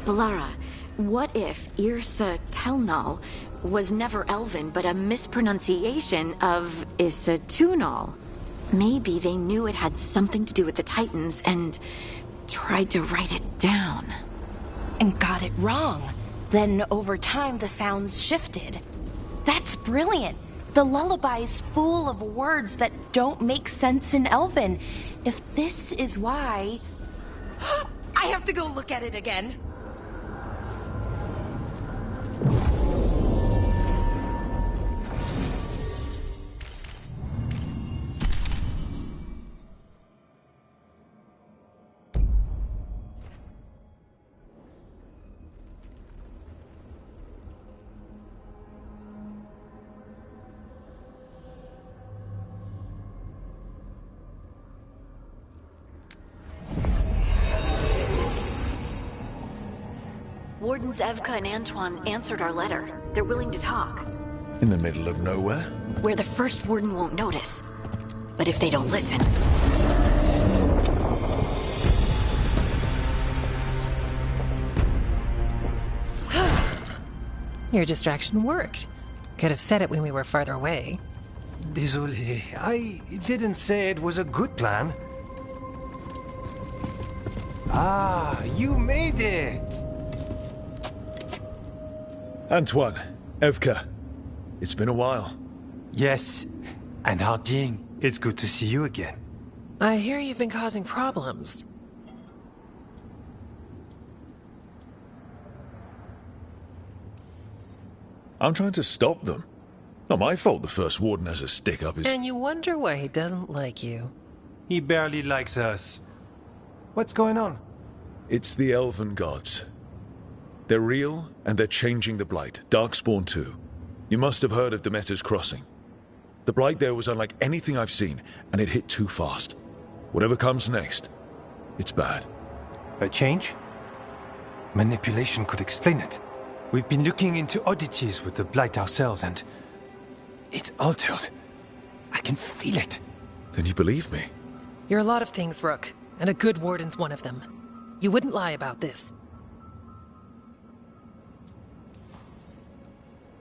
Balara, what if Irsa Telnal was never Elven, but a mispronunciation of Issa Tunal? Maybe they knew it had something to do with the Titans and tried to write it down. And got it wrong. Then over time the sounds shifted. That's brilliant. The lullaby's full of words that don't make sense in Elven. If this is why... I have to go look at it again. Wardens Evka and Antoine answered our letter. They're willing to talk. In the middle of nowhere? Where the first warden won't notice. But if they don't listen... Your distraction worked. Could have said it when we were farther away. Désolé, I didn't say it was a good plan. Ah, you made it! Antoine, Evka, it's been a while. Yes, and Harding, it's good to see you again. I hear you've been causing problems. I'm trying to stop them. Not my fault the first warden has a stick up his... And you wonder why he doesn't like you. He barely likes us. What's going on? It's the Elven gods. They're real, and they're changing the Blight. Darkspawn too. You must have heard of Demeter's Crossing. The Blight there was unlike anything I've seen, and it hit too fast. Whatever comes next, it's bad. A change? Manipulation could explain it. We've been looking into oddities with the Blight ourselves, and... it's altered. I can feel it. Then you believe me? You're a lot of things, Rook, and a good warden's one of them. You wouldn't lie about this.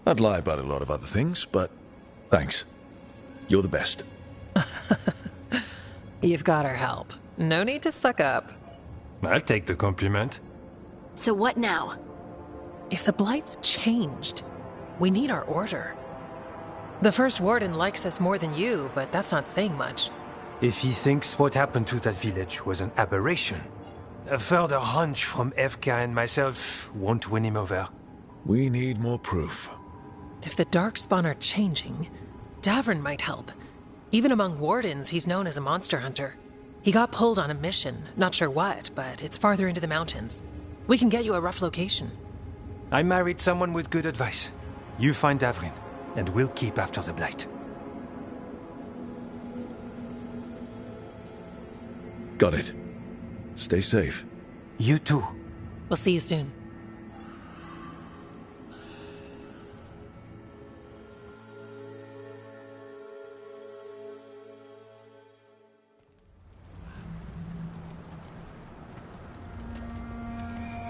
I'd lie about a lot of other things, but thanks. You're the best. You've got our help. No need to suck up. I'll take the compliment. So what now? If the Blight's changed, we need our order. The first warden likes us more than you, but that's not saying much. If he thinks what happened to that village was an aberration, a further hunch from Evka and myself won't win him over. We need more proof. If the Darkspawn are changing, Davrin might help. Even among wardens, he's known as a monster hunter. He got pulled on a mission, not sure what, but it's farther into the mountains. We can get you a rough location. I married someone with good advice. You find Davrin, and we'll keep after the Blight. Got it. Stay safe. You too. We'll see you soon.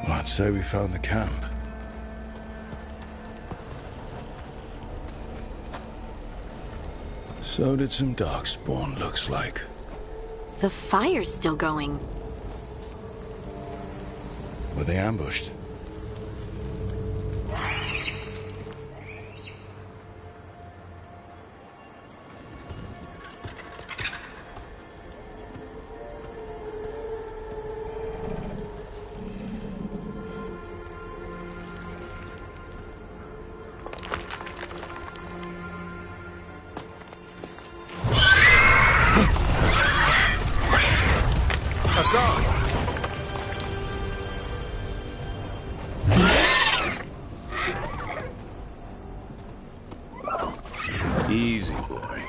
Well, I'd say we found the camp. So did some Darkspawn, looks like. The fire's still going. Were they ambushed? Easy, boy.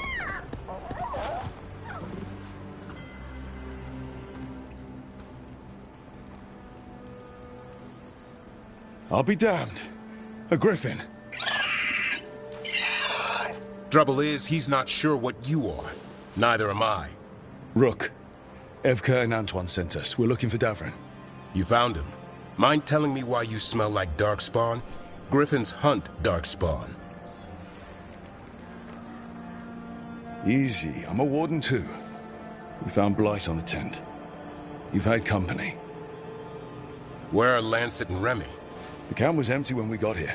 I'll be damned. A griffin. Trouble is, he's not sure what you are. Neither am I. Rook. Evka and Antoine sent us. We're looking for Davrin. You found him? Mind telling me why you smell like darkspawn? Griffins hunt darkspawn. Easy. I'm a warden too. We found blight on the tent. You've had company. Where are Lancet and Remy? The camp was empty when we got here.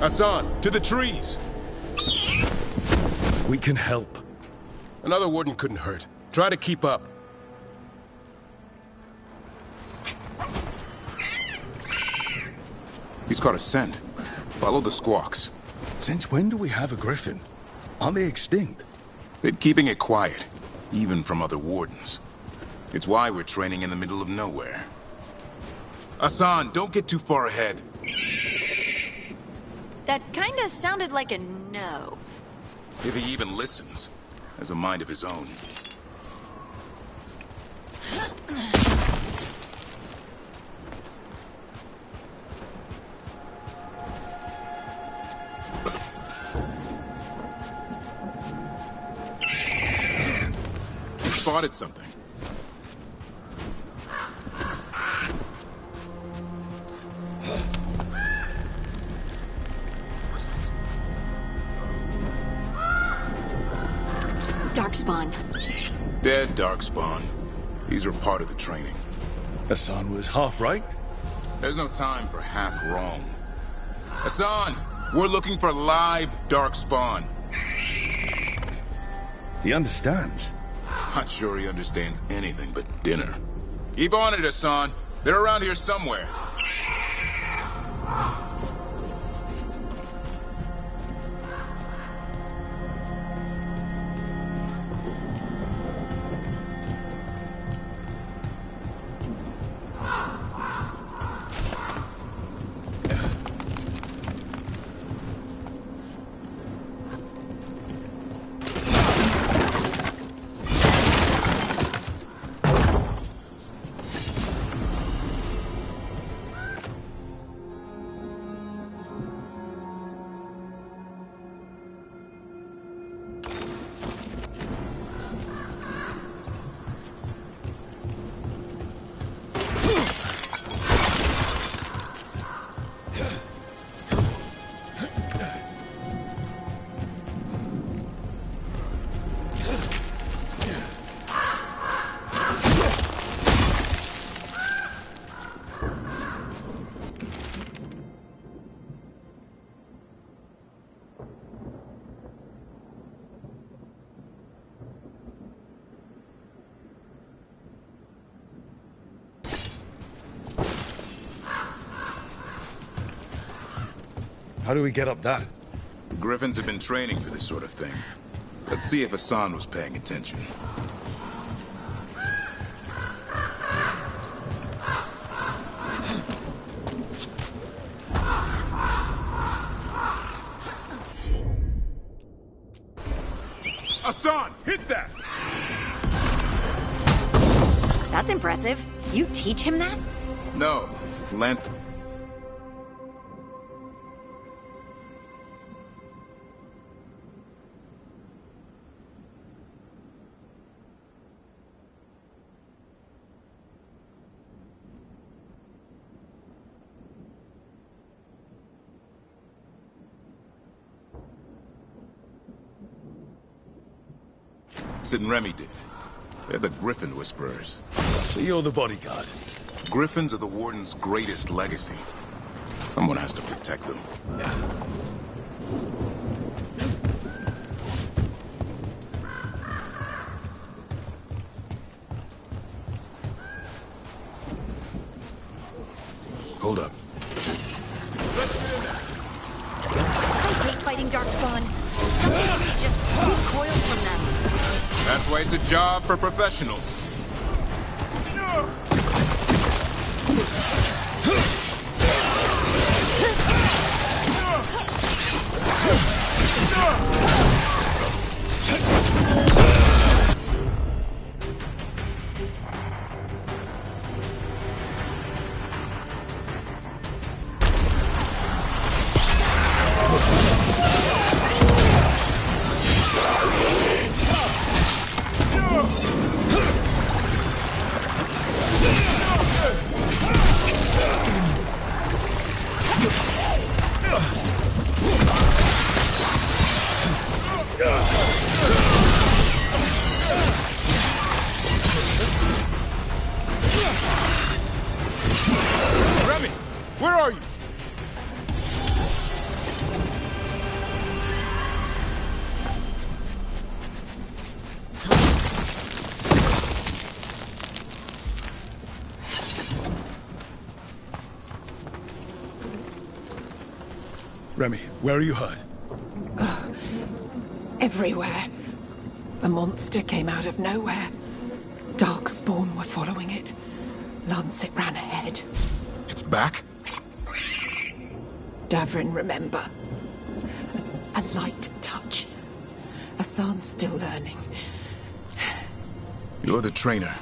Hassan, to the trees! We can help. Another warden couldn't hurt. Try to keep up. He's got a scent. Follow the squawks. Since when do we have a griffin? Aren't they extinct? They're keeping it quiet, even from other wardens. It's why we're training in the middle of nowhere. Hassan, don't get too far ahead. That kinda sounded like a no. If he even listens, has a mind of his own. You spotted something. Darkspawn. Dead darkspawn. These are part of the training. Hassan was half right. There's no time for half wrong. Hassan, we're looking for live darkspawn. He understands. Not sure he understands anything but dinner. Keep on it, Hassan. They're around here somewhere. How do we get up that? The Griffins have been training for this sort of thing. Let's see if Hassan was paying attention. Hassan, hit that! That's impressive. You teach him that? No, Length. And Remy did. They're the Griffin Whisperers. So you're the bodyguard. Griffins are the Warden's greatest legacy. Someone has to protect them. Hold up. I hate fighting Darkspawn. Sometimes you just recoil from them. That's why it's a job for professionals. Where are you? Remy, where are you hurt? Everywhere. The monster came out of nowhere. Darkspawn were following it. Lancet ran ahead. It's back? Davrin, remember. A light touch. Hassan's still learning. You're the trainer.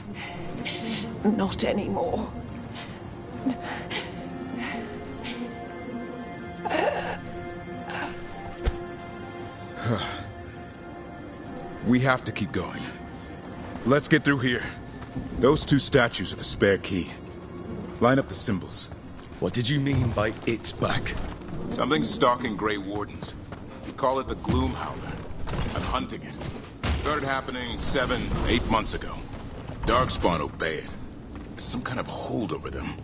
Not anymore. We have to keep going. Let's get through here. Those two statues are the spare key. Line up the symbols. What did you mean by it's back? Something's stalking Grey Wardens. We call it the Gloom Howler. I'm hunting it. Started happening 7, 8 months ago. Darkspawn obey it. There's some kind of hold over them.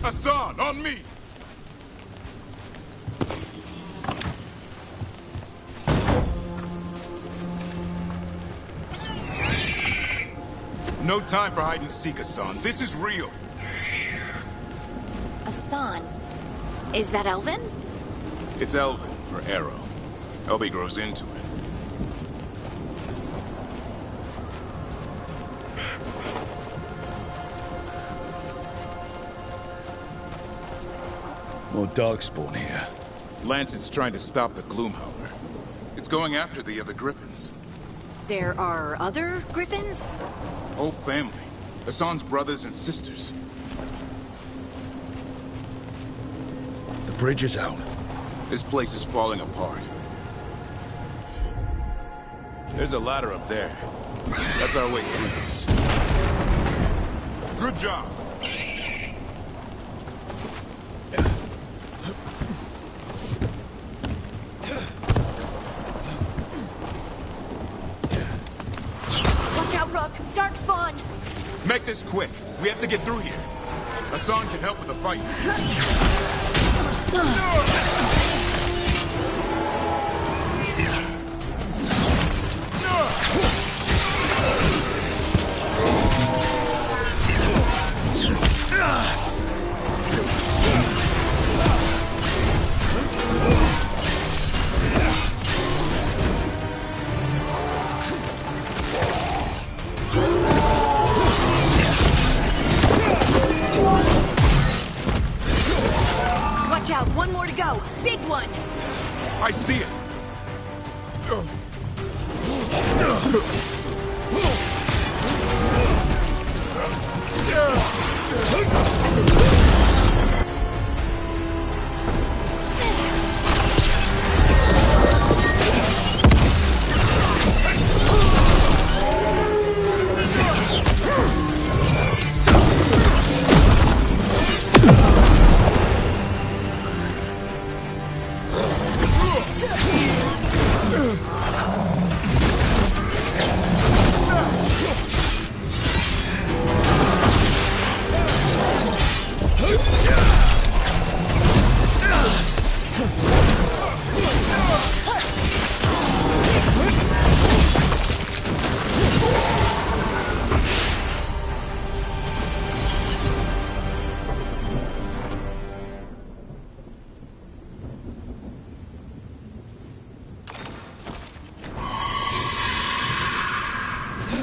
Hassan, on me! No time for hide and seek, Hassan. This is real. Hassan. Is that Elvin? It's Elvin for Arrow. Elby grows into it. More Darkspawn here. Lancet's trying to stop the Gloomhowler. It's going after the other Griffins. There are other Griffins? Whole family. Hassan's brothers and sisters. The bridge is out. This place is falling apart. There's a ladder up there. That's our way through this. Good job. Watch out, Rook! Darkspawn! Make this quick. We have to get through here. Hassan can help with the fight. Watch out, one more to go. Big one! I see it.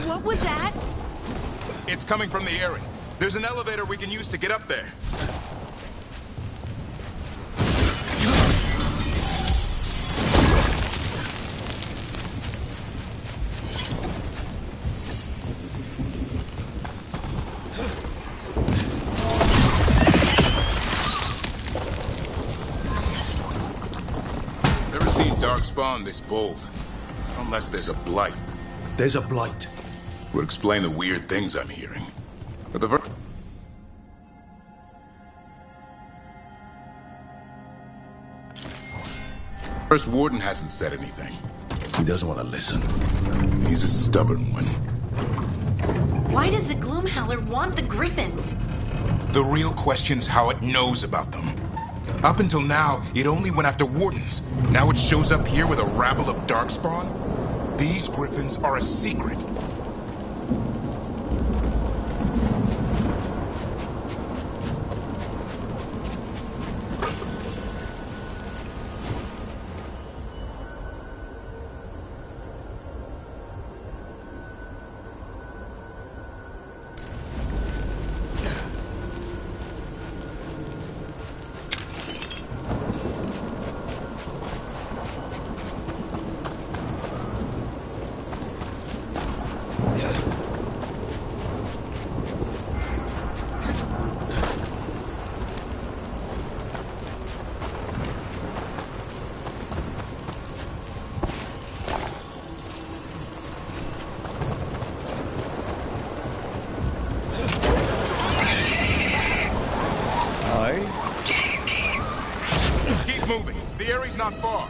What was that? It's coming from the area. There's an elevator we can use to get up there. Never seen Darkspawn this bold. Unless there's a blight. There's a blight. Would explain the weird things I'm hearing. But the first Warden hasn't said anything. He doesn't want to listen. He's a stubborn one. Why does the Gloomhowler want the Griffins? The real question's how it knows about them. Up until now, it only went after Wardens. Now it shows up here with a rabble of Darkspawn? These Griffins are a secret. Keep moving. The area's not far.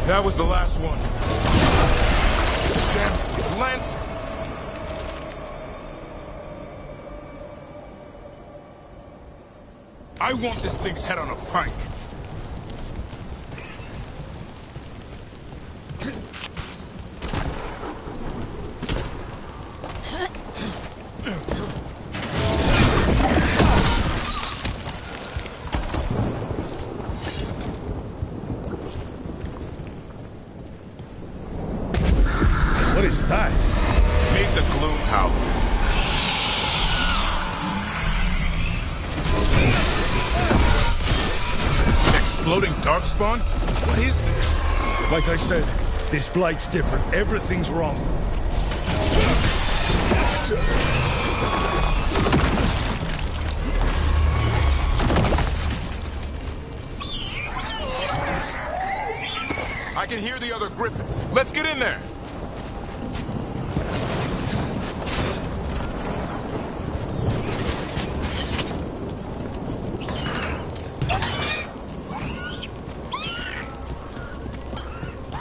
That was the last one. Damn it, it's Lancet! I want this thing's head on a pike. What is that? Meet the Gloomhowler. Exploding Darkspawn? What is this? Like I said, this blight's different. Everything's wrong. I can hear the other Griffins. Let's get in there!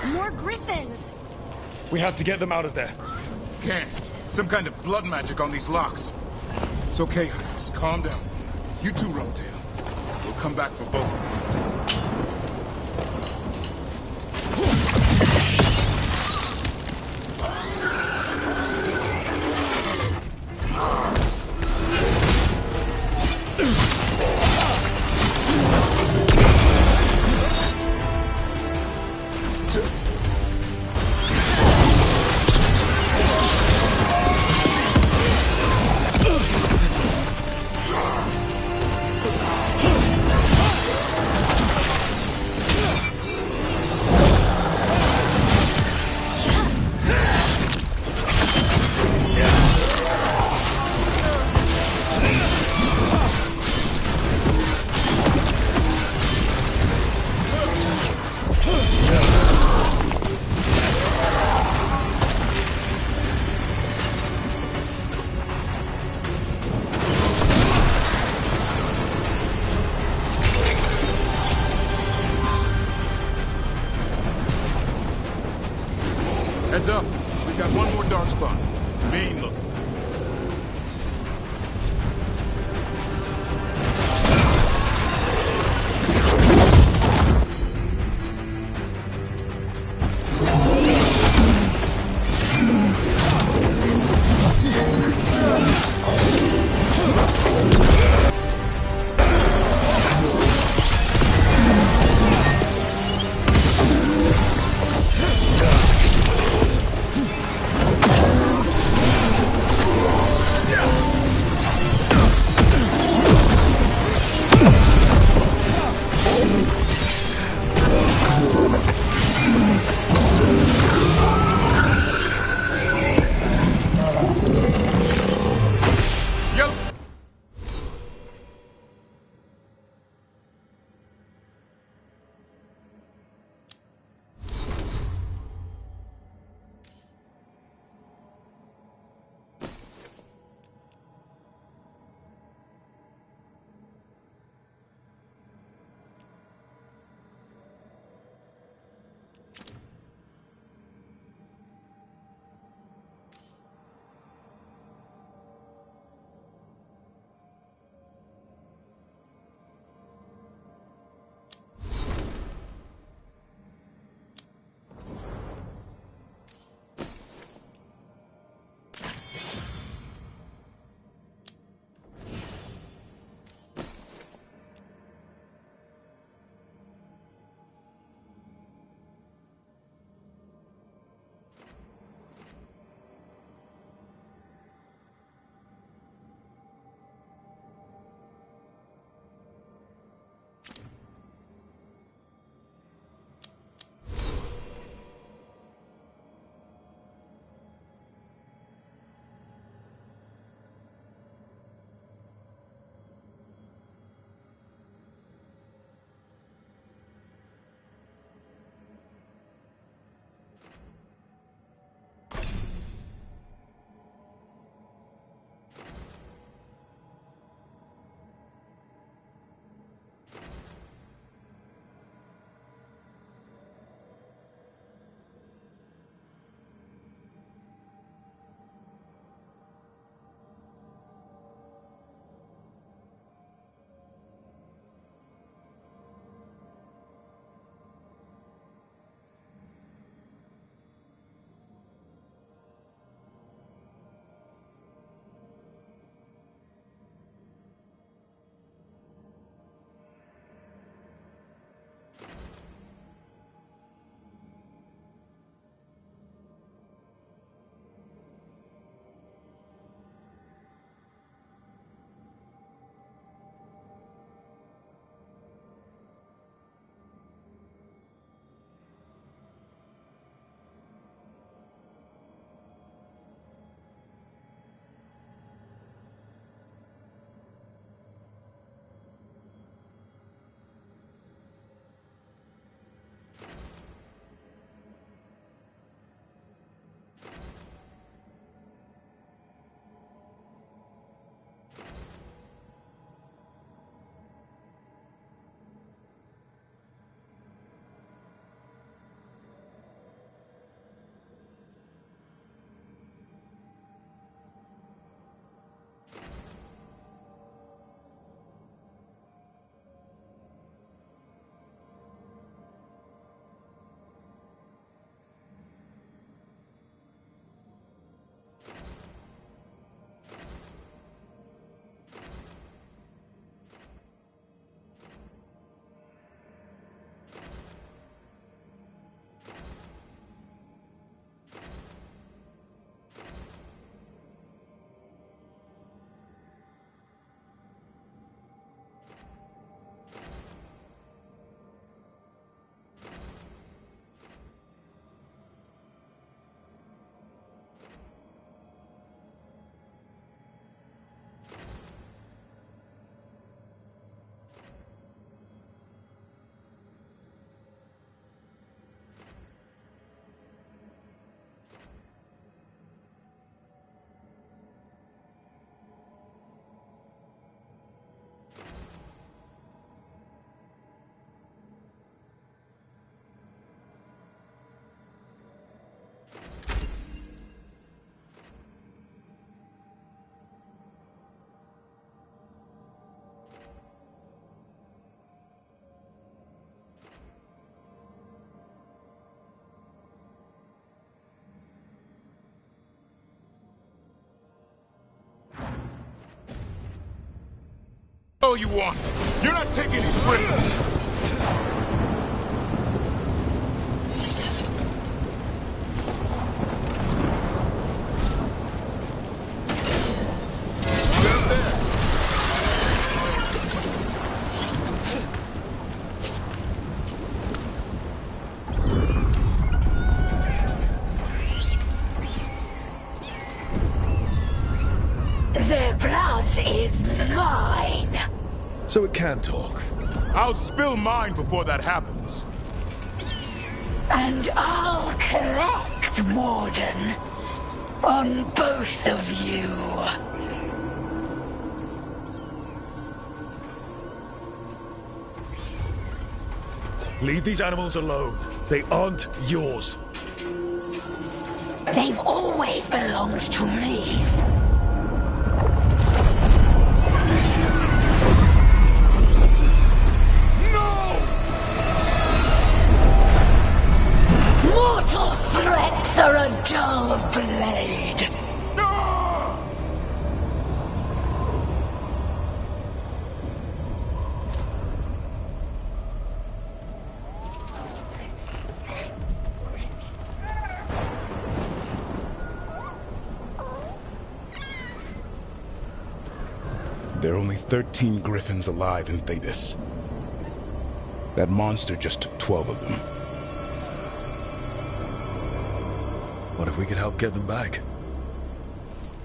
More Griffins! We have to get them out of there. Can't. Some kind of blood magic on these locks. It's okay, Iris. Calm down. You too, Rumtail. We'll come back for both of you. Heads up. We've got one more darkspawn. Mean looking. all you want. You're not taking these griffins. Their blood is mine. So it can talk. I'll spill mine before that happens. And I'll collect, Warden. On both of you. Leave these animals alone. They aren't yours. They've always belonged to me. Mortal threats are a dull blade. There are only 13 griffins alive in Thetis. That monster just took 12 of them. What if we could help get them back?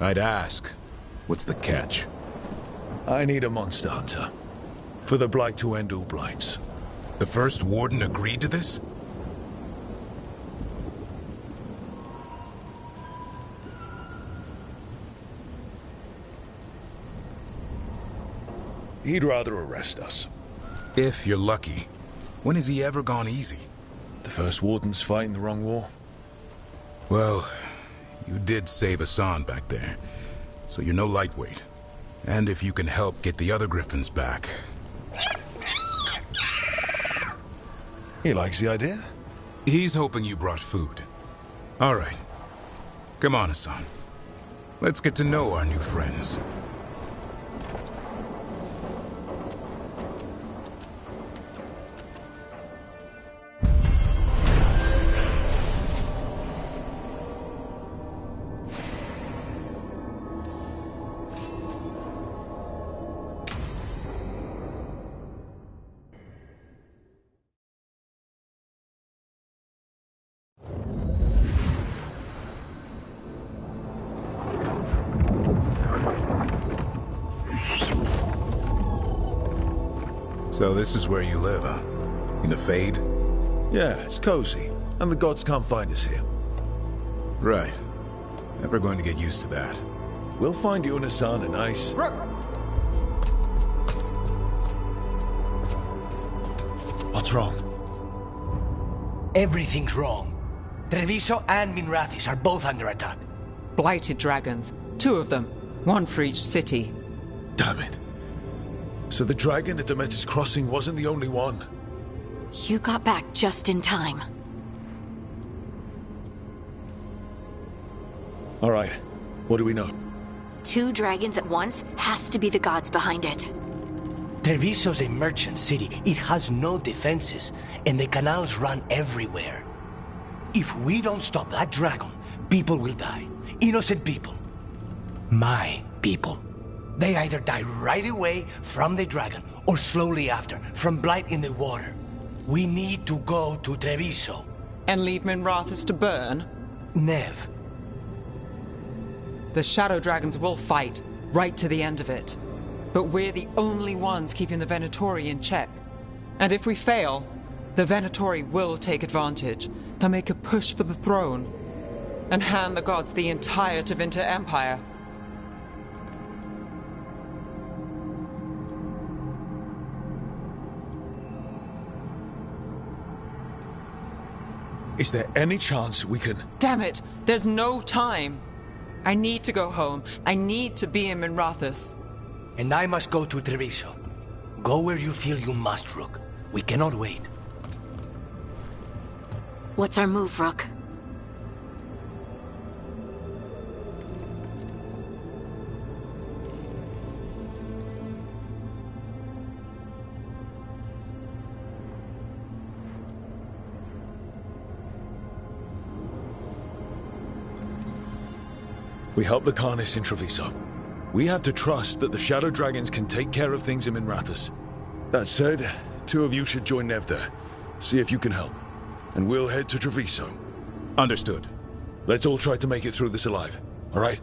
I'd ask, what's the catch? I need a monster hunter. For the Blight to end all blights. The first Warden agreed to this? He'd rather arrest us. If you're lucky. When has he ever gone easy? The first Warden's fighting the wrong war. Well, you did save Hassan back there, so you're no lightweight. And if you can help get the other griffins back... He likes the idea. He's hoping you brought food. All right. Come on, Hassan. Let's get to know our new friends. So this is where you live, huh? In the Fade? Yeah, it's cozy. And the gods can't find us here. Right. Never going to get used to that. We'll find you and Hassan a nice... What's wrong? Everything's wrong. Treviso and Minrathis are both under attack. Blighted dragons. 2 of them. 1 for each city. Damn it. So the dragon at Demeter's Crossing wasn't the only one. You got back just in time. All right. What do we know? 2 dragons at once has to be the gods behind it. Treviso's a merchant city. It has no defenses, and the canals run everywhere. If we don't stop that dragon, people will die. Innocent people. My people. They either die right away from the dragon, or slowly after, from blight in the water. We need to go to Treviso. And leave Minrathis to burn? Nev. The Shadow Dragons will fight, right to the end of it. But we're the only ones keeping the Venatori in check. And if we fail, the Venatori will take advantage. They'll make a push for the throne. And hand the gods the entire Tevinter Empire. Is there any chance we can... Damn it! There's no time! I need to go home. I need to be in Minrathis. And I must go to Treviso. Go where you feel you must, Rook. We cannot wait. What's our move, Rook? We help the Carnis in Treviso. We have to trust that the Shadow Dragons can take care of things in Minrathous. That said, 2 of you should join Nev there. See if you can help. And we'll head to Treviso. Understood. Let's all try to make it through this alive, all right?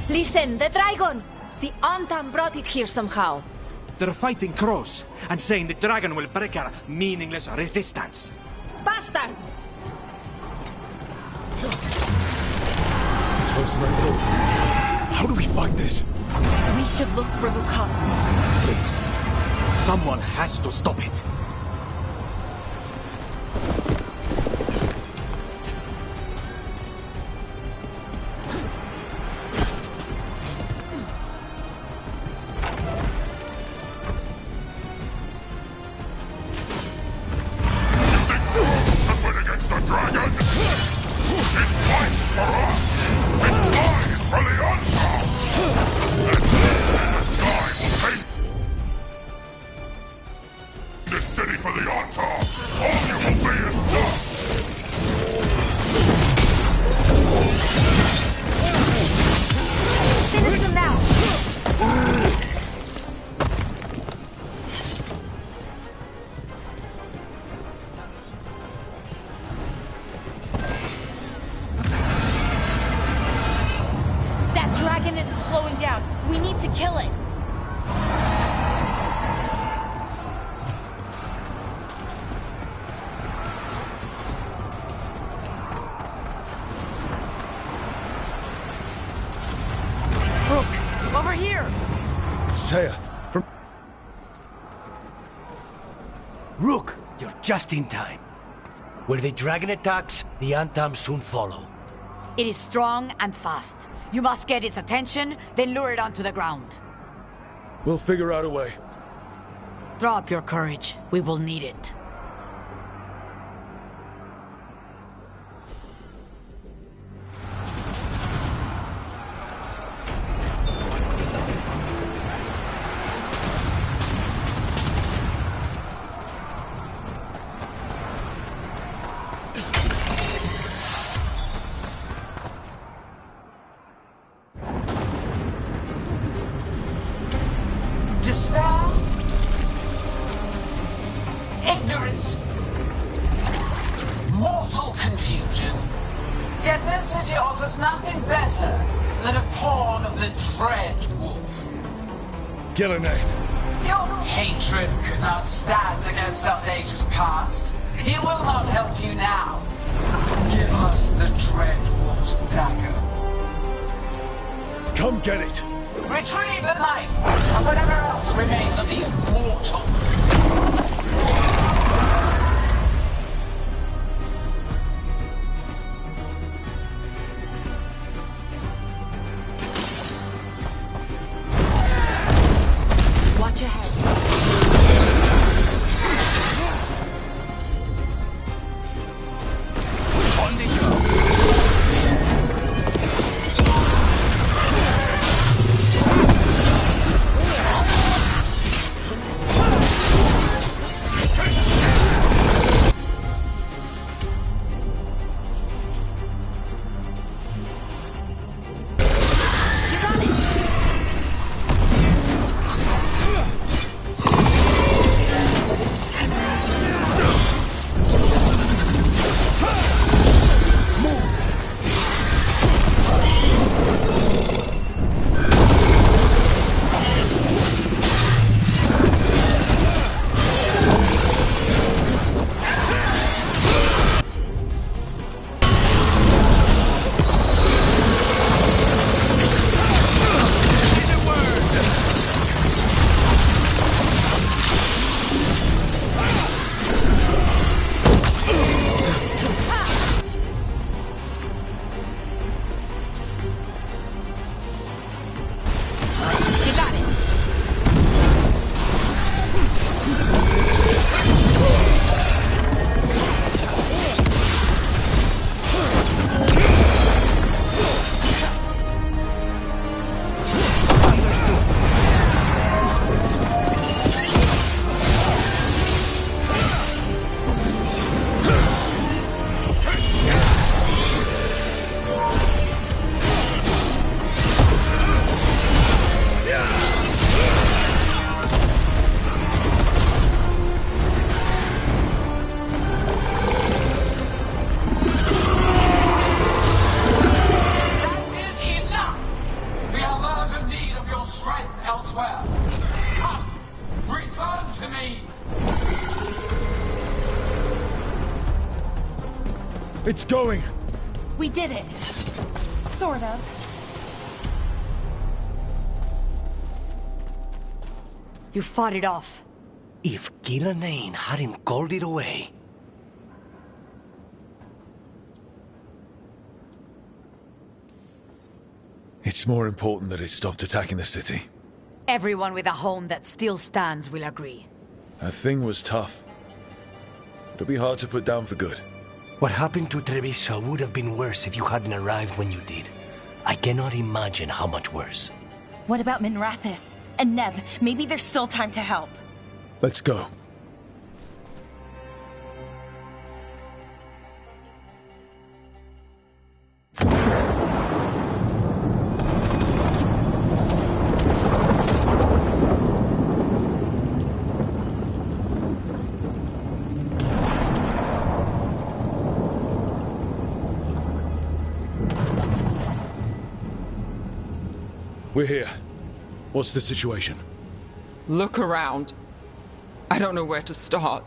Listen, the dragon! The Antam brought it here somehow. They're fighting crows and saying the dragon will break our meaningless resistance. Bastards! It's worse than I thought. How do we fight this? We should look for Lucan. Please. Someone has to stop it. this city for the Antam! All you will be is dust! Finish them now! That dragon isn't slowing down. We need to kill it. Over here! It's Taya, from... Rook, you're just in time. Where the dragon attacks, the Antam soon follow. It is strong and fast. You must get its attention, then lure it onto the ground. We'll figure out a way. Drop your courage. We will need it. Despair, ignorance, mortal confusion. Yet this city offers nothing better than a pawn of the Dread Wolf. Gillenane. Your hatred could not stand against us ages past. He will not help you now. Give us the Dread Wolf's dagger. Come get it! Retrieve the knife and whatever else remains of these mortals. Watch ahead. On the go! It's going! We did it. Sort of. You fought it off. If Gillenane hadn't called it away... It's more important that it stopped attacking the city. Everyone with a home that still stands will agree. That thing was tough. It'll be hard to put down for good. What happened to Treviso would have been worse if you hadn't arrived when you did. I cannot imagine how much worse. What about Minrathis? And Nev? Maybe there's still time to help. Let's go. We're here. What's the situation? Look around. I don't know where to start.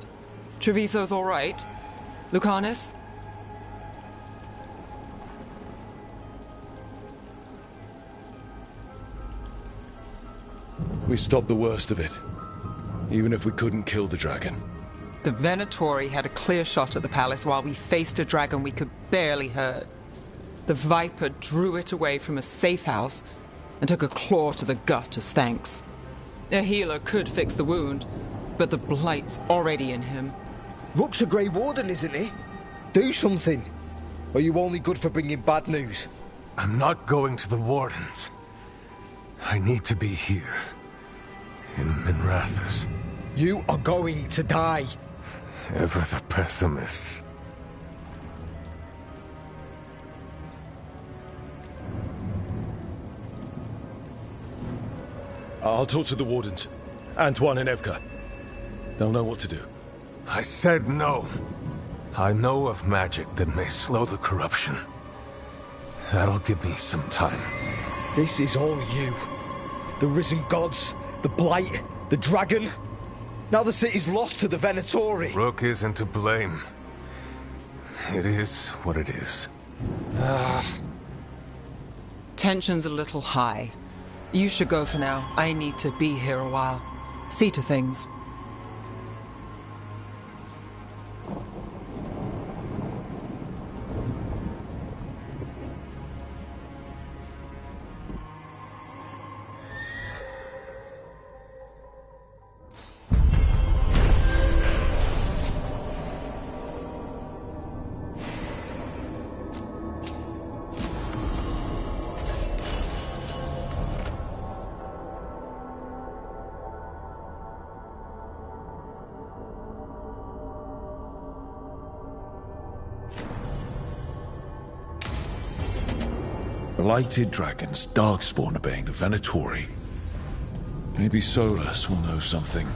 Treviso's all right. Lucanus? We stopped the worst of it. Even if we couldn't kill the dragon. The Venatori had a clear shot at the palace while we faced a dragon we could barely hurt. The Viper drew it away from a safe house and took a claw to the gut as thanks. A healer could fix the wound, but the blight's already in him. Rook's a Grey Warden, isn't he? Do something. Or are you only good for bringing bad news? I'm not going to the Wardens. I need to be here. In Minrathous. You are going to die. Ever the pessimists. I'll talk to the Wardens. Antoine and Evka. They'll know what to do. I said no. I know of magic that may slow the corruption. That'll give me some time. This is all you. The risen gods, the blight, the dragon. Now the city's lost to the Venatori. Rook isn't to blame. It is what it is. Tension's a little high. You should go for now. I need to be here a while. See to things. Blighted dragons, darkspawn obeying the Venatori. Maybe Solus will know something.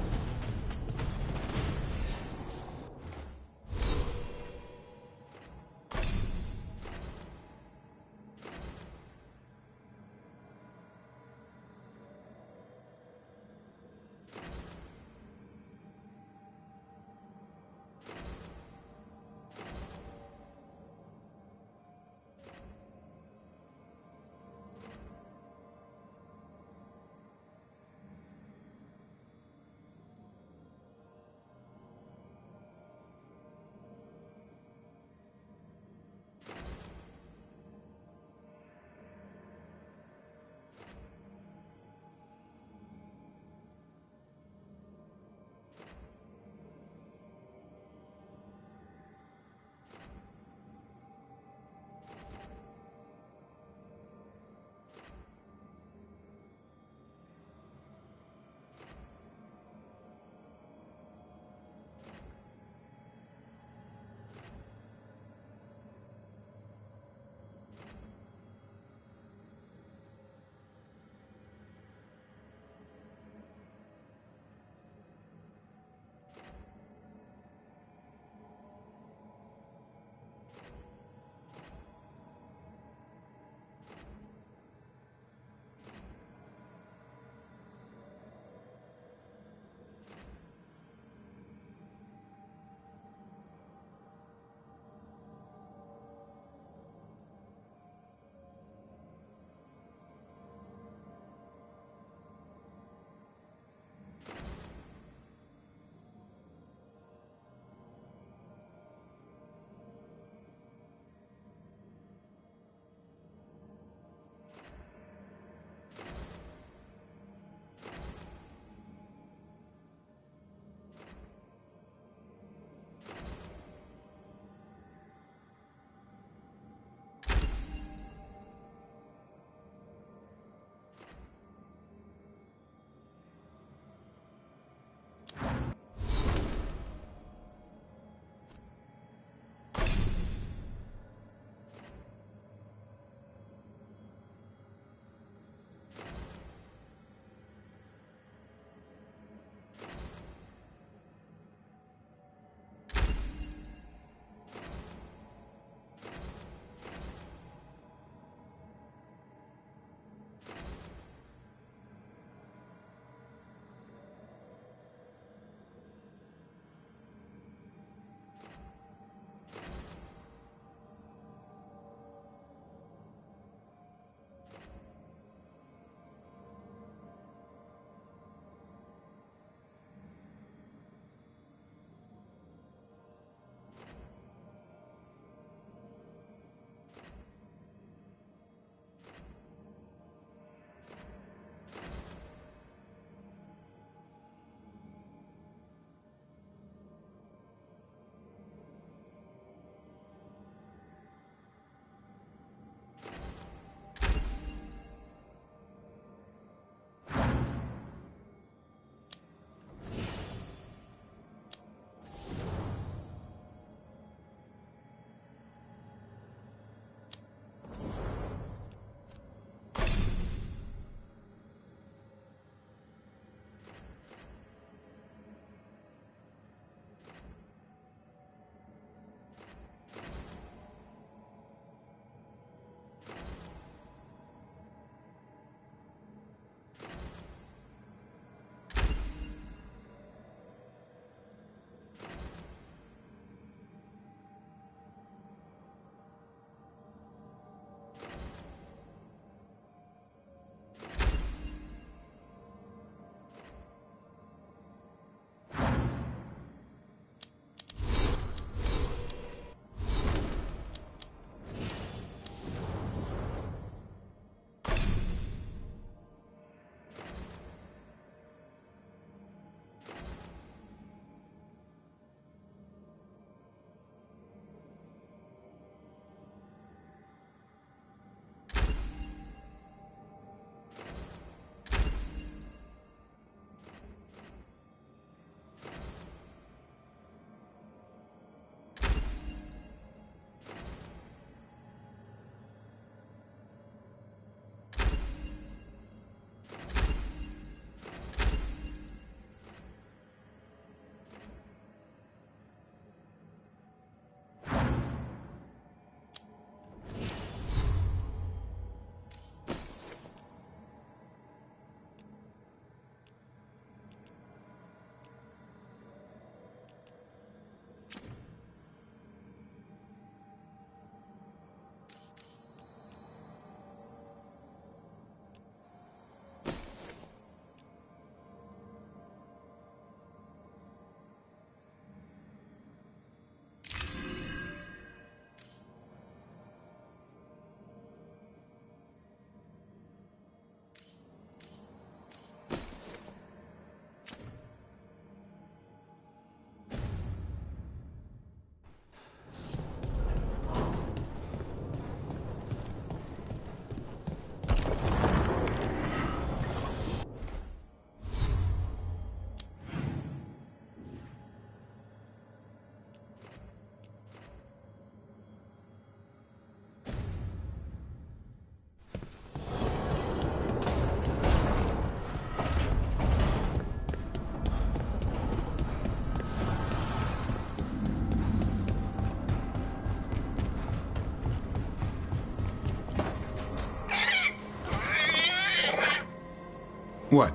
What?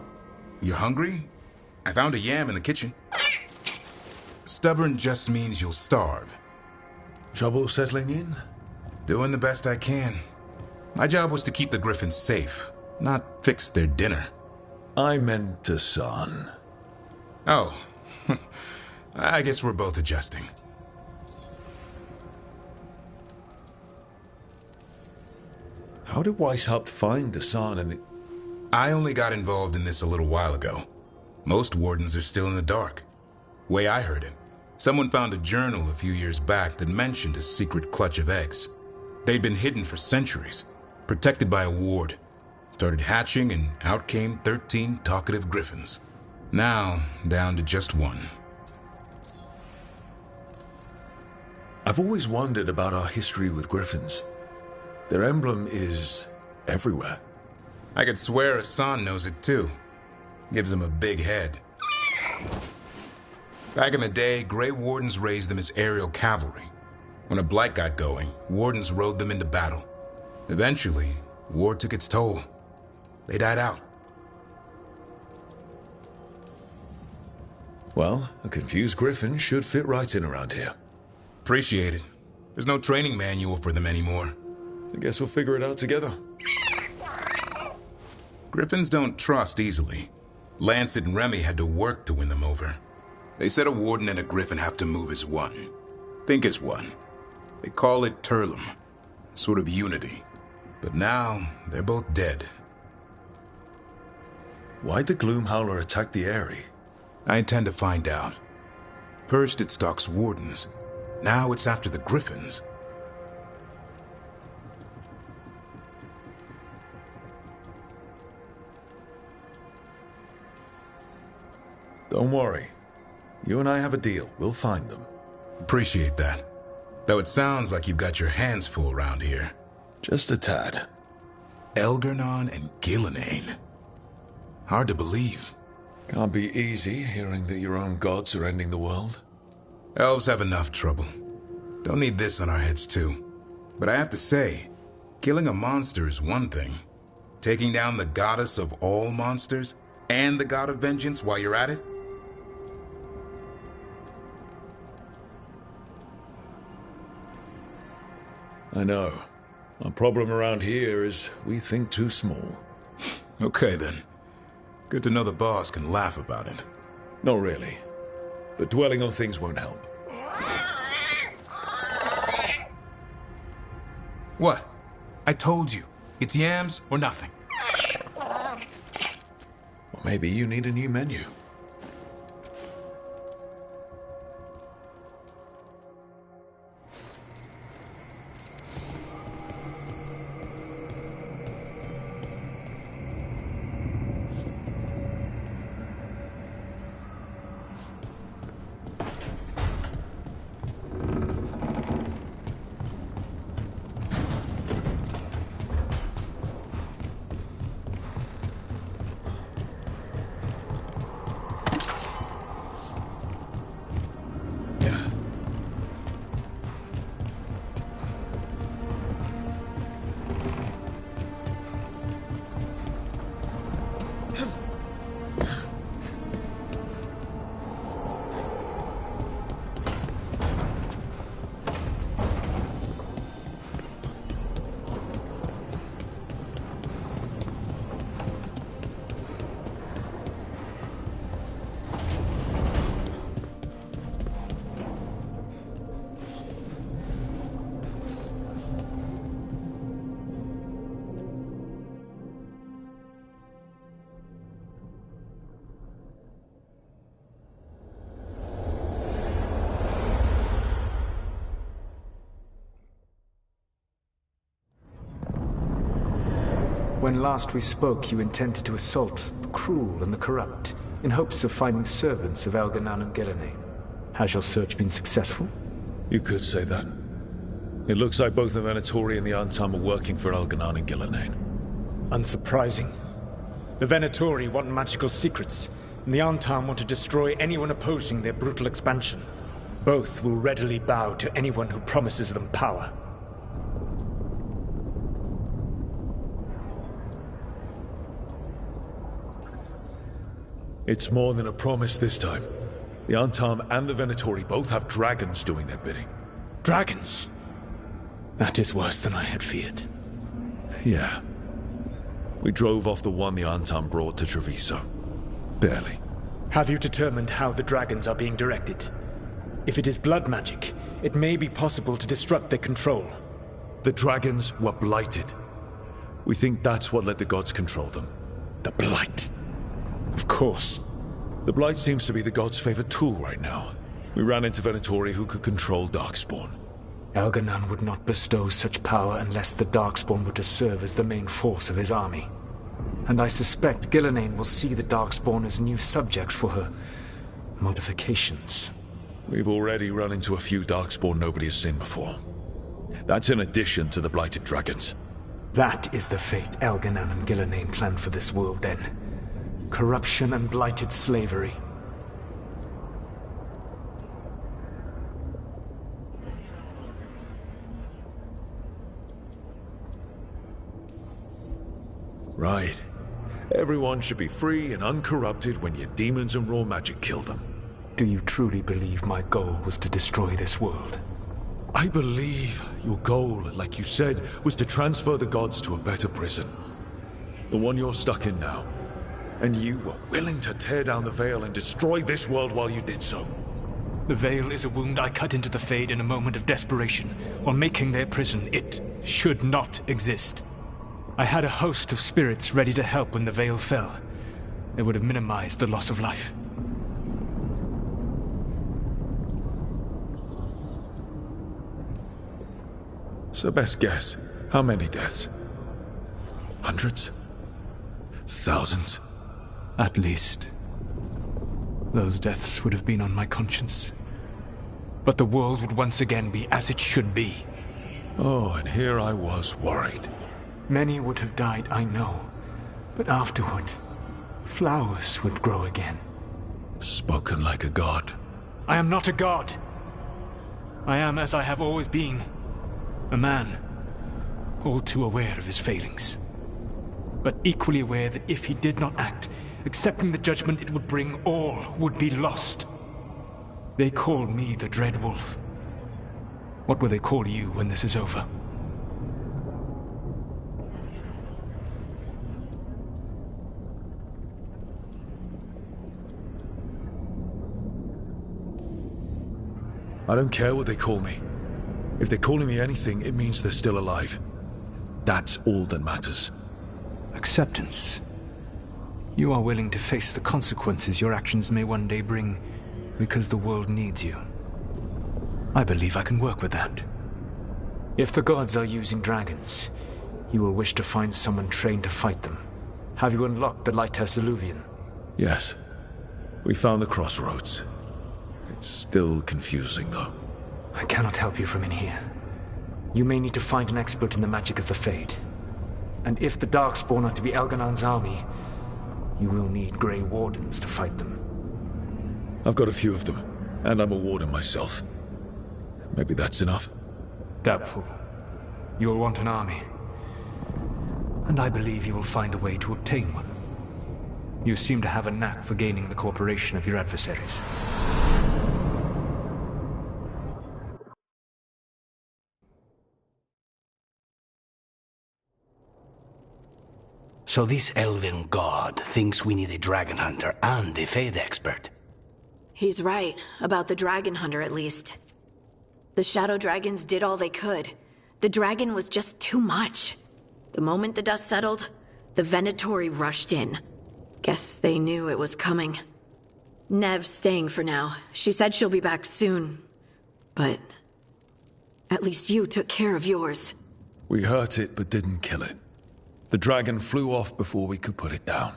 You're hungry? I found a yam in the kitchen. Stubborn just means you'll starve. Trouble settling in? Doing the best I can. My job was to keep the Griffins safe, not fix their dinner. I meant Hassan. Oh. I guess we're both adjusting. How did Weishaupt find Hassan and the... I only got involved in this a little while ago. Most wardens are still in the dark. Way I heard it, someone found a journal a few years back that mentioned a secret clutch of eggs. They'd been hidden for centuries, protected by a ward. Started hatching and out came 13 talkative griffins. Now, down to just one. I've always wondered about our history with griffins. Their emblem is everywhere. I could swear Hassan knows it too. Gives him a big head. Back in the day, Grey Wardens raised them as aerial cavalry. When a blight got going, Wardens rode them into battle. Eventually, war took its toll. They died out. Well, a confused griffin should fit right in around here. Appreciate it. There's no training manual for them anymore. I guess we'll figure it out together. Griffins don't trust easily. Lancet and Remy had to work to win them over. They said a warden and a griffin have to move as one. Think as one. They call it Turlum. Sort of unity. But now, they're both dead. Why'd the Gloomhowler attack the Eyrie? I intend to find out. First it stalks wardens. Now it's after the griffins. Don't worry. You and I have a deal. We'll find them. Appreciate that. Though it sounds like you've got your hands full around here. Just a tad. Elgar'nan and Gillenane. Hard to believe. Can't be easy hearing that your own gods are ending the world. Elves have enough trouble. Don't need this on our heads too. But I have to say, killing a monster is one thing. Taking down the goddess of all monsters and the god of vengeance while you're at it? I know. Our problem around here is we think too small. Okay then. Good to know the boss can laugh about it. Not really. But dwelling on things won't help. What? I told you. It's yams or nothing. Well, maybe you need a new menu. When last we spoke, you intended to assault the cruel and the corrupt, in hopes of finding servants of Elgar'nan and Gillenane. Has your search been successful? You could say that. It looks like both the Venatori and the Antam are working for Elgar'nan and Gillenane. Unsurprising. The Venatori want magical secrets, and the Antam want to destroy anyone opposing their brutal expansion. Both will readily bow to anyone who promises them power. It's more than a promise this time. The Antam and the Venatori both have dragons doing their bidding. Dragons? That is worse than I had feared. Yeah. We drove off the one the Antam brought to Treviso. Barely. Have you determined how the dragons are being directed? If it is blood magic, it may be possible to disrupt their control. The dragons were blighted. We think that's what let the gods control them. The blight. Of course. The blight seems to be the gods' favorite tool right now. We ran into Venatori who could control Darkspawn. Elganon would not bestow such power unless the Darkspawn were to serve as the main force of his army. And I suspect Gillenane will see the Darkspawn as new subjects for her modifications. We've already run into a few Darkspawn nobody has seen before. That's in addition to the blighted dragons. That is the fate Elganon and Gillenane planned for this world then. Corruption and blighted slavery. Right. Everyone should be free and uncorrupted when your demons and raw magic kill them. Do you truly believe my goal was to destroy this world? I believe your goal, like you said, was to transfer the gods to a better prison. The one you're stuck in now. And you were willing to tear down the Veil and destroy this world while you did so. The Veil is a wound I cut into the Fade in a moment of desperation, while making their prison. It should not exist. I had a host of spirits ready to help when the Veil fell. They would have minimized the loss of life. So best guess, how many deaths? Hundreds? Thousands? At least. Those deaths would have been on my conscience. But the world would once again be as it should be. Oh, and here I was worried. Many would have died, I know. But afterward, flowers would grow again. Spoken like a god. I am not a god. I am as I have always been. A man, all too aware of his failings. But equally aware that if he did not act, accepting the judgment it would bring, all would be lost. They call me the Dread Wolf. What will they call you when this is over? I don't care what they call me. If they're calling me anything, it means they're still alive. That's all that matters. Acceptance. You are willing to face the consequences your actions may one day bring, because the world needs you. I believe I can work with that. If the gods are using dragons, you will wish to find someone trained to fight them. Have you unlocked the Lighthouse Illuvian? Yes. We found the crossroads. It's still confusing, though. I cannot help you from in here. You may need to find an expert in the magic of the Fade. And if the Darkspawn are to be Elganon's army, you will need Grey Wardens to fight them. I've got a few of them, and I'm a warden myself. Maybe that's enough? Doubtful. You will want an army. And I believe you will find a way to obtain one. You seem to have a knack for gaining the cooperation of your adversaries. So this elven god thinks we need a dragon hunter and a Fade expert. He's right, about the dragon hunter at least. The shadow dragons did all they could. The dragon was just too much. The moment the dust settled, the Venatori rushed in. Guess they knew it was coming. Nev's staying for now. She said she'll be back soon. But at least you took care of yours. We hurt it, but didn't kill it. The dragon flew off before we could put it down.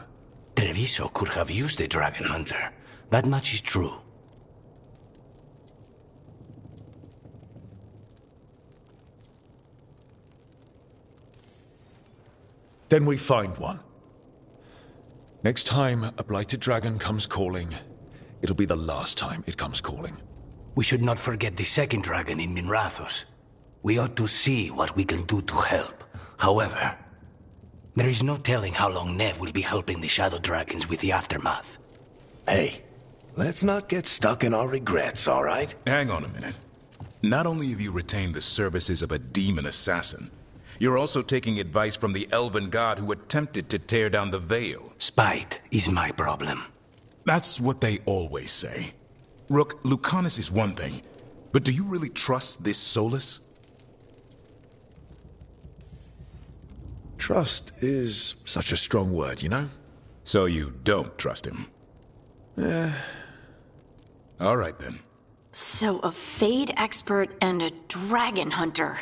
Treviso could have used a dragon hunter. That much is true. Then we find one. Next time a blighted dragon comes calling, it'll be the last time it comes calling. We should not forget the second dragon in Minrathos. We ought to see what we can do to help. However, there is no telling how long Nev will be helping the Shadow Dragons with the aftermath. Hey, let's not get stuck in our regrets, all right? Hang on a minute. Not only have you retained the services of a demon assassin, you're also taking advice from the elven god who attempted to tear down the Veil. Spite is my problem. That's what they always say. Rook, Lucanus is one thing, but do you really trust this Solus? Trust is such a strong word, you know? So you don't trust him? All right then. So a Fade expert and a dragon hunter.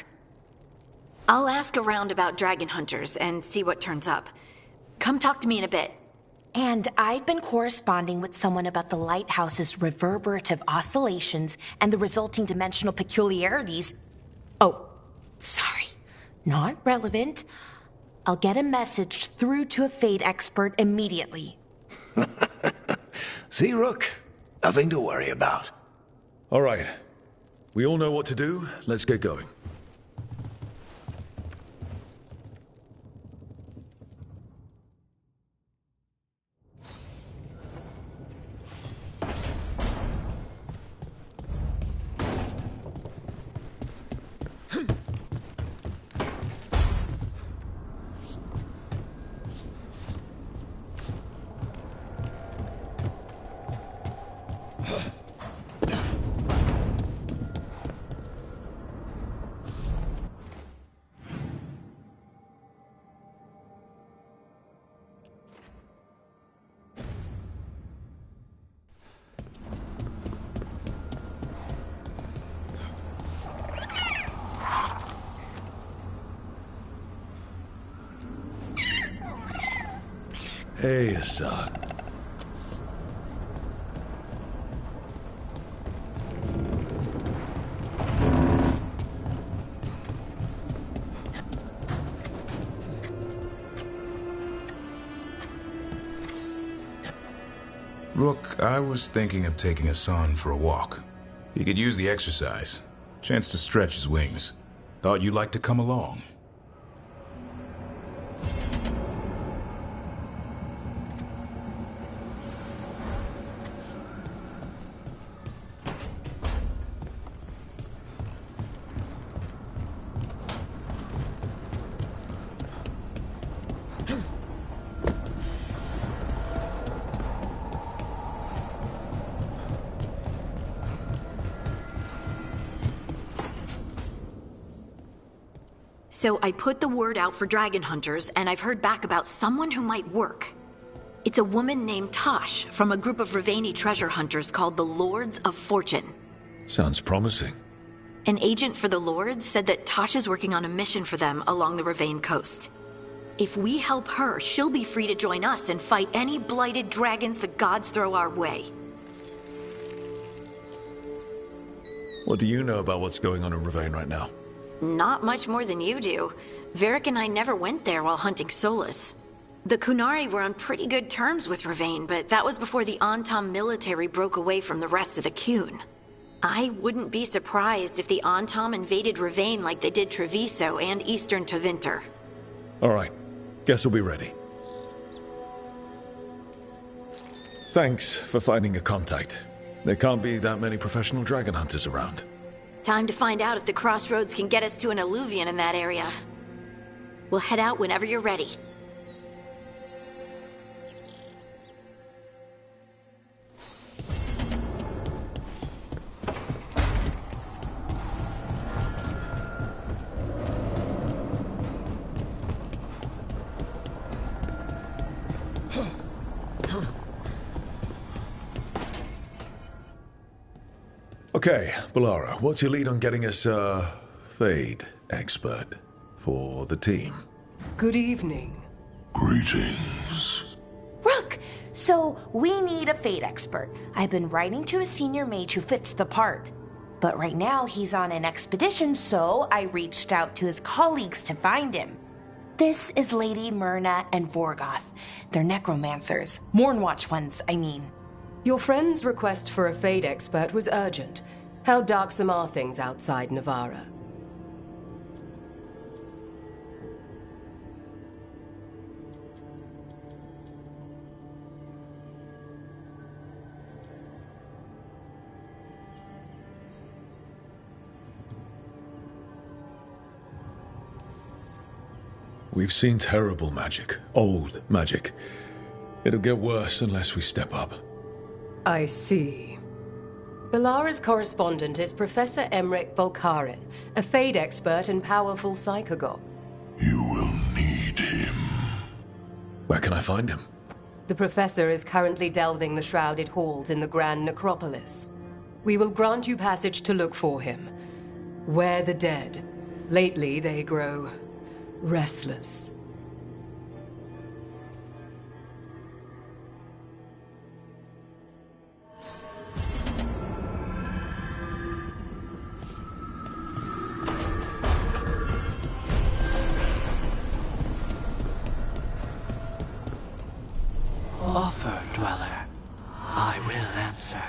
I'll ask around about dragon hunters and see what turns up. Come talk to me in a bit. And I've been corresponding with someone about the lighthouse's reverberative oscillations and the resulting dimensional peculiarities. Oh, sorry. Not relevant. I'll get a message through to a Fade expert immediately. See, Rook? Nothing to worry about. All right. We all know what to do. Let's get going. Hey, son. Rook, I was thinking of taking Hassan for a walk. He could use the exercise. Chance to stretch his wings. Thought you'd like to come along. So I put the word out for dragon hunters, and I've heard back about someone who might work. It's a woman named Tosh from a group of Ravani treasure hunters called the Lords of Fortune. Sounds promising. An agent for the Lords said that Tosh is working on a mission for them along the Ravane coast. If we help her, she'll be free to join us and fight any blighted dragons the gods throw our way. What do you know about what's going on in Ravane right now? Not much more than you do. Varric and I never went there while hunting Solus. The Kunari were on pretty good terms with Ravane, but that was before the Antam military broke away from the rest of the Kun. I wouldn't be surprised if the Antam invaded Ravane like they did Treviso and Eastern Tevinter. All right. Guess we'll be ready. Thanks for finding a contact. There can't be that many professional dragon hunters around. Time to find out if the crossroads can get us to an alluvion in that area. We'll head out whenever you're ready. Okay, Balara, what's your lead on getting us a Fade expert for the team? Good evening. Greetings. Rook! So, we need a Fade expert. I've been writing to a senior mage who fits the part. But right now, he's on an expedition, so I reached out to his colleagues to find him. This is Lady Myrna and Vorgoth. They're necromancers. Mournwatch ones, I mean. Your friend's request for a Fade expert was urgent. How darksome are things outside Navarra? We've seen terrible magic. Old magic. It'll get worse unless we step up. I see. Belara's correspondent is Professor Emmerich Volkaren, a Fade expert and powerful psychagogue. Where can I find him? The Professor is currently delving the shrouded halls in the Grand Necropolis. We will grant you passage to look for him. Where the dead. Lately they grow restless. Offer, Dweller. I will answer.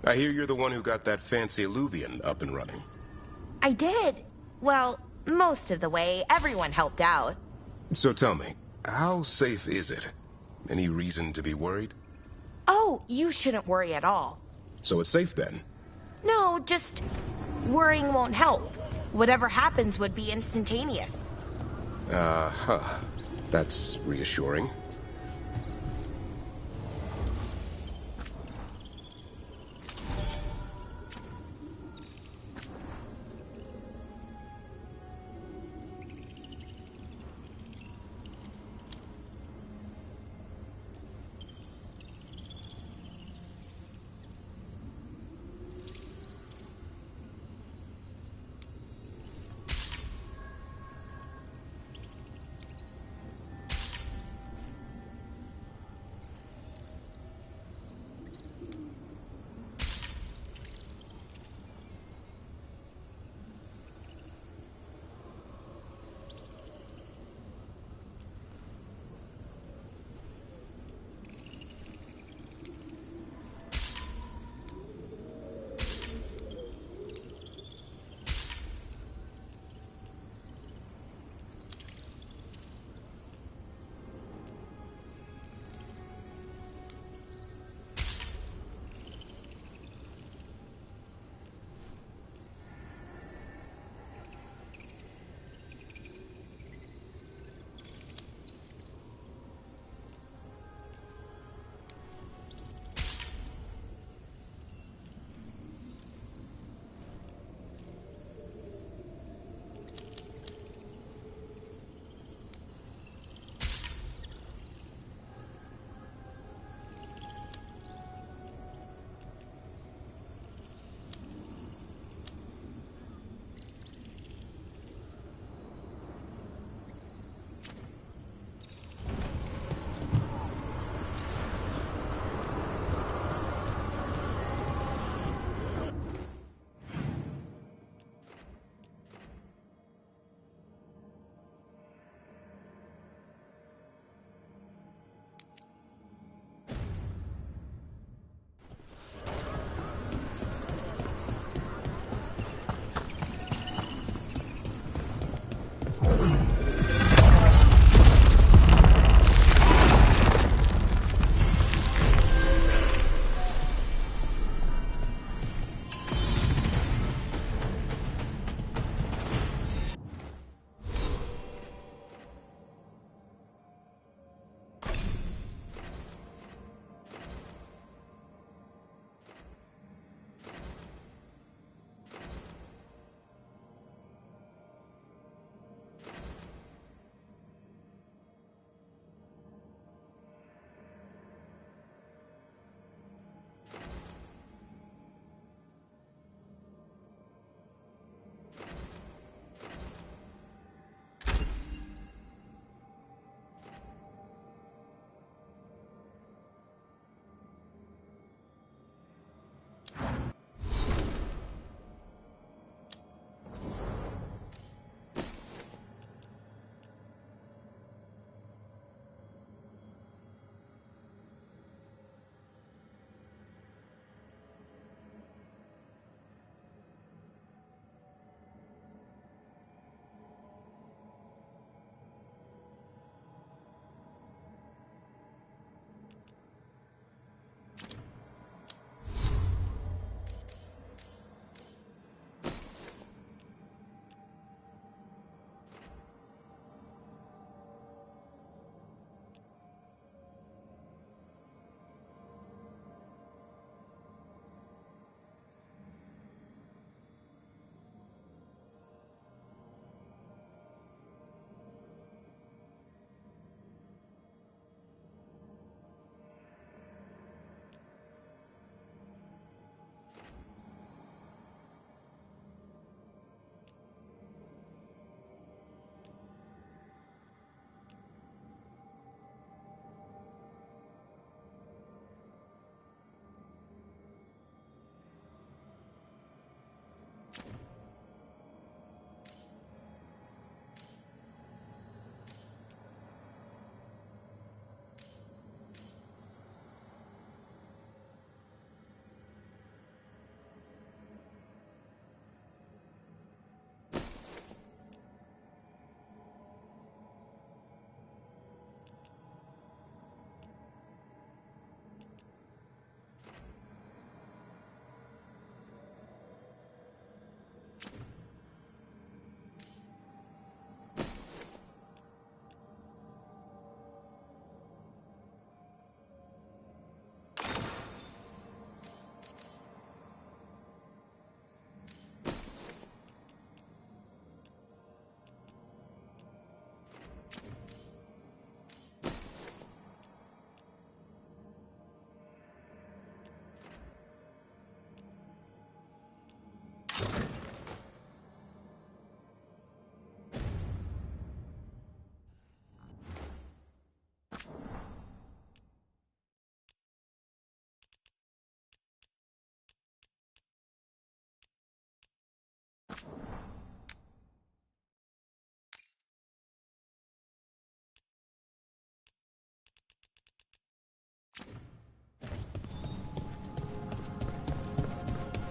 I hear you're the one who got that fancy Illuvian up and running. I did. Well, most of the way. Everyone helped out. So tell me, how safe is it? Any reason to be worried? Oh, you shouldn't worry at all. So it's safe then? No, just worrying won't help. Whatever happens would be instantaneous. That's reassuring.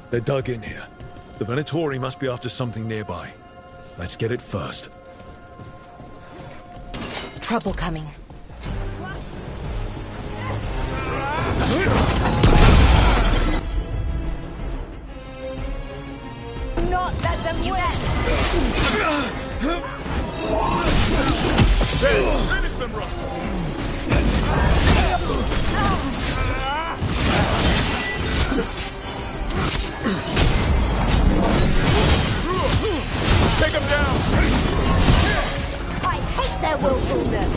They're dug in here. The Venatori must be after something nearby. Let's get it first. Trouble coming. Not let them win! Finish them, Rock! Take him down! I hate their willfulness!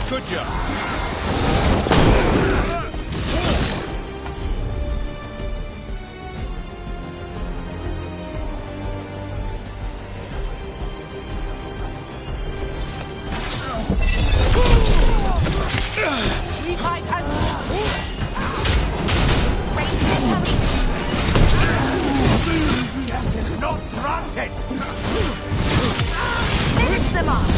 Good job. Not granted! Finish them off!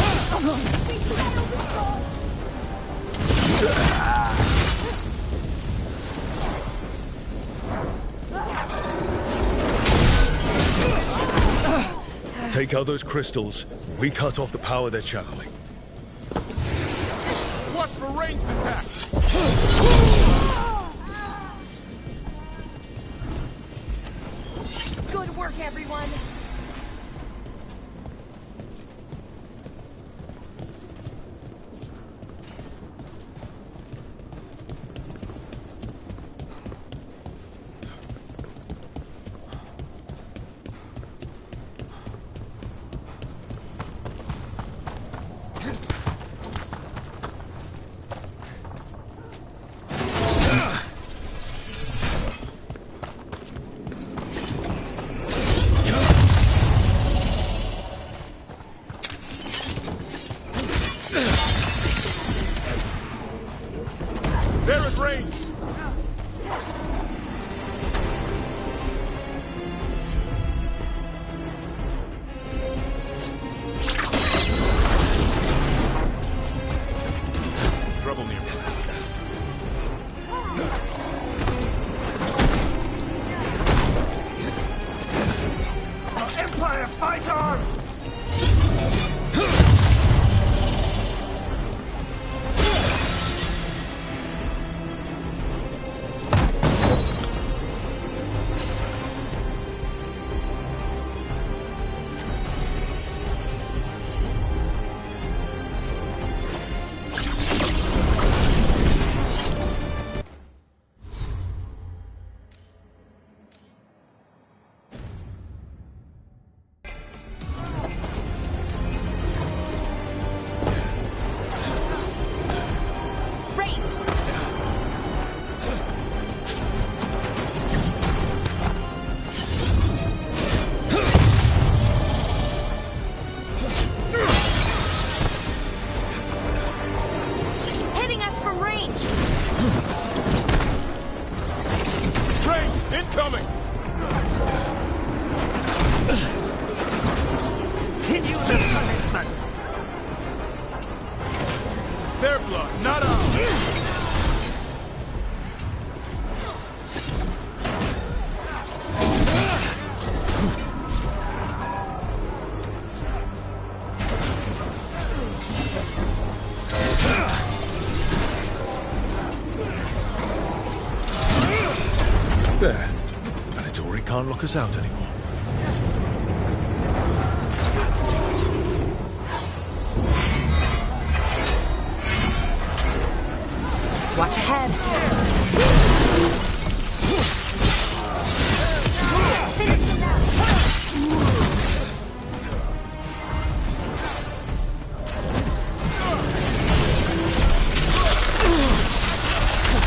Take out those crystals. We cut off the power they're channeling. Watch for ranged attack! Good work, everyone. There is range! Trouble nearby. Empire, fight on! Incoming! Continue the punishment! Their blood, not ours! There. Venatori can't lock us out anymore. Watch ahead.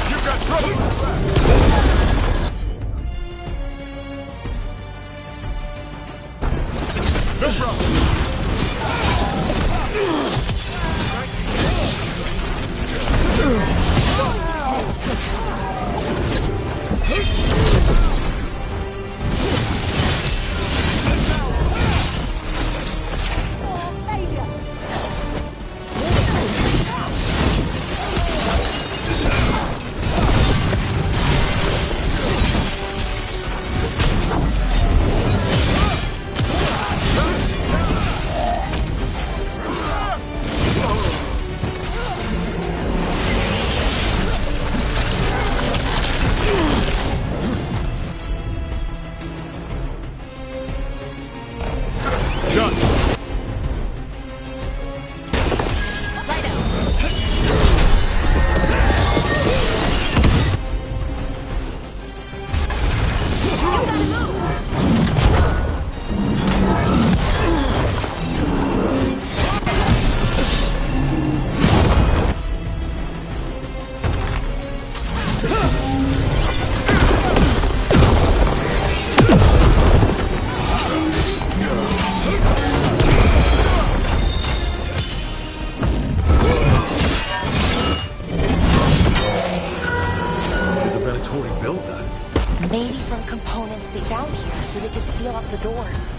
You've got trouble! This round! Done. Maybe from components they found here so they could seal up the doors.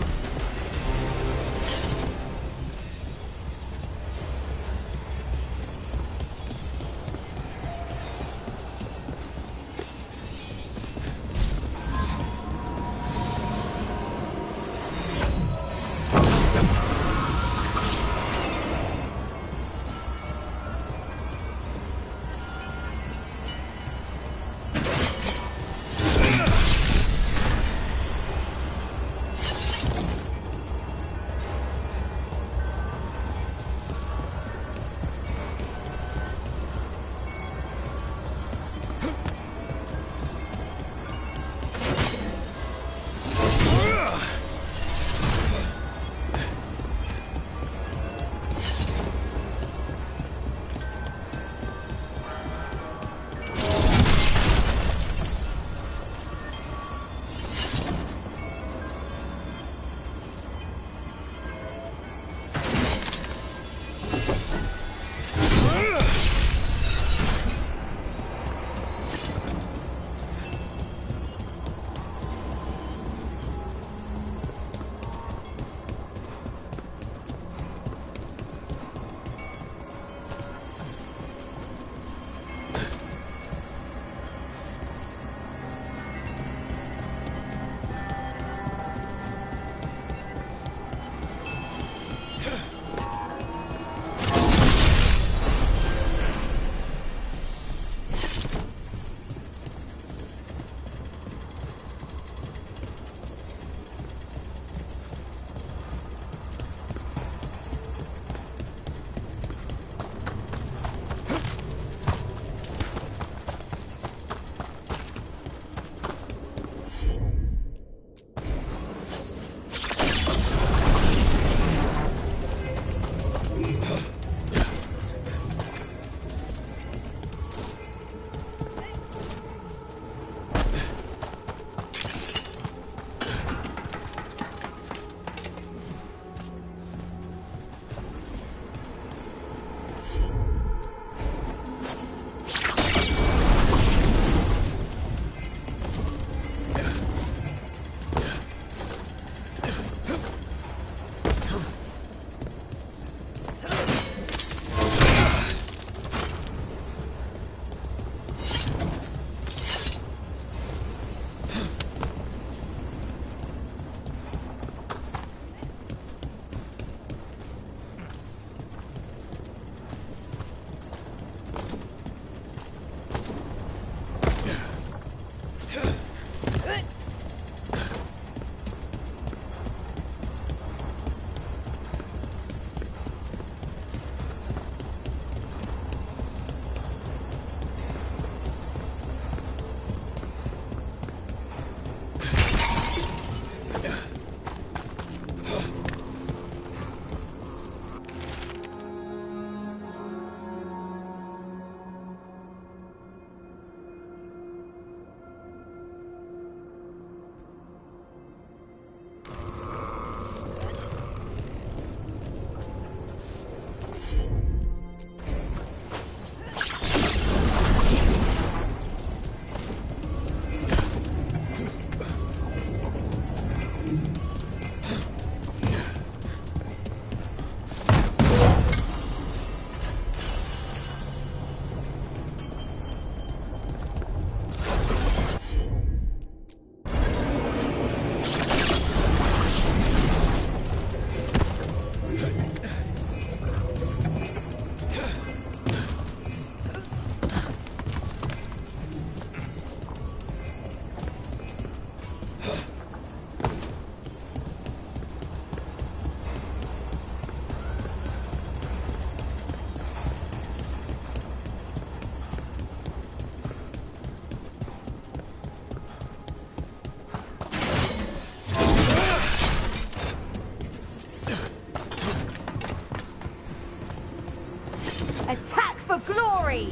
Attack for glory!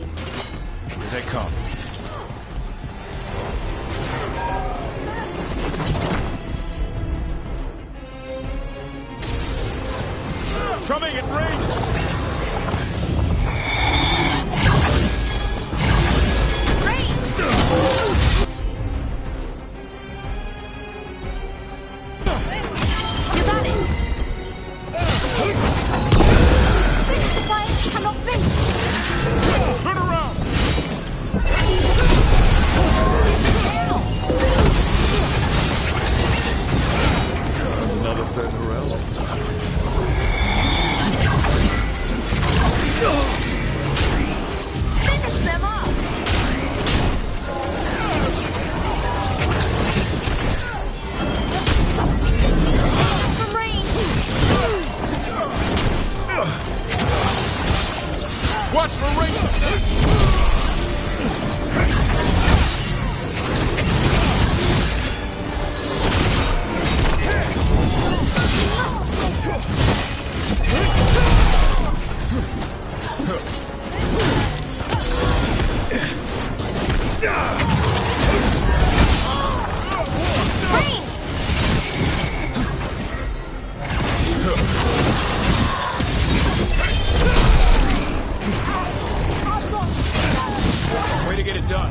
Here they come. Coming in range! Watch for Rachel! Way to get it done.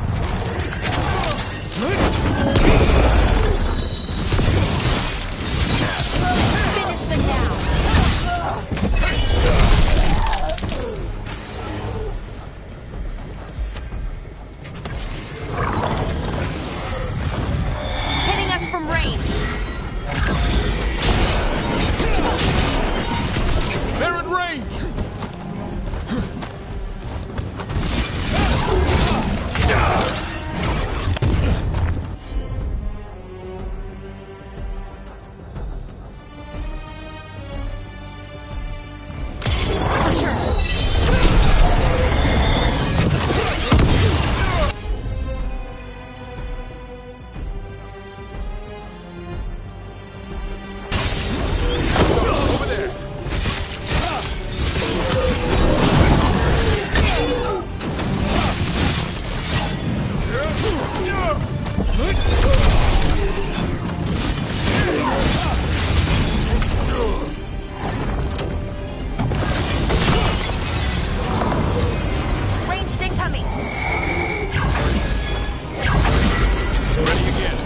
Finish them now. Hitting us from range. They're in range! Ranged incoming. Ready again.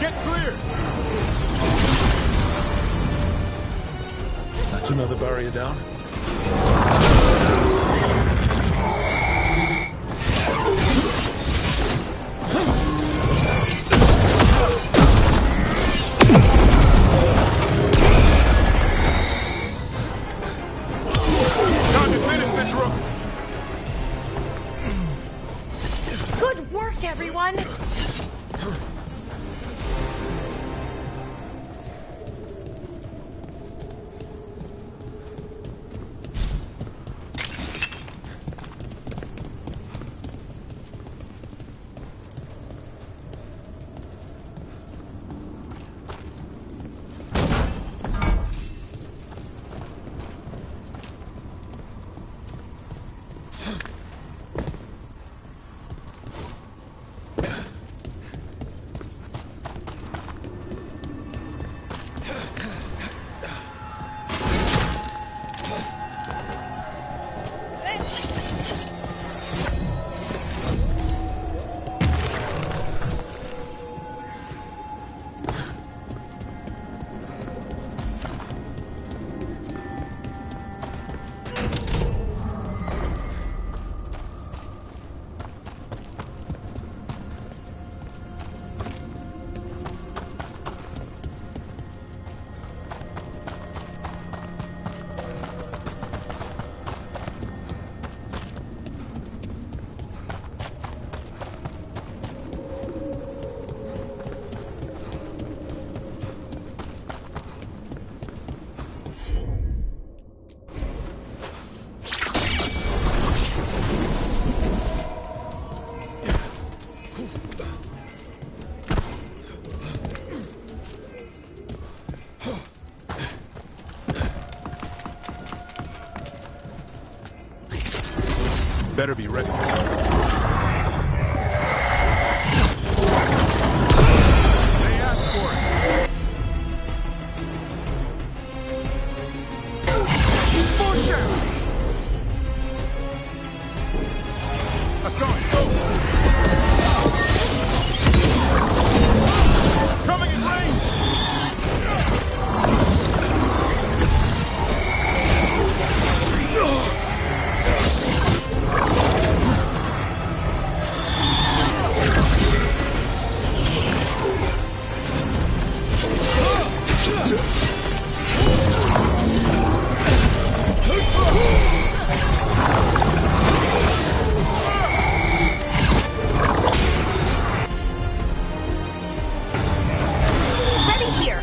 Get clear! That's another barrier down. Time to finish this room! Good work, everyone. Better be ready. They asked for it. Push it! I saw it. Go! Coming in range! Ready here.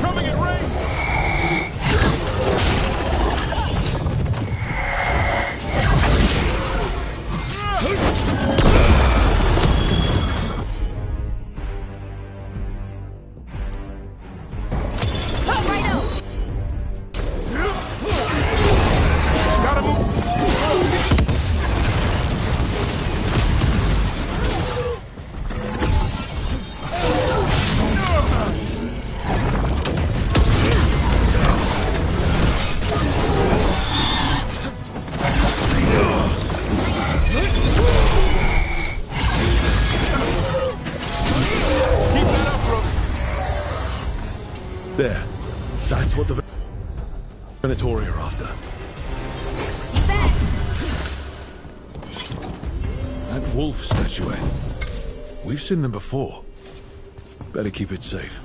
Coming in range! Gotta move! Keep that up, bro. There. That's what the Venatori are after. That wolf statuette. We've seen them before. Better keep it safe.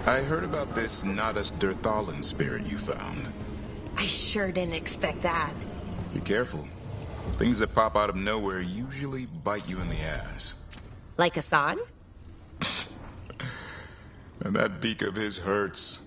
I heard about this Nadas Derthalan spirit you found. I sure didn't expect that. Be careful. Things that pop out of nowhere usually bite you in the ass. Like Hassan? And that beak of his hurts.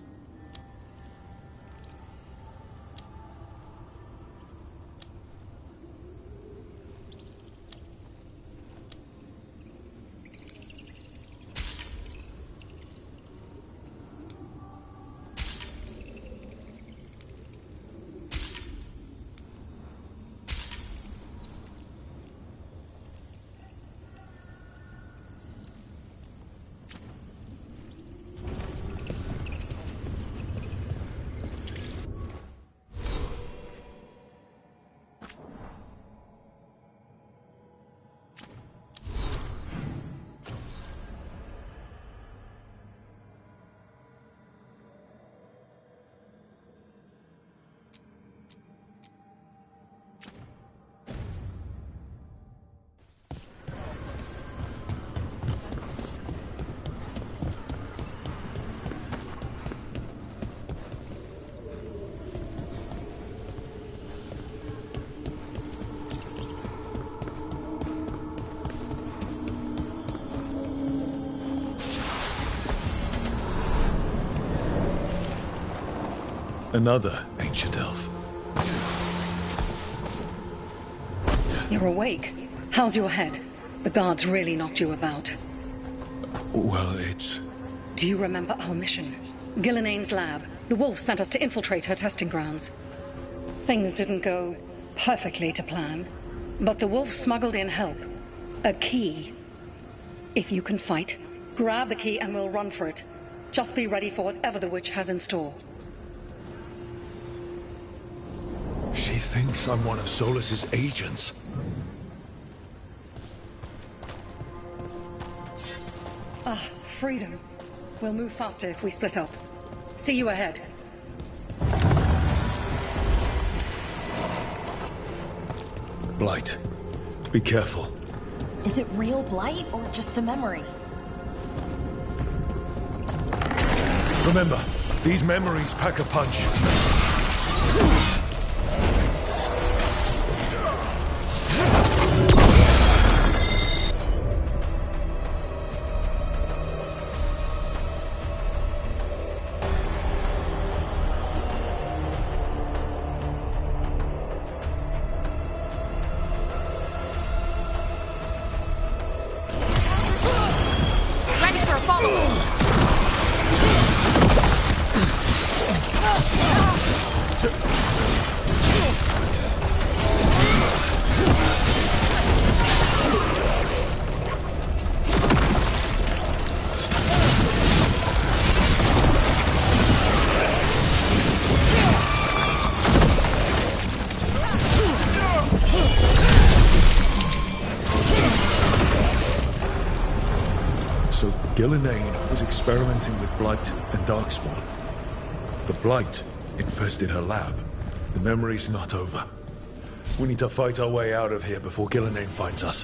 Another ancient elf. You're awake. How's your head? The guards really knocked you about. Well, it's... Do you remember our mission? Gillenane's lab. The wolf sent us to infiltrate her testing grounds. Things didn't go perfectly to plan, but the wolf smuggled in help. A key. If you can fight, grab the key and we'll run for it. Just be ready for whatever the witch has in store. She thinks I'm one of Solus's agents. Ah, freedom. We'll move faster if we split up. See you ahead. Blight. Be careful. Is it real blight or just a memory? Remember, these memories pack a punch. So Gillenane was experimenting with Blight and Darkspawn. The Blight infested her lab. The memory's not over. We need to fight our way out of here before Gillenane finds us.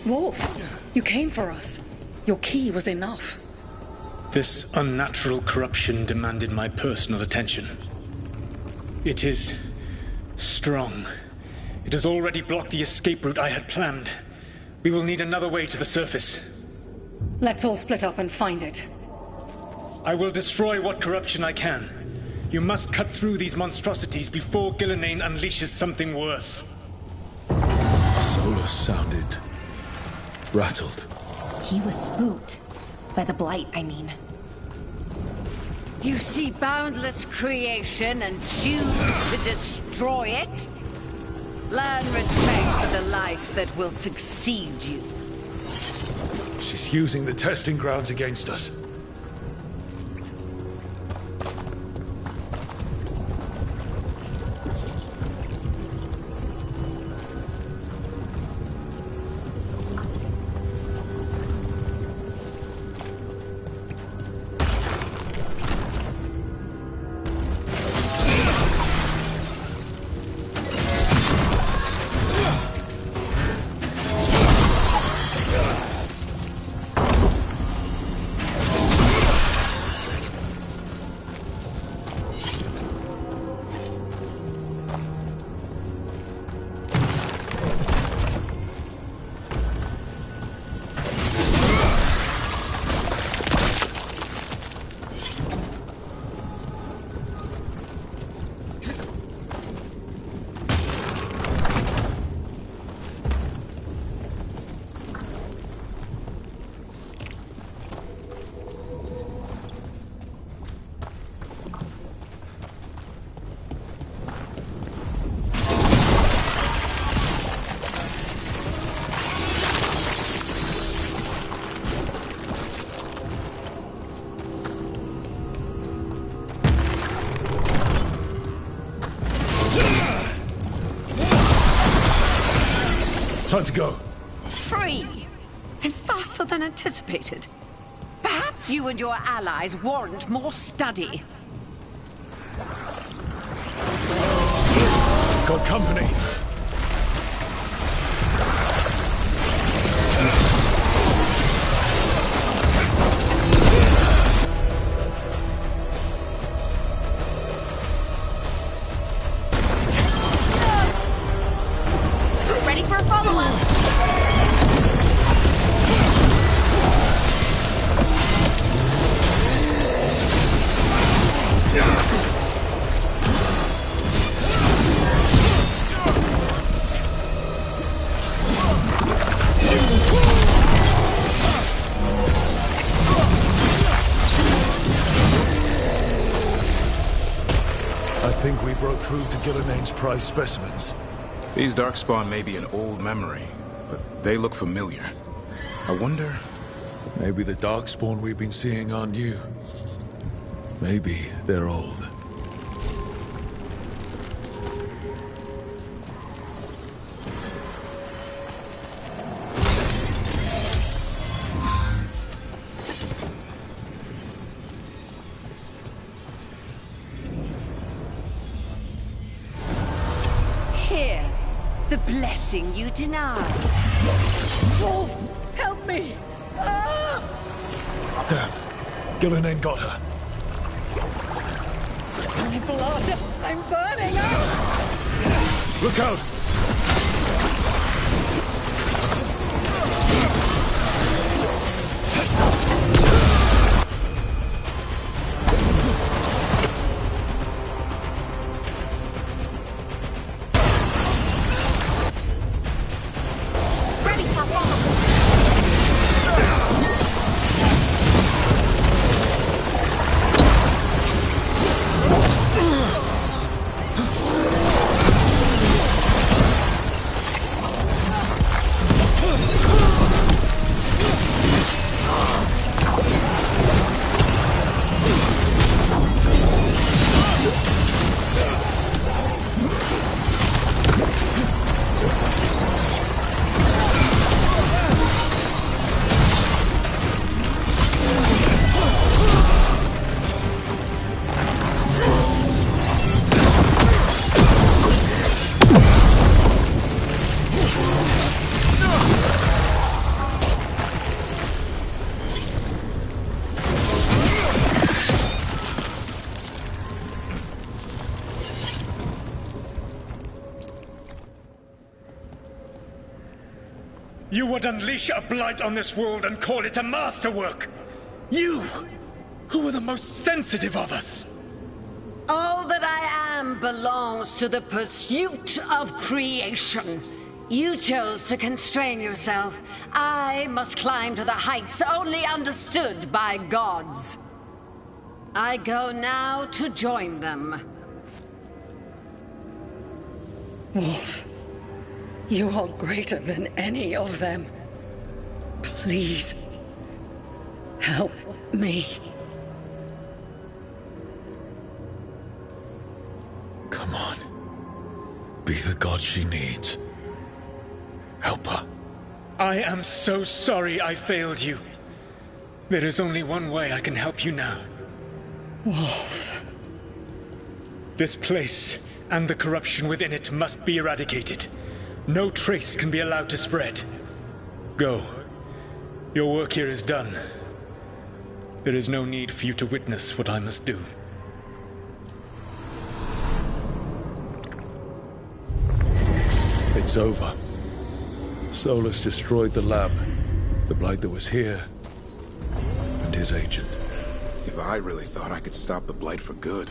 Wolf, you came for us. Your key was enough. This unnatural corruption demanded my personal attention. It is strong. It has already blocked the escape route I had planned. We will need another way to the surface. Let's all split up and find it. I will destroy what corruption I can. You must cut through these monstrosities before Gillenane unleashes something worse. Solus sounded rattled. He was spooked. By the blight, I mean. You see boundless creation and choose to destroy it? Learn respect for the life that will succeed you. She's using the testing grounds against us. Time to go. Free! And faster than anticipated. Perhaps you and your allies warrant more study. Got company. Ready for a follow-up. I think we broke through to Gillinane's prized specimens. These Darkspawn may be an old memory, but they look familiar. I wonder... Maybe the Darkspawn we've been seeing aren't new. Maybe they're old. Here, the blessing you denied. Wolf, help me! Ah! Damn. Gillinane got her. My blood! I'm burning up! Look out! You would unleash a blight on this world and call it a masterwork! You, who were the most sensitive of us! All that I am belongs to the pursuit of creation. You chose to constrain yourself. I must climb to the heights only understood by gods. I go now to join them. Wolf, you are greater than any of them. Please, help me. Come on. Be the god she needs. Help her. I am so sorry I failed you. There is only one way I can help you now. Wolf. This place and the corruption within it must be eradicated. No trace can be allowed to spread. Go. Your work here is done. There is no need for you to witness what I must do. It's over. Solus destroyed the lab, the blight that was here, and his agent. If I really thought I could stop the blight for good,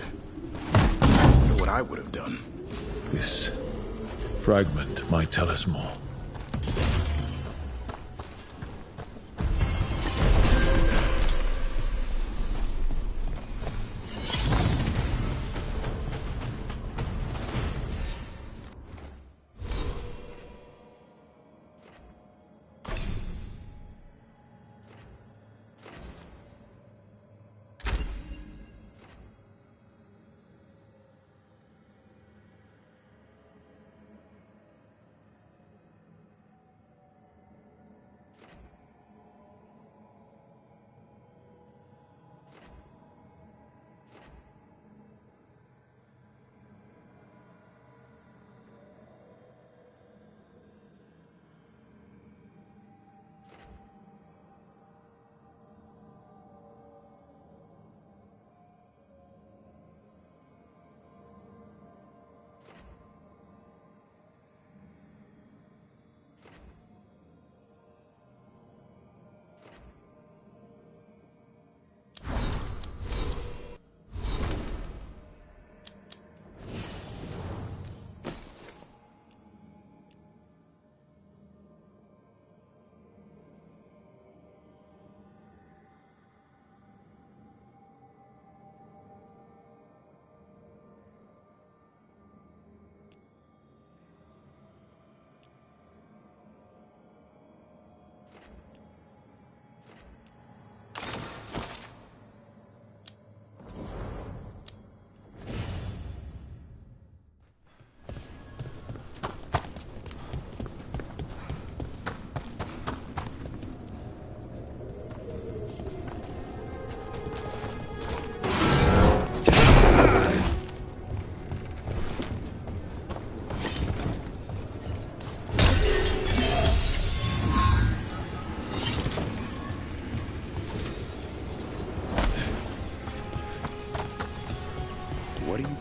I wonder what I would have done. This fragment might tell us more.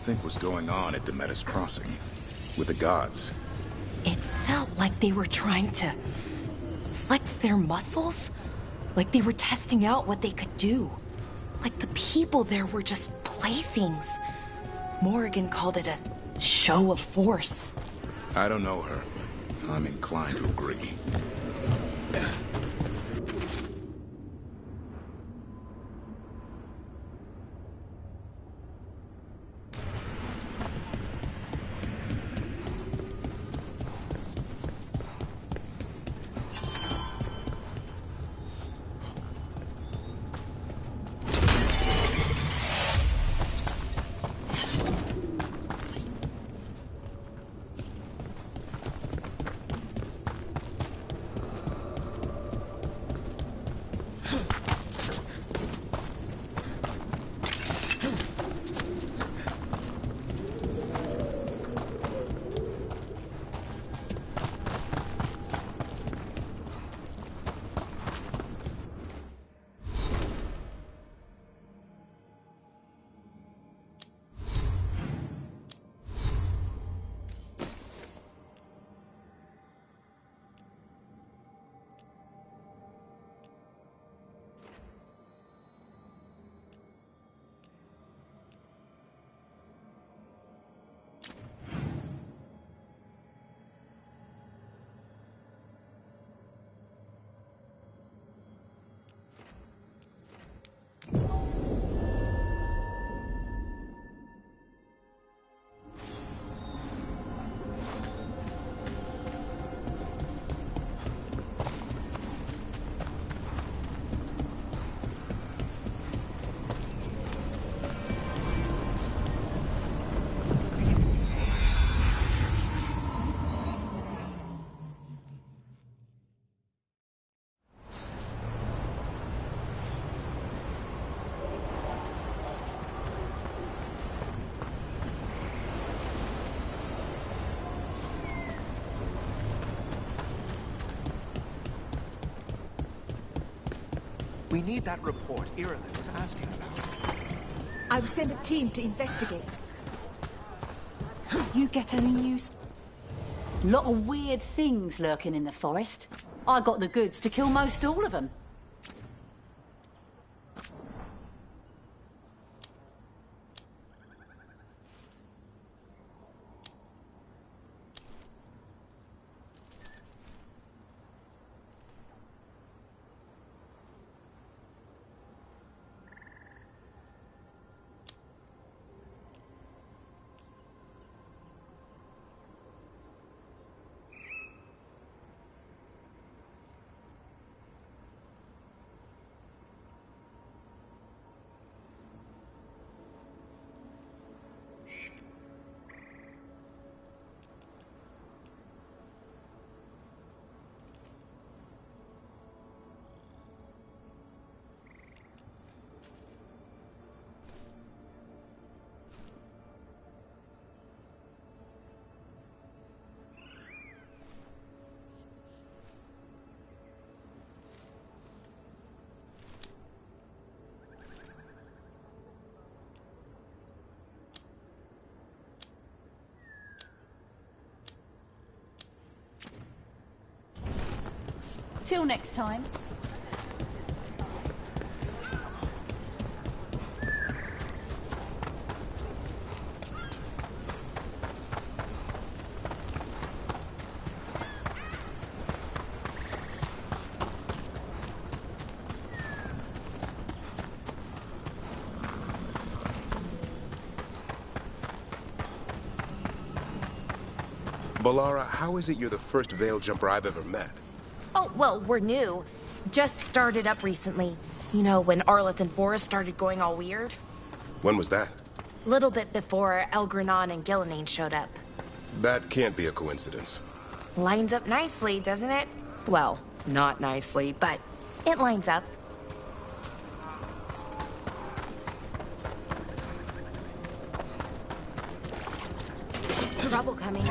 think was going on at Demeter's Crossing? With the gods? It felt like they were trying to flex their muscles. Like they were testing out what they could do. Like the people there were just playthings. Morrigan called it a show of force. I don't know her, but I'm inclined to agree. We need that report Irilyn was asking about. I've sent a team to investigate. You get any news? Lot of weird things lurking in the forest. I got the goods to kill most all of them. Till next time. Balara, how is it you're the first Veil jumper I've ever met? Oh, well, we're new. Just started up recently. You know, when Arleth and Forrest started going all weird. When was that? Little bit before Elgranon and Gillinane showed up. That can't be a coincidence. Lines up nicely, doesn't it? Well, not nicely, but it lines up. Trouble coming.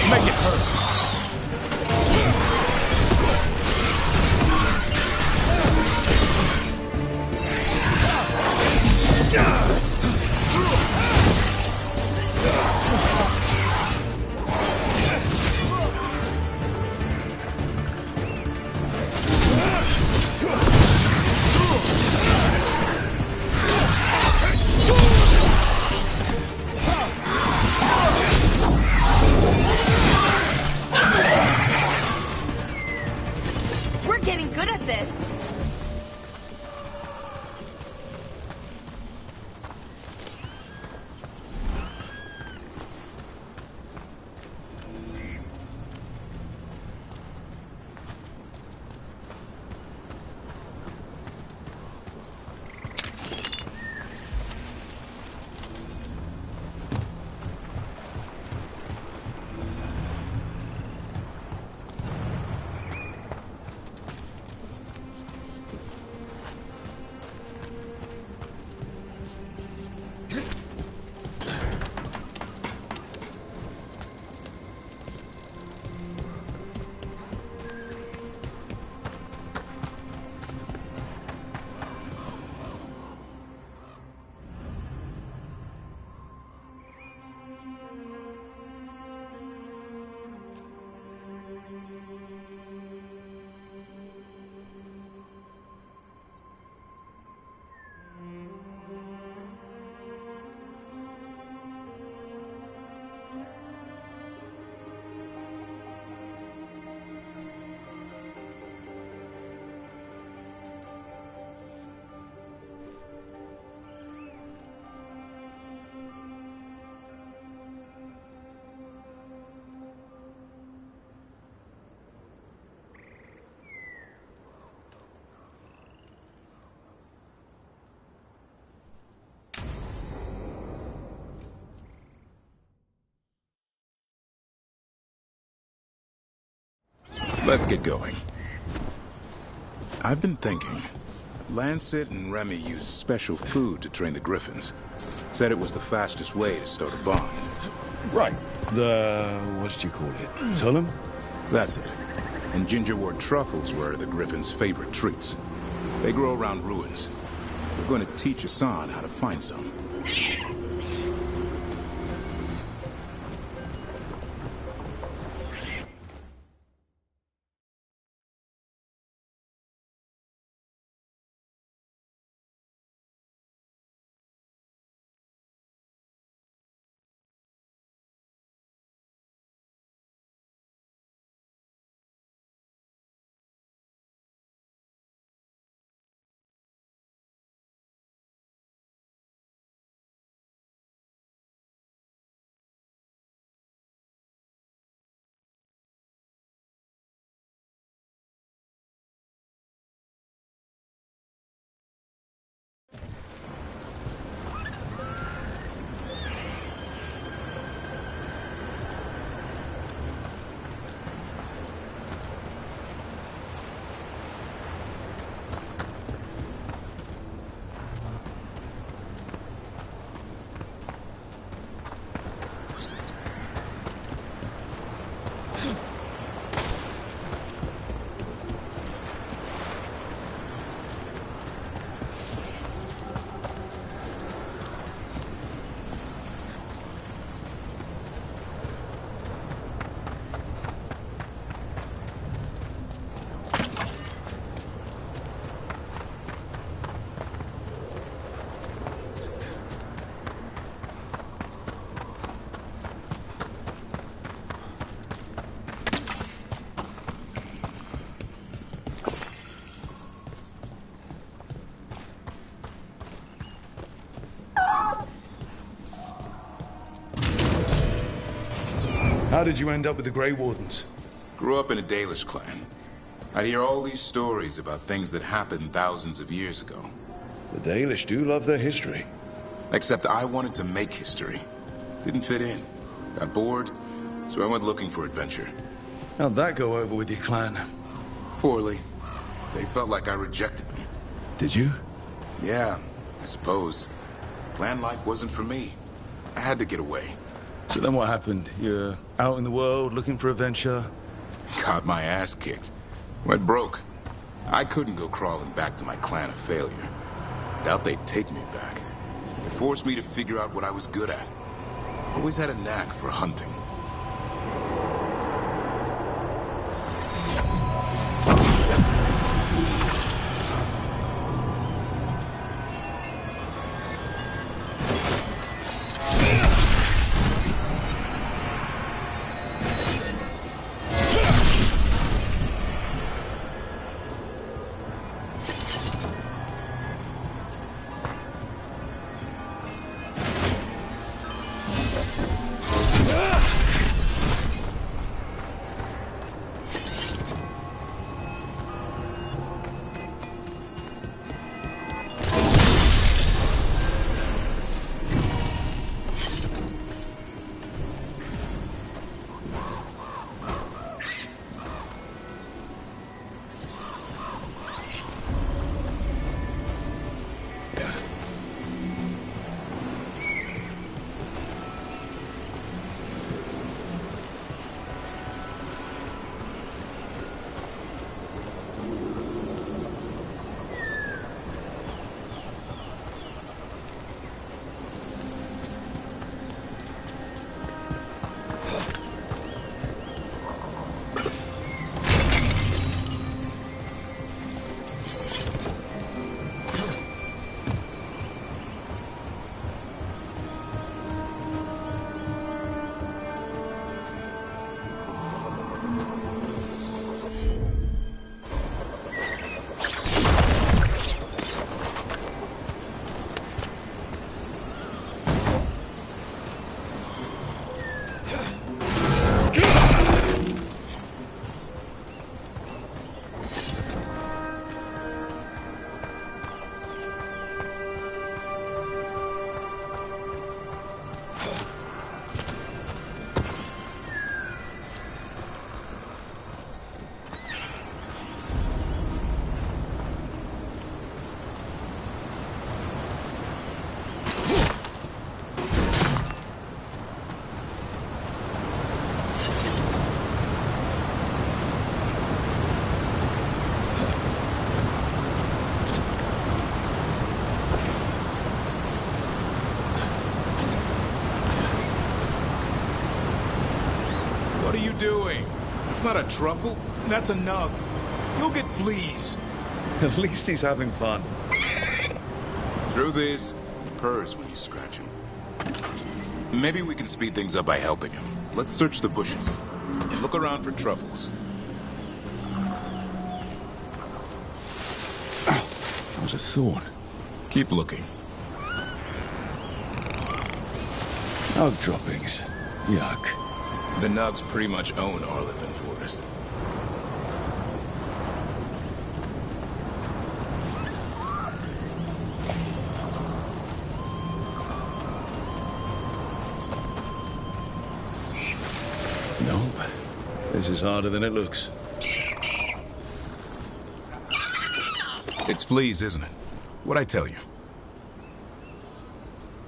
Make it hurt! Let's get going. I've been thinking. Lancet and Remy used special food to train the Griffins. Said it was the fastest way to start a bond. Right. What did you call it? Tullum? That's it. And gingerwort truffles were the Griffins' favorite treats. They grow around ruins. We're going to teach Hassan how to find some. How did you end up with the Grey Wardens? Grew up in a Dalish clan. I'd hear all these stories about things that happened thousands of years ago. The Dalish do love their history. Except I wanted to make history. Didn't fit in. Got bored, so I went looking for adventure. How'd that go over with your clan? Poorly. They felt like I rejected them. Did you? Yeah, I suppose. Clan life wasn't for me. I had to get away. So then what happened? You're out in the world looking for adventure? Got my ass kicked. Went broke. I couldn't go crawling back to my clan a failure. Doubt they'd take me back. It forced me to figure out what I was good at. Always had a knack for hunting. doing? It's not a truffle. That's a nug. You'll get fleas. At least he's having fun. Truth is, he purrs when you scratch him. Maybe we can speed things up by helping him. Let's search the bushes. Look around for truffles. Ow, that was a thorn. Keep looking. Nug droppings. Yuck. The Nugs pretty much own Arlithan Forest. Nope. This is harder than it looks. It's fleas, isn't it? What'd I tell you?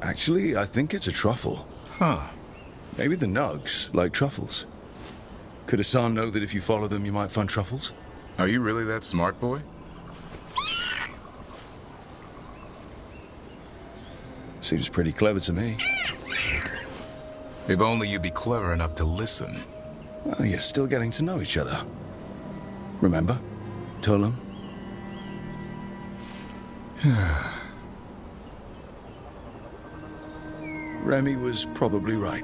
Actually, I think it's a truffle. Huh. Maybe the Nugs like truffles. Could Hassan know that if you follow them, you might find truffles? Are you really that smart, boy? Seems pretty clever to me. If only you'd be clever enough to listen. Well, you're still getting to know each other. Remember? Tolan? Remy was probably right.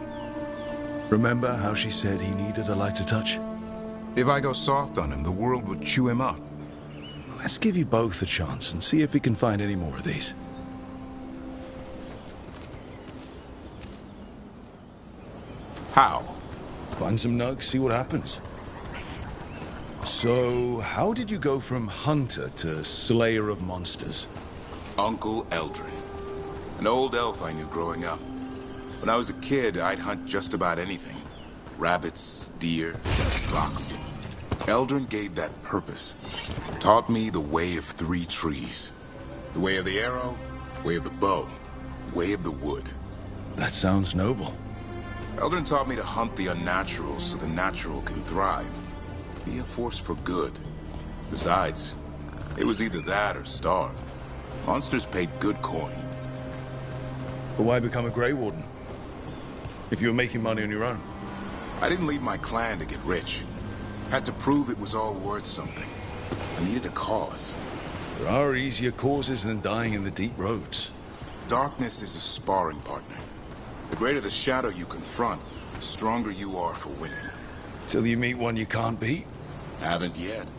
Remember how she said he needed a lighter touch? If I go soft on him, the world would chew him up. Let's give you both a chance and see if we can find any more of these. How? Find some nugs, see what happens. So, how did you go from hunter to slayer of monsters? Uncle Eldrin. An old elf I knew growing up. When I was a kid, I'd hunt just about anything. Rabbits, deer, fox. Eldrin gave that purpose. Taught me the way of 3 trees. The way of the arrow, way of the bow, way of the wood. That sounds noble. Eldrin taught me to hunt the unnatural so the natural can thrive. Be a force for good. Besides, it was either that or starve. Monsters paid good coin. But why become a Grey Warden? If you were making money on your own? I didn't leave my clan to get rich. Had to prove it was all worth something. I needed a cause. There are easier causes than dying in the deep roads. Darkness is a sparring partner. The greater the shadow you confront, the stronger you are for winning. Till you meet one you can't beat? Haven't yet.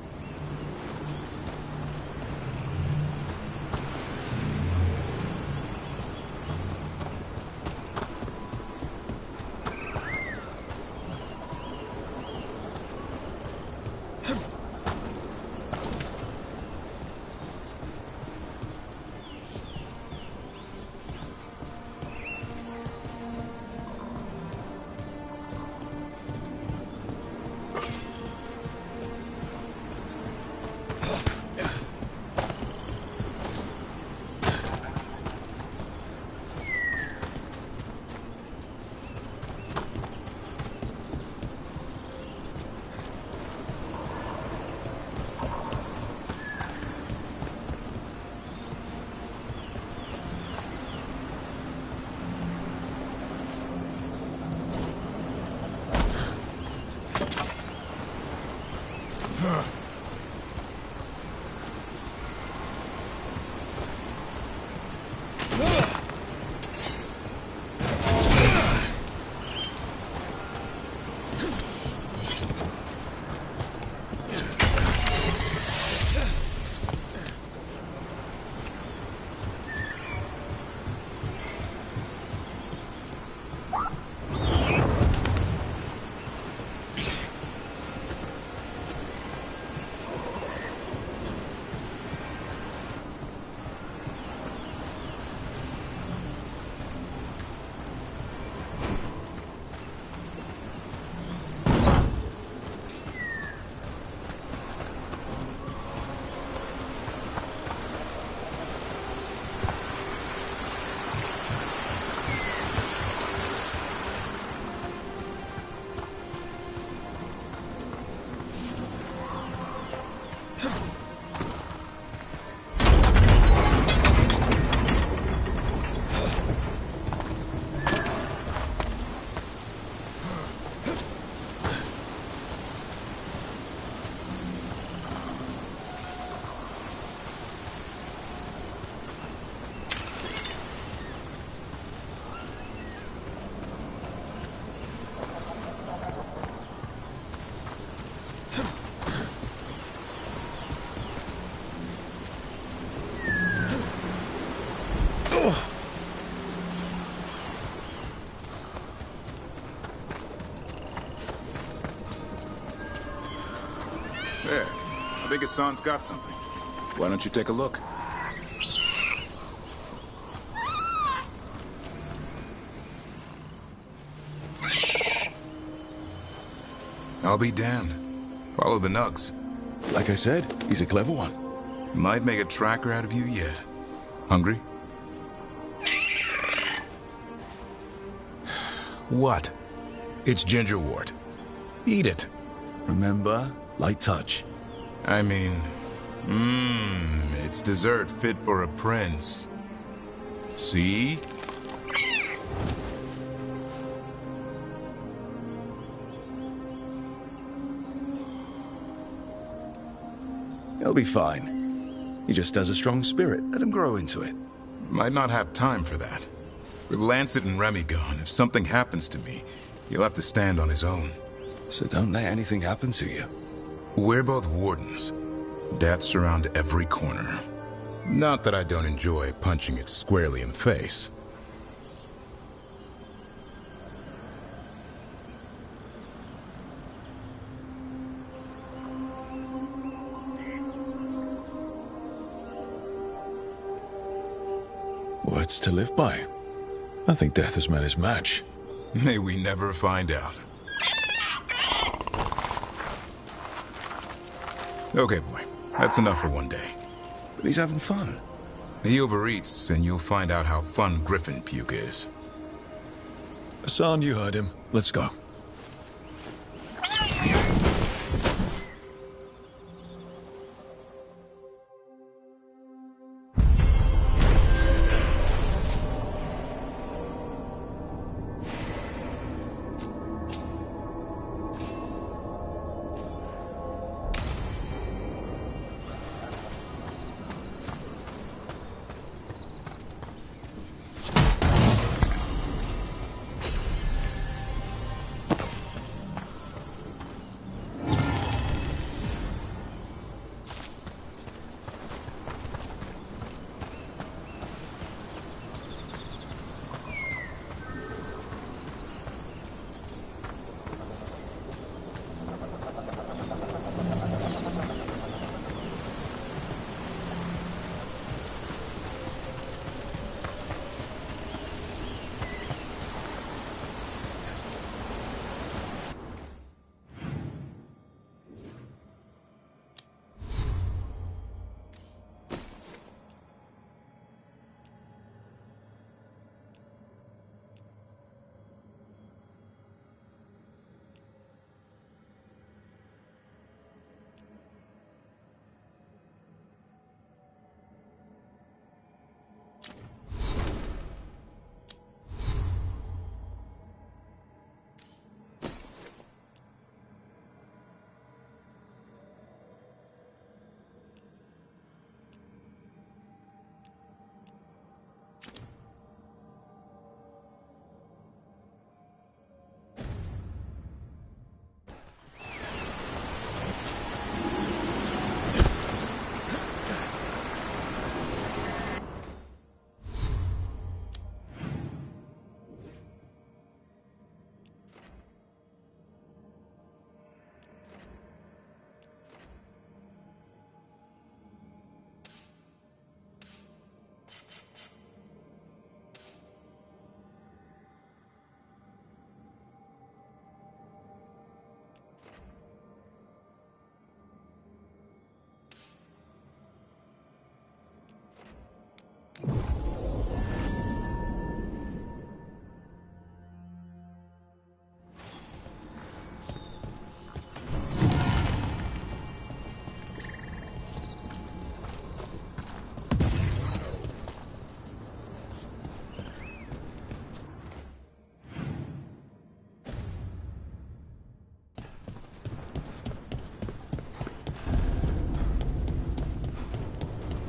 There. I think Hassan's got something. Why don't you take a look? I'll be damned. Follow the nugs. Like I said, he's a clever one. Might make a tracker out of you yet. Hungry? What? It's gingerwort. Eat it. Remember, light touch. I mean, it's dessert fit for a prince. See? He'll be fine. He just has a strong spirit. Let him grow into it. Might not have time for that. With Lancet and Remy gone, if something happens to me, he'll have to stand on his own. So don't let anything happen to you. We're both wardens. Death's around every corner. Not that I don't enjoy punching it squarely in the face. Words to live by. I think death has met his match. May we never find out. Okay, boy. That's enough for one day. But he's having fun. He overeats, and you'll find out how fun griffin puke is. Hassan, you heard him. Let's go.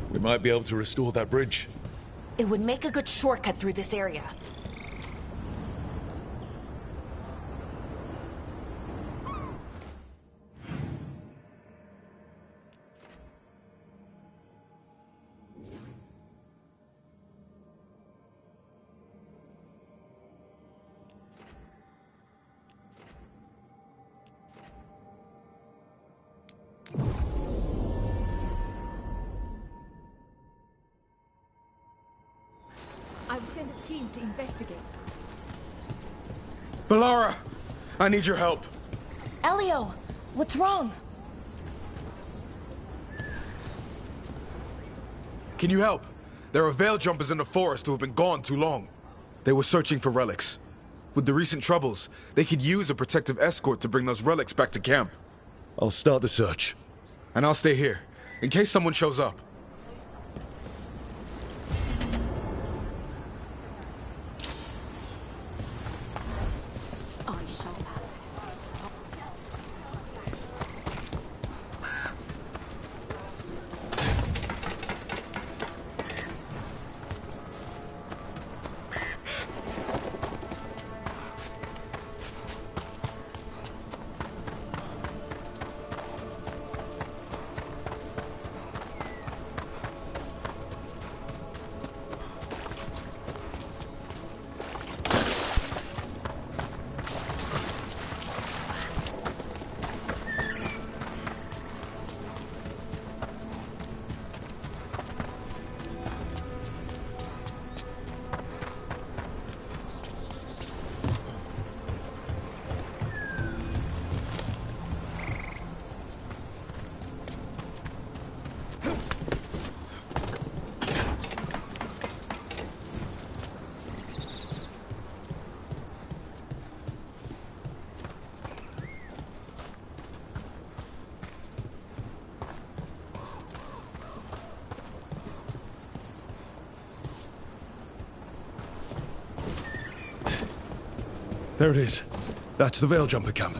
We might be able to restore that bridge. It would make a good shortcut through this area. team to investigate. Balara! I need your help. Elio, what's wrong? Can you help? There are veil jumpers in the forest who have been gone too long. They were searching for relics. With the recent troubles, they could use a protective escort to bring those relics back to camp. I'll start the search. And I'll stay here, in case someone shows up. There it is. That's the Veil Jumper camp.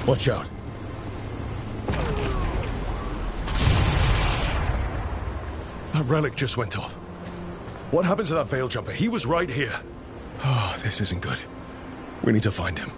Watch out. That relic just went off. What happened to that Veil Jumper? He was right here. Oh, this isn't good. We need to find him.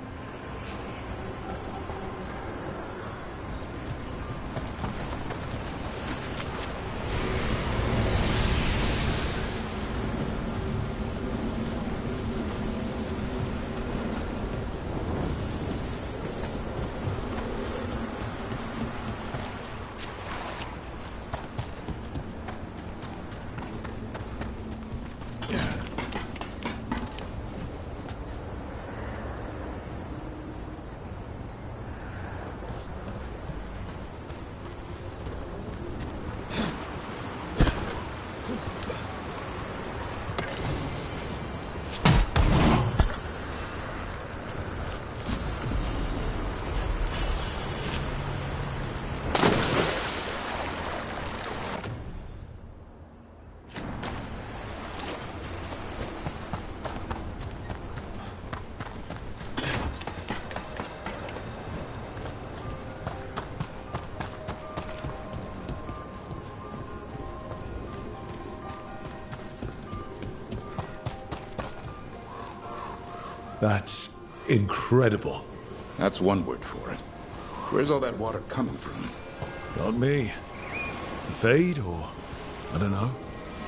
That's incredible. That's one word for it. Where's all that water coming from? Not me. The Fade, or I don't know.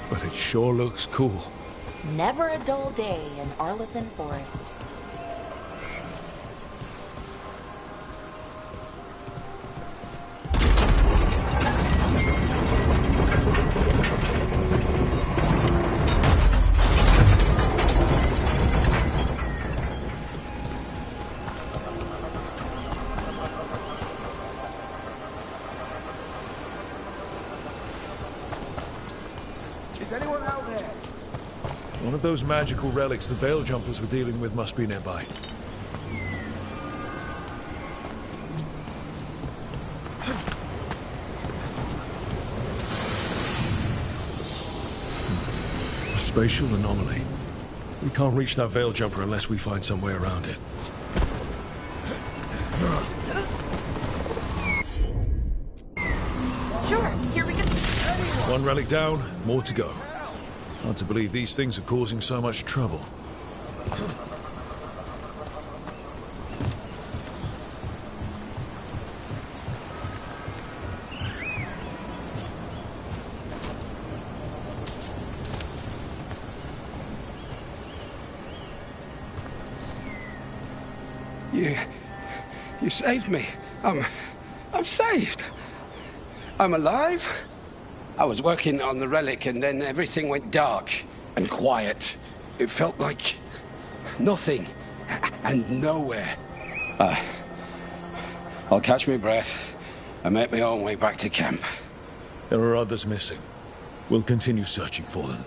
But it sure looks cool. Never a dull day in Arlethan Forest. One of those magical relics the Veil Jumpers were dealing with must be nearby. A spatial anomaly. We can't reach that Veil Jumper unless we find some way around it. Sure, here we go. One relic down, more to go. Hard to believe these things are causing so much trouble. You saved me. I'm saved. I'm alive. I was working on the relic and then everything went dark and quiet. It felt like nothing and nowhere. I'll catch my breath and make my own way back to camp. There are others missing. We'll continue searching for them.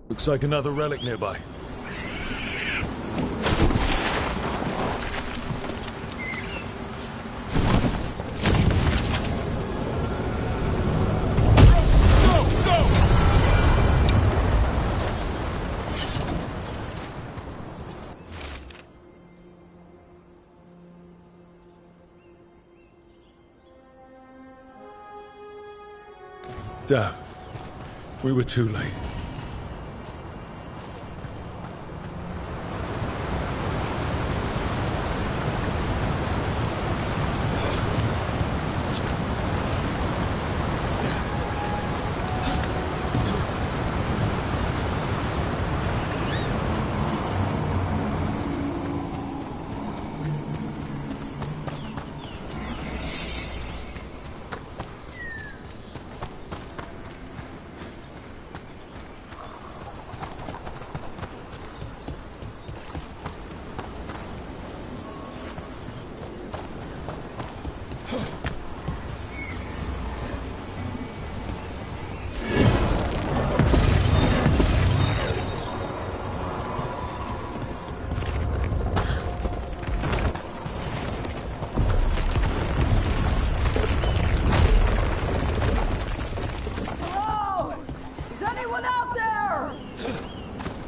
Looks like another relic nearby. Damn. We were too late.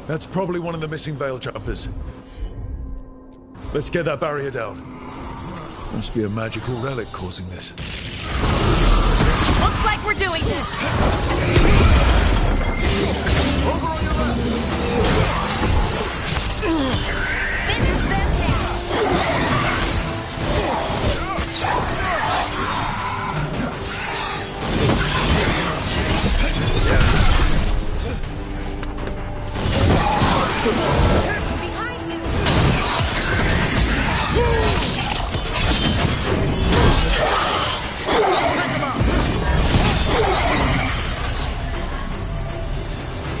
That's probably one of the missing veil jumpers. Let's get that barrier down. Must be a magical relic causing this. Looks like we're doing this. Over on your left. Finish them Behind you!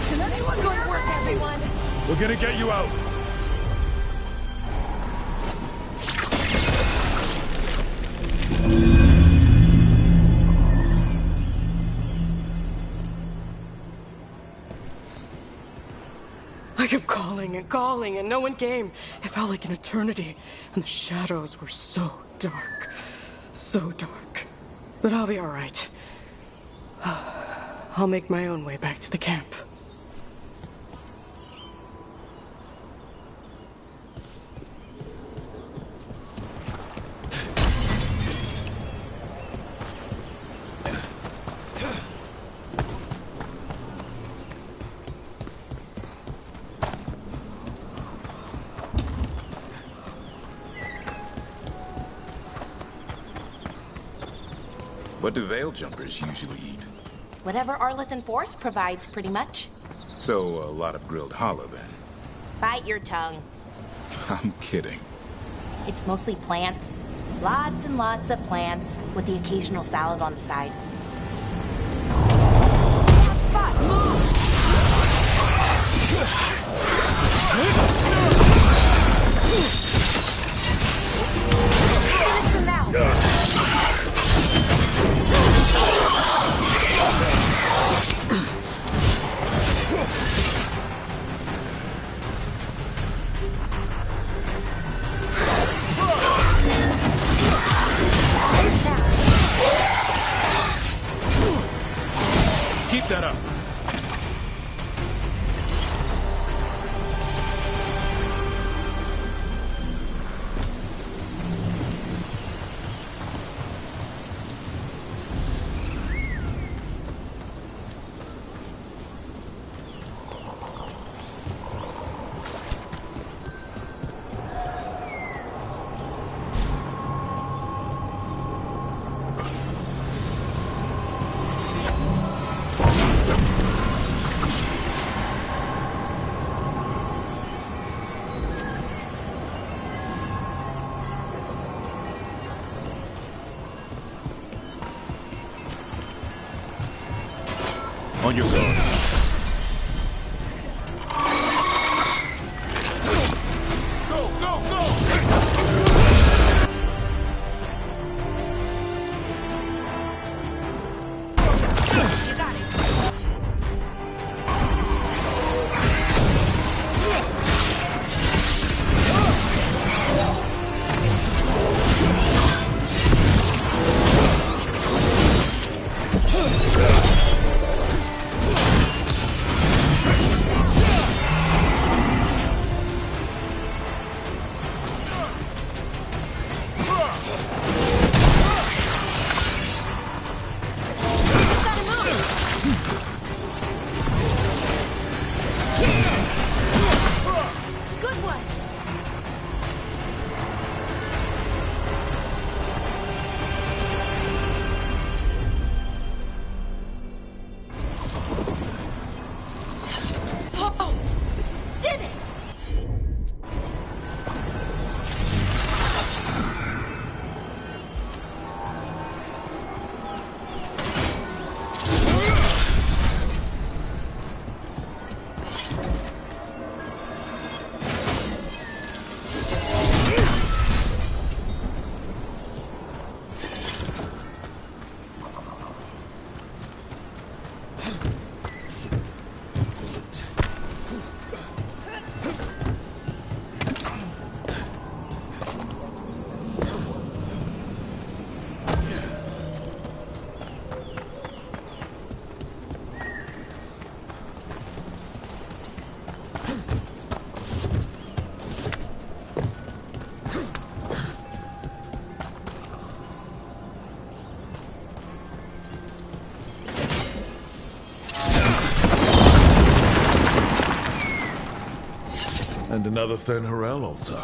Can anyone good work, everyone? We're gonna get you out. I kept calling and no one came. It felt like an eternity, and the shadows were so dark. So dark. But I'll be all right. I'll make my own way back to the camp. What do veil jumpers usually eat? Whatever Arlethan Forest provides, pretty much. So, a lot of grilled hollow, then. Bite your tongue. I'm kidding. It's mostly plants. Lots and lots of plants, with the occasional salad on the side. Spot, move! Finish them now! On your guard. And another Fen Harel altar.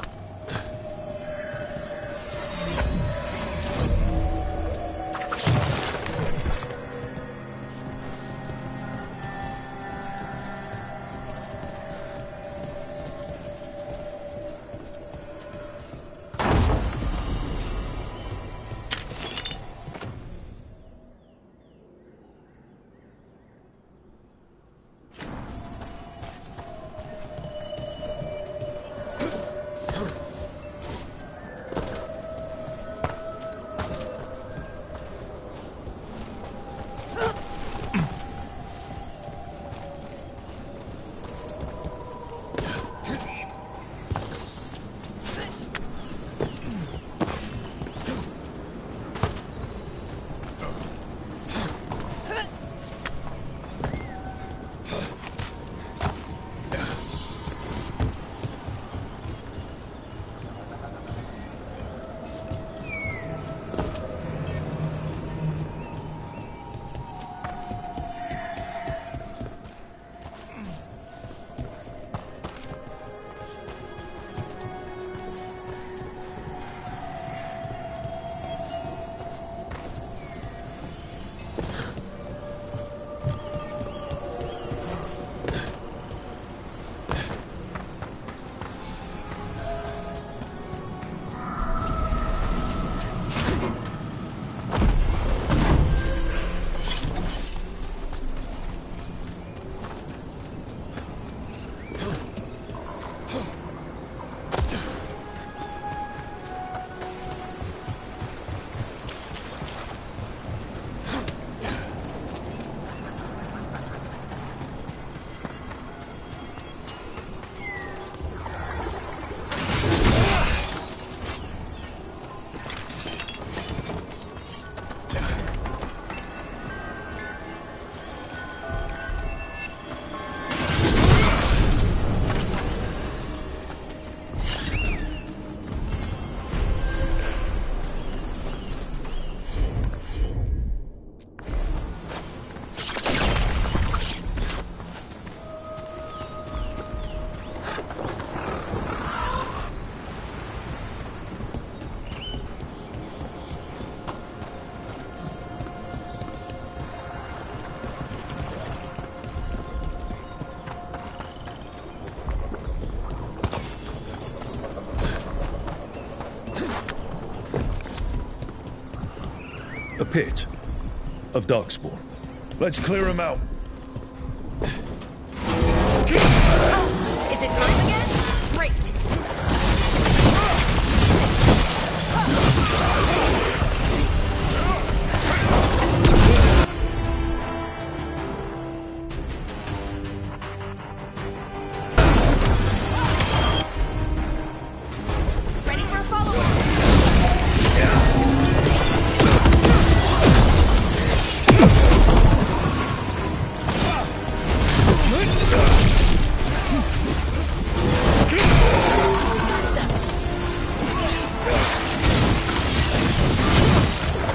A pit of Darkspawn. Let's clear him out.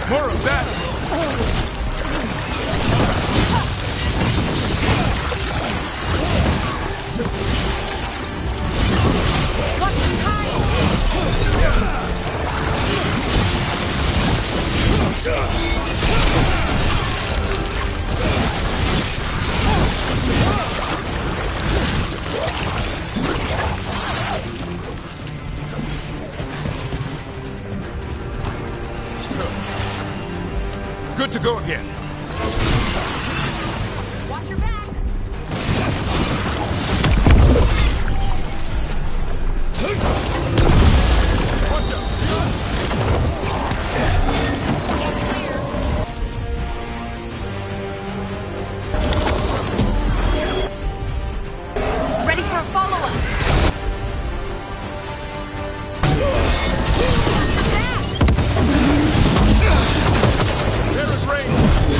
More of that! Good to go again. Watch your back. Watch out. Ready for a follow-up. There is rain.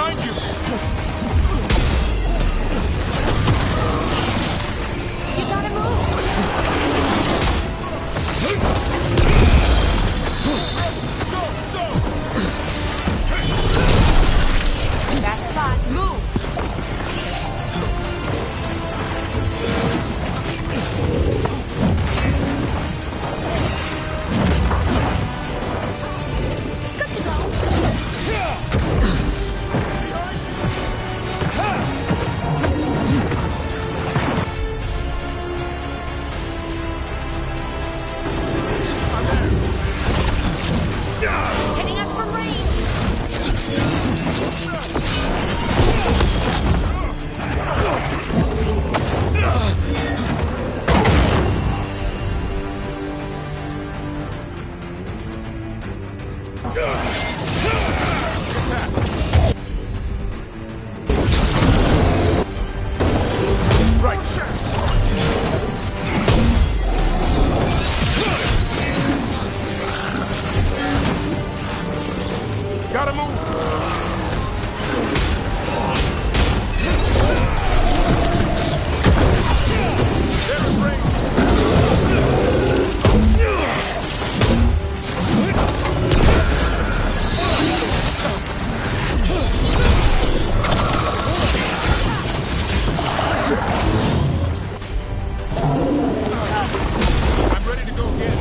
Behind you! You gotta move! That spot, move! Good to go! Hitting us from range! Gotta move! I'm ready to go again.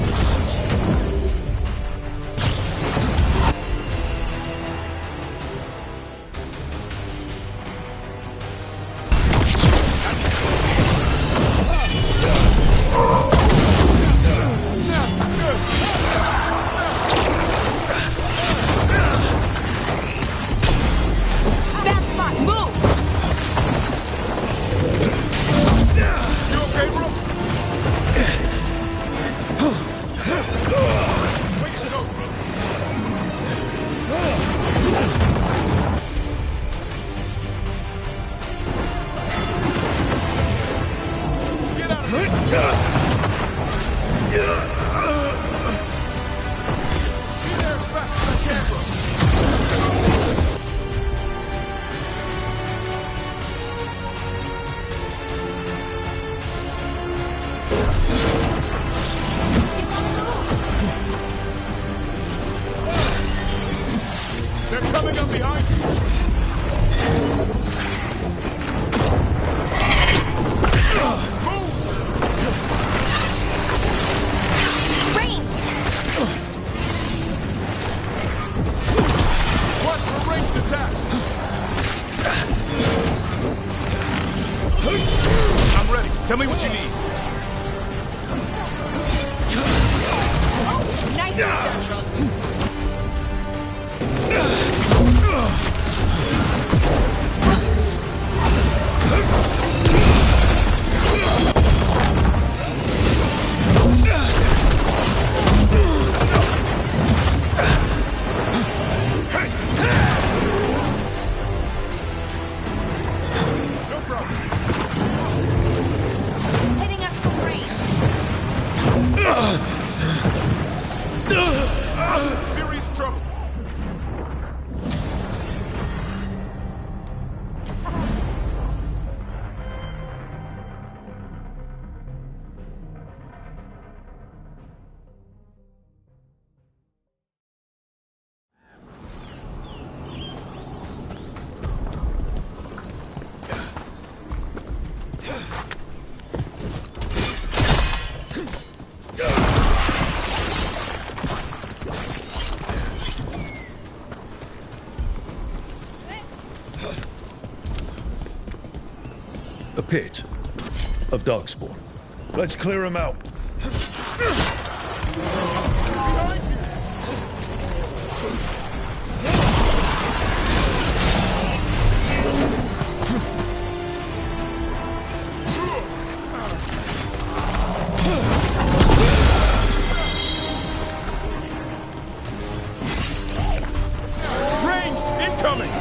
That spot, move! You okay, bro? Way to go, bro. Get out of here! Be there as fast as I can, bro. They're coming up behind you. Range! Watch for ranged attack. I'm ready. Tell me what you need. Nice research. No problem. Hitting us from range. Serious trouble. A pit of Darkspawn. Let's clear him out. Range incoming!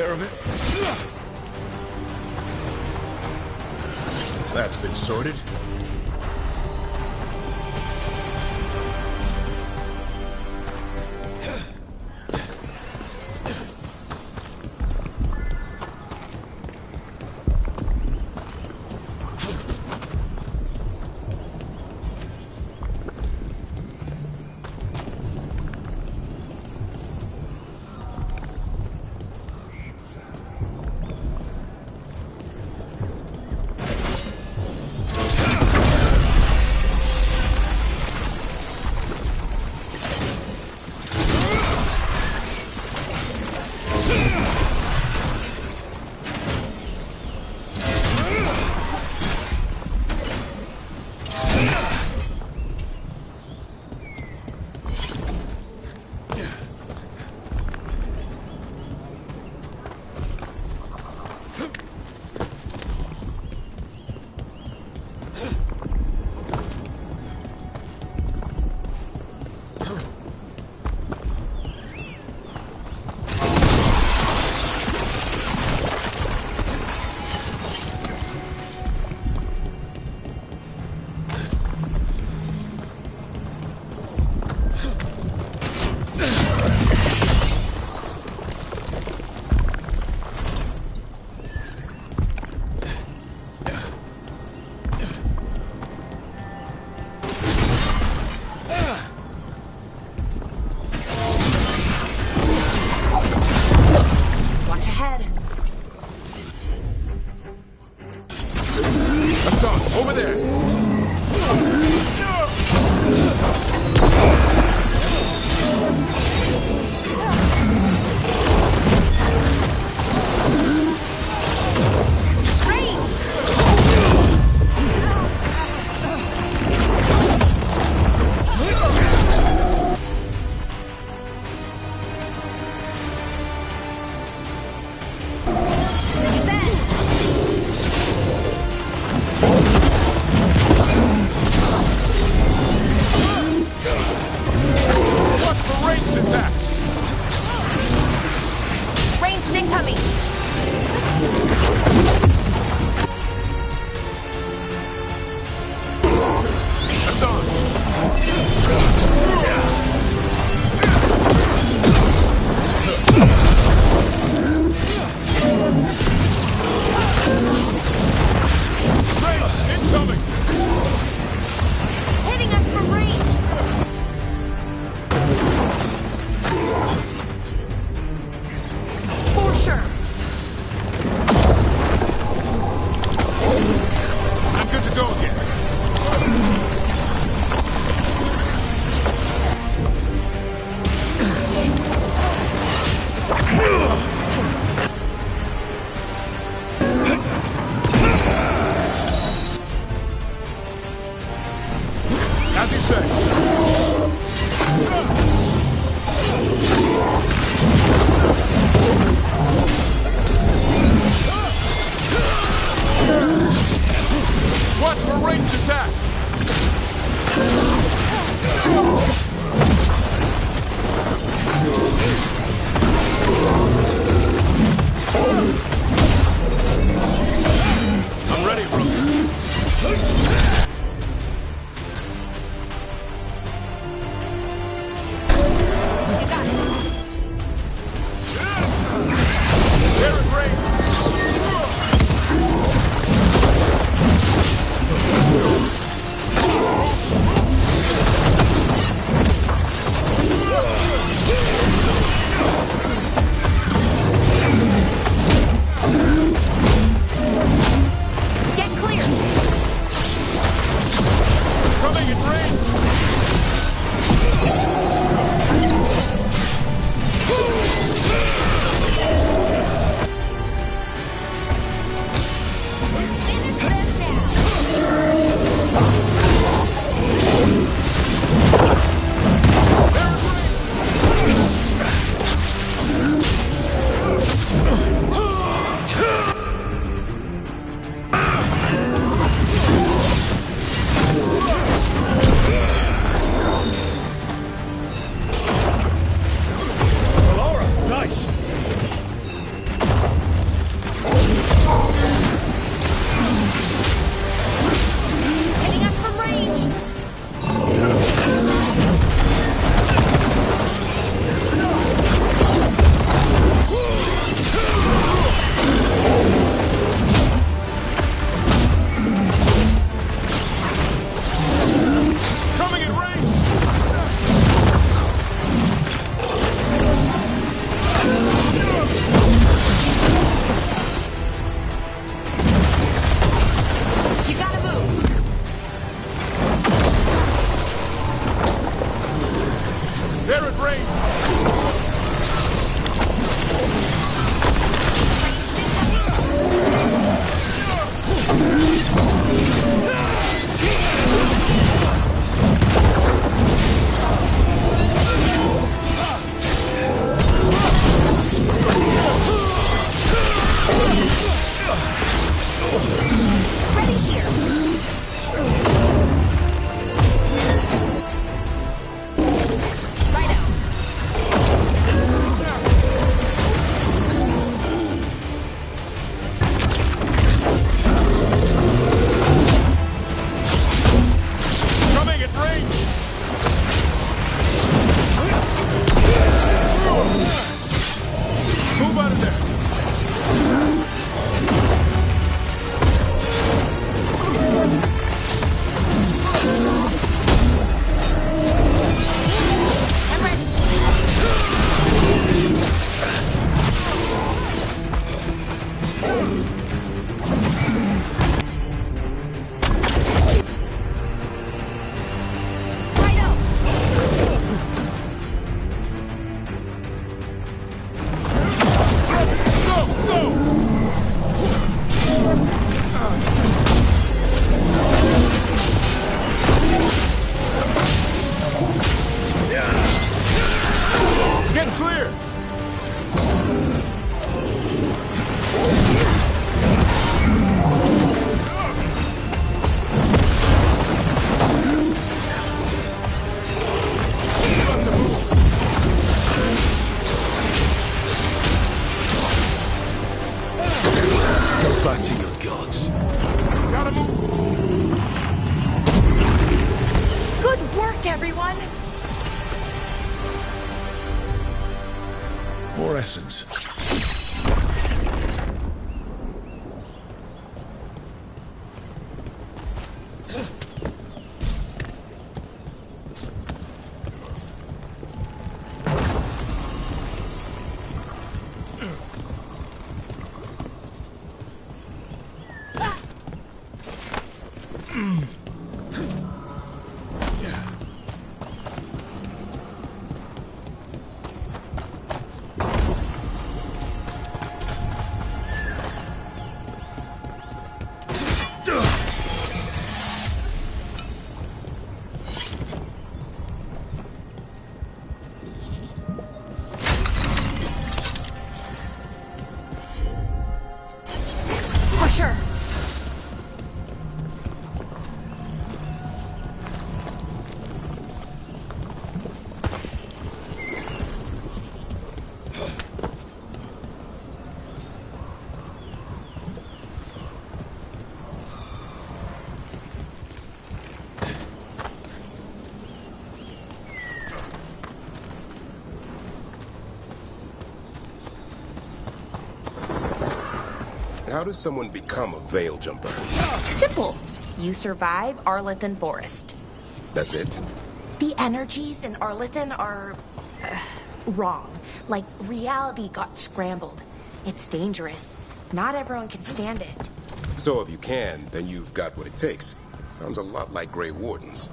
care of it? That's been sorted. Hitting us from range! Coming in range! You gotta move! They're at range! Ready here! Coming at range! Move out of there! Get clear! Go back to your gods. Gotta move! Good work, everyone! More essence. For sure. How does someone become a Veil Jumper? Simple. You survive Arlethan Forest. That's it? The energies in Arlethan are... wrong. Like, reality got scrambled. It's dangerous. Not everyone can stand it. So if you can, then you've got what it takes. Sounds a lot like Grey Wardens.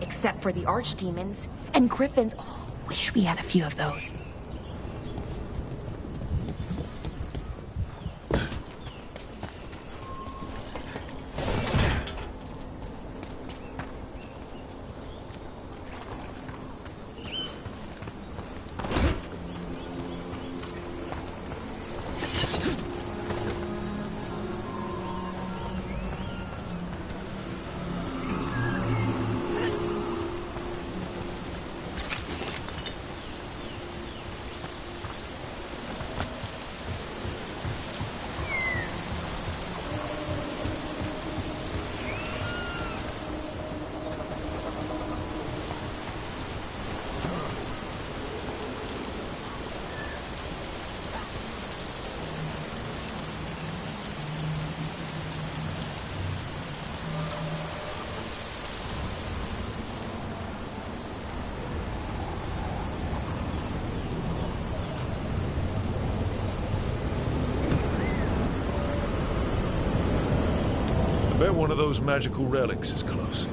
Except for the archdemons. And griffins. Oh, wish we had a few of those. Bet one of those magical relics is close.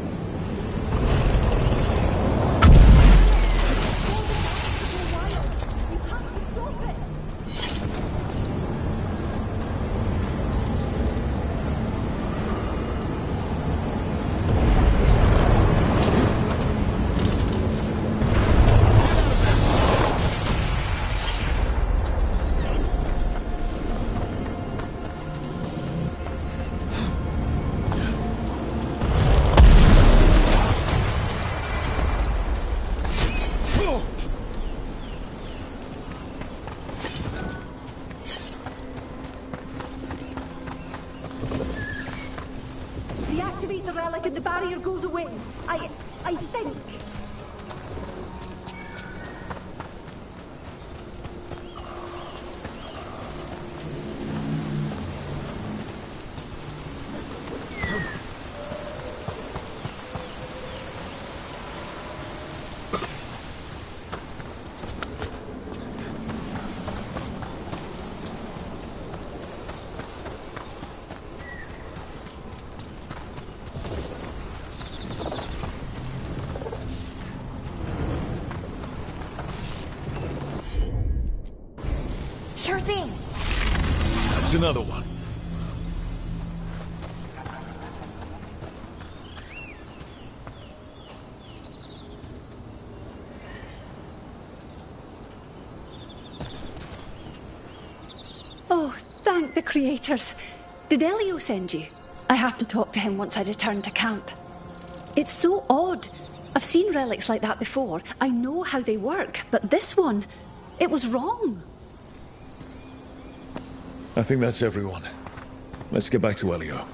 Deactivate the relic and the barrier goes away. I think. Sure thing. That's another one. Oh, thank the creators. Did Elio send you? I have to talk to him once I return to camp. It's so odd. I've seen relics like that before. I know how they work, but this one, it was wrong. I think that's everyone. Let's get back to Elio.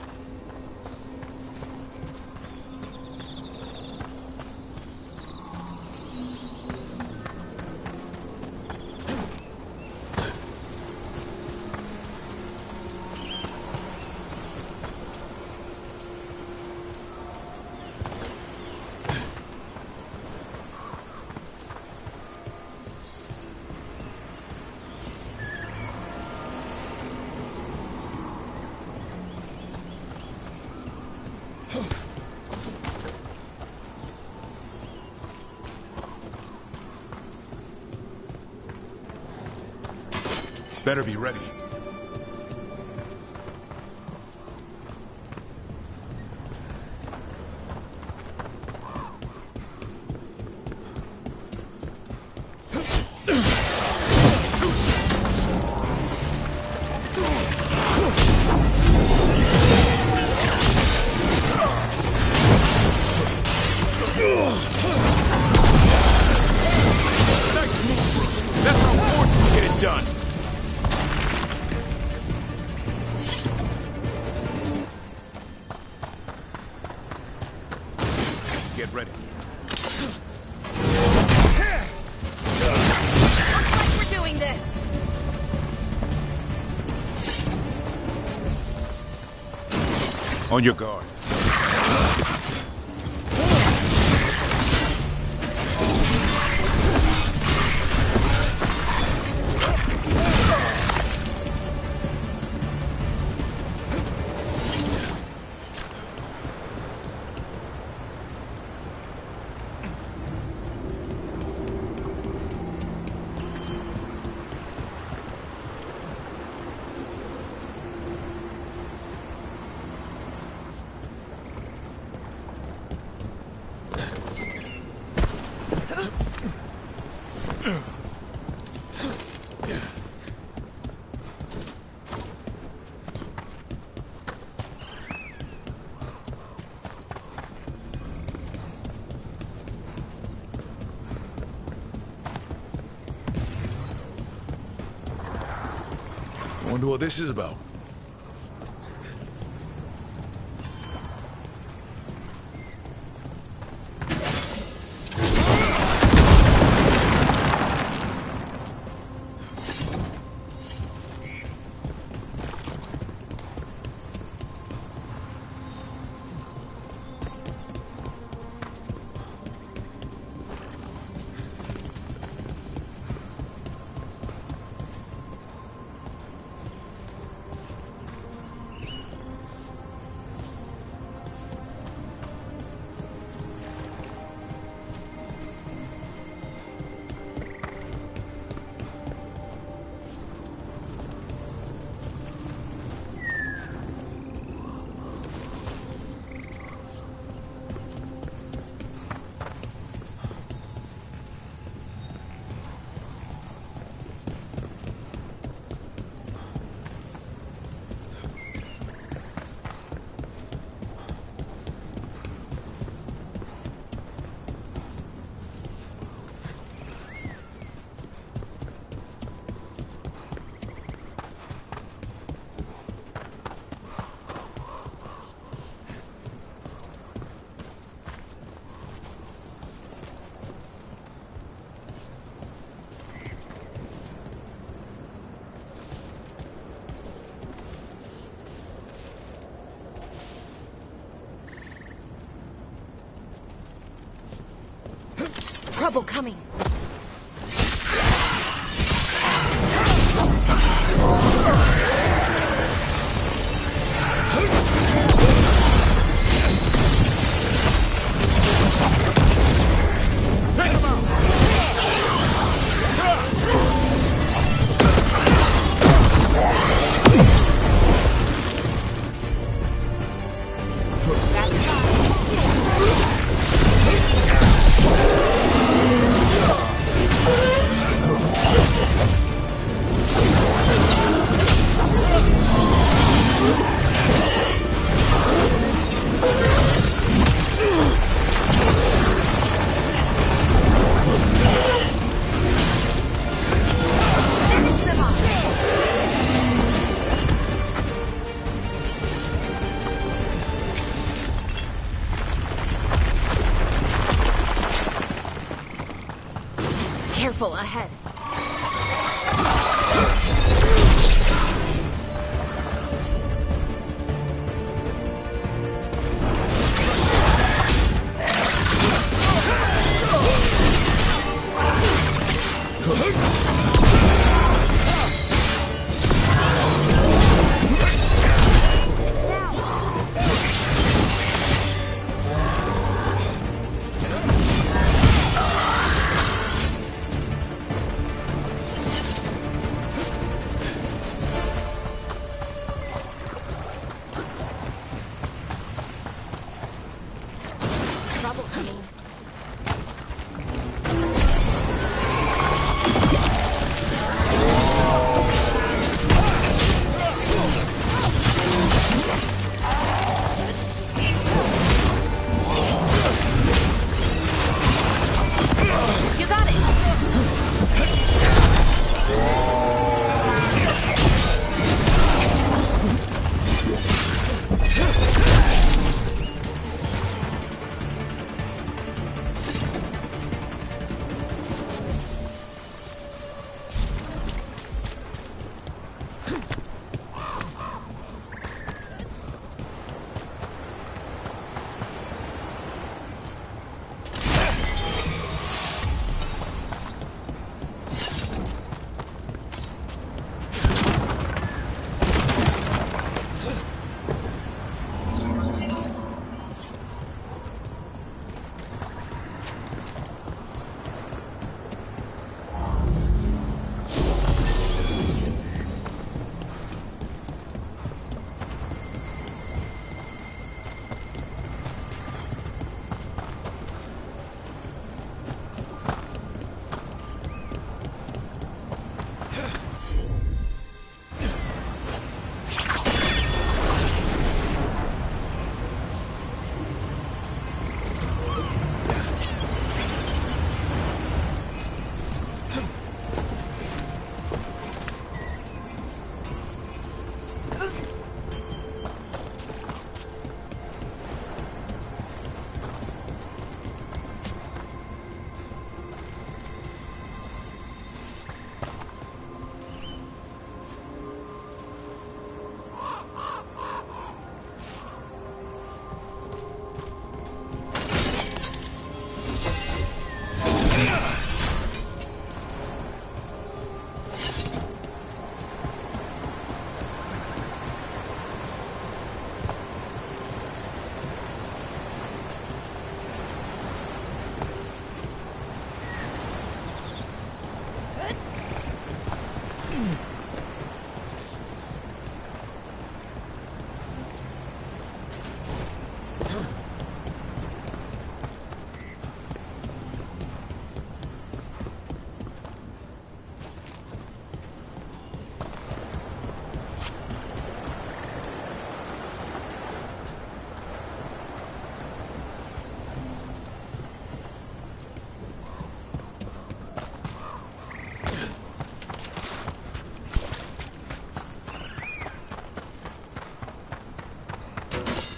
Better be ready. Nice move, bro. That's how Warden get it done. Get ready. Looks like we're doing this. On your guard. Wonder what this is about. trouble coming. Take him out! Careful ahead.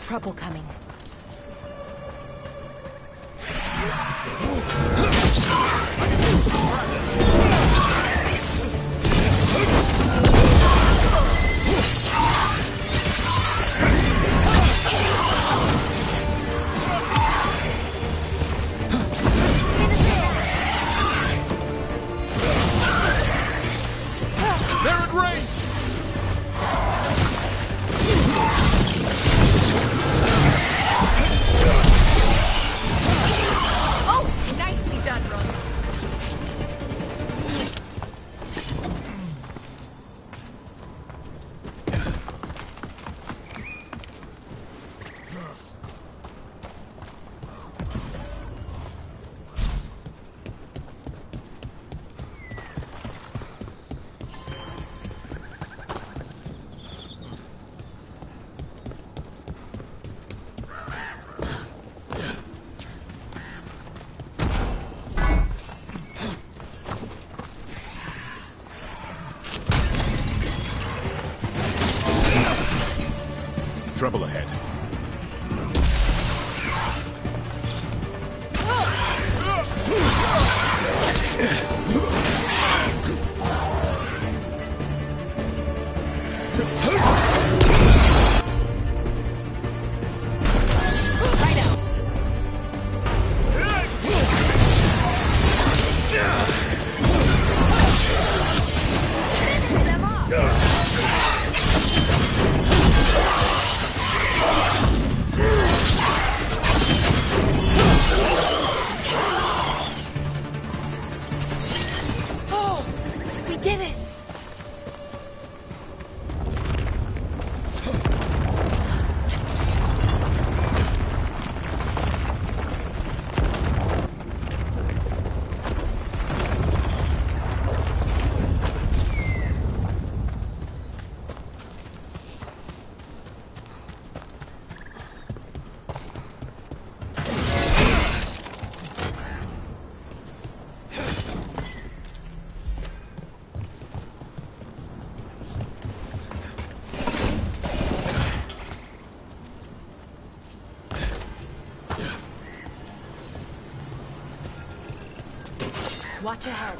Trouble coming. Trouble ahead. Oh, we did it! Watch ahead.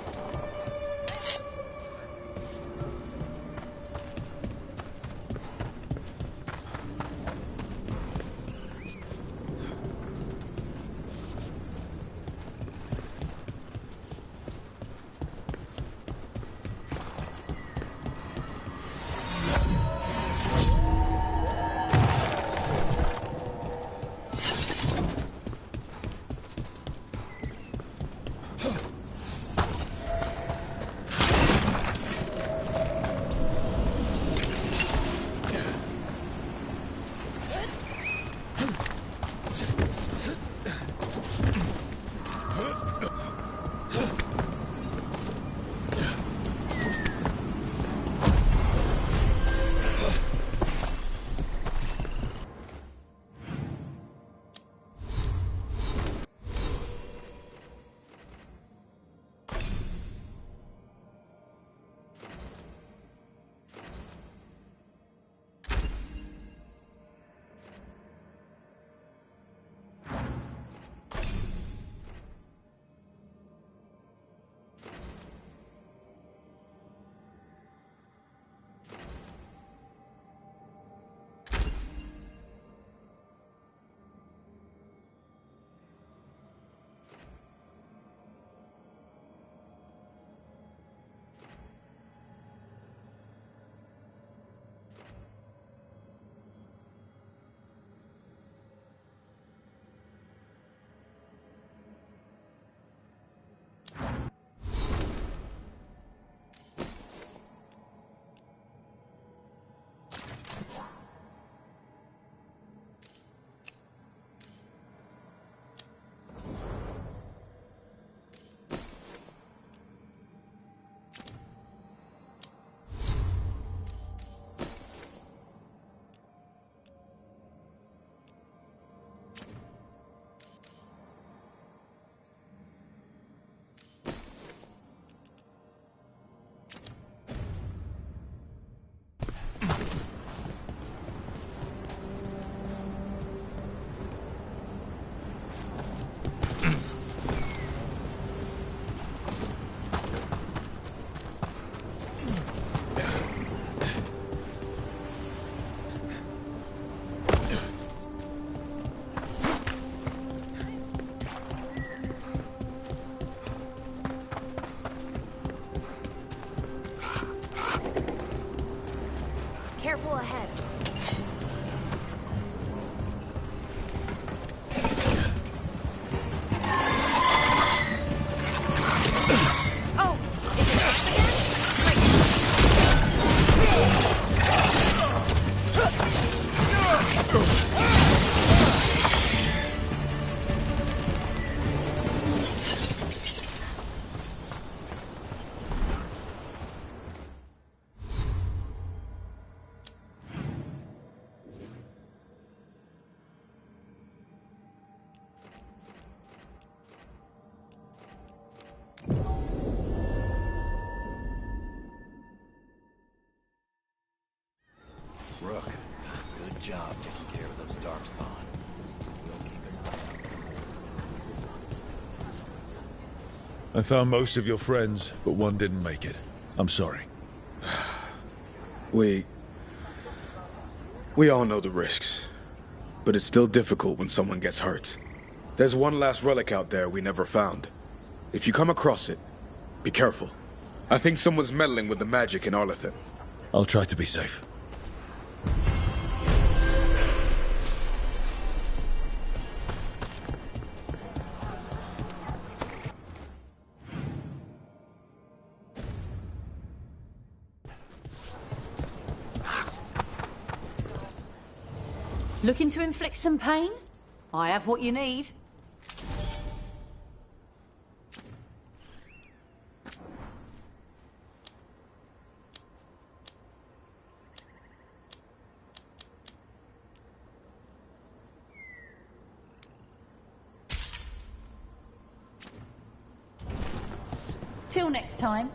job taking care of those darkspawn. We'll keep his eye out. I found most of your friends, but one didn't make it. I'm sorry. We all know the risks, but it's still difficult when someone gets hurt. There's one last relic out there we never found. If you come across it, be careful. I think someone's meddling with the magic in Arlethan. I'll try to be safe. Looking to inflict some pain? I have what you need. Till next time.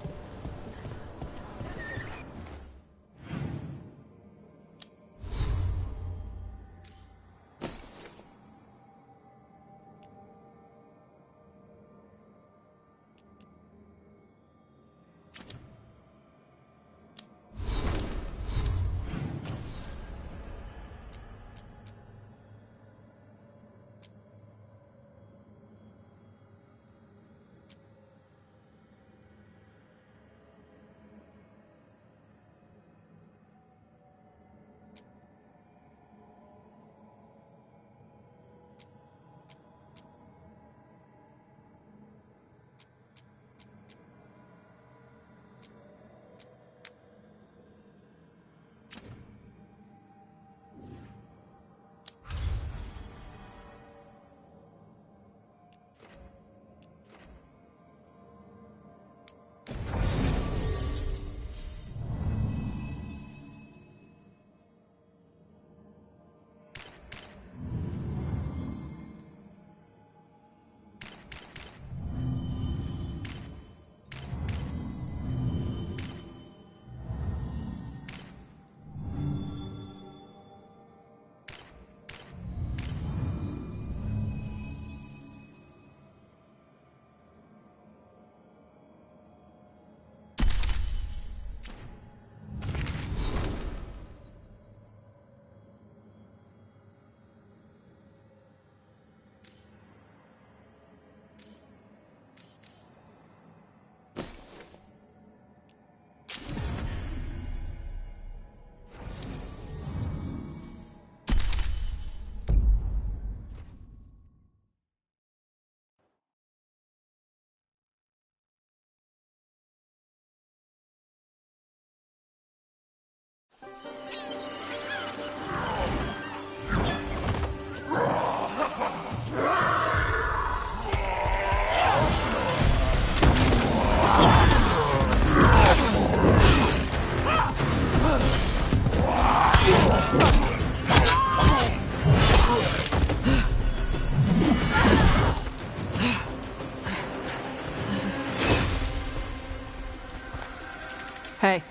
Hey.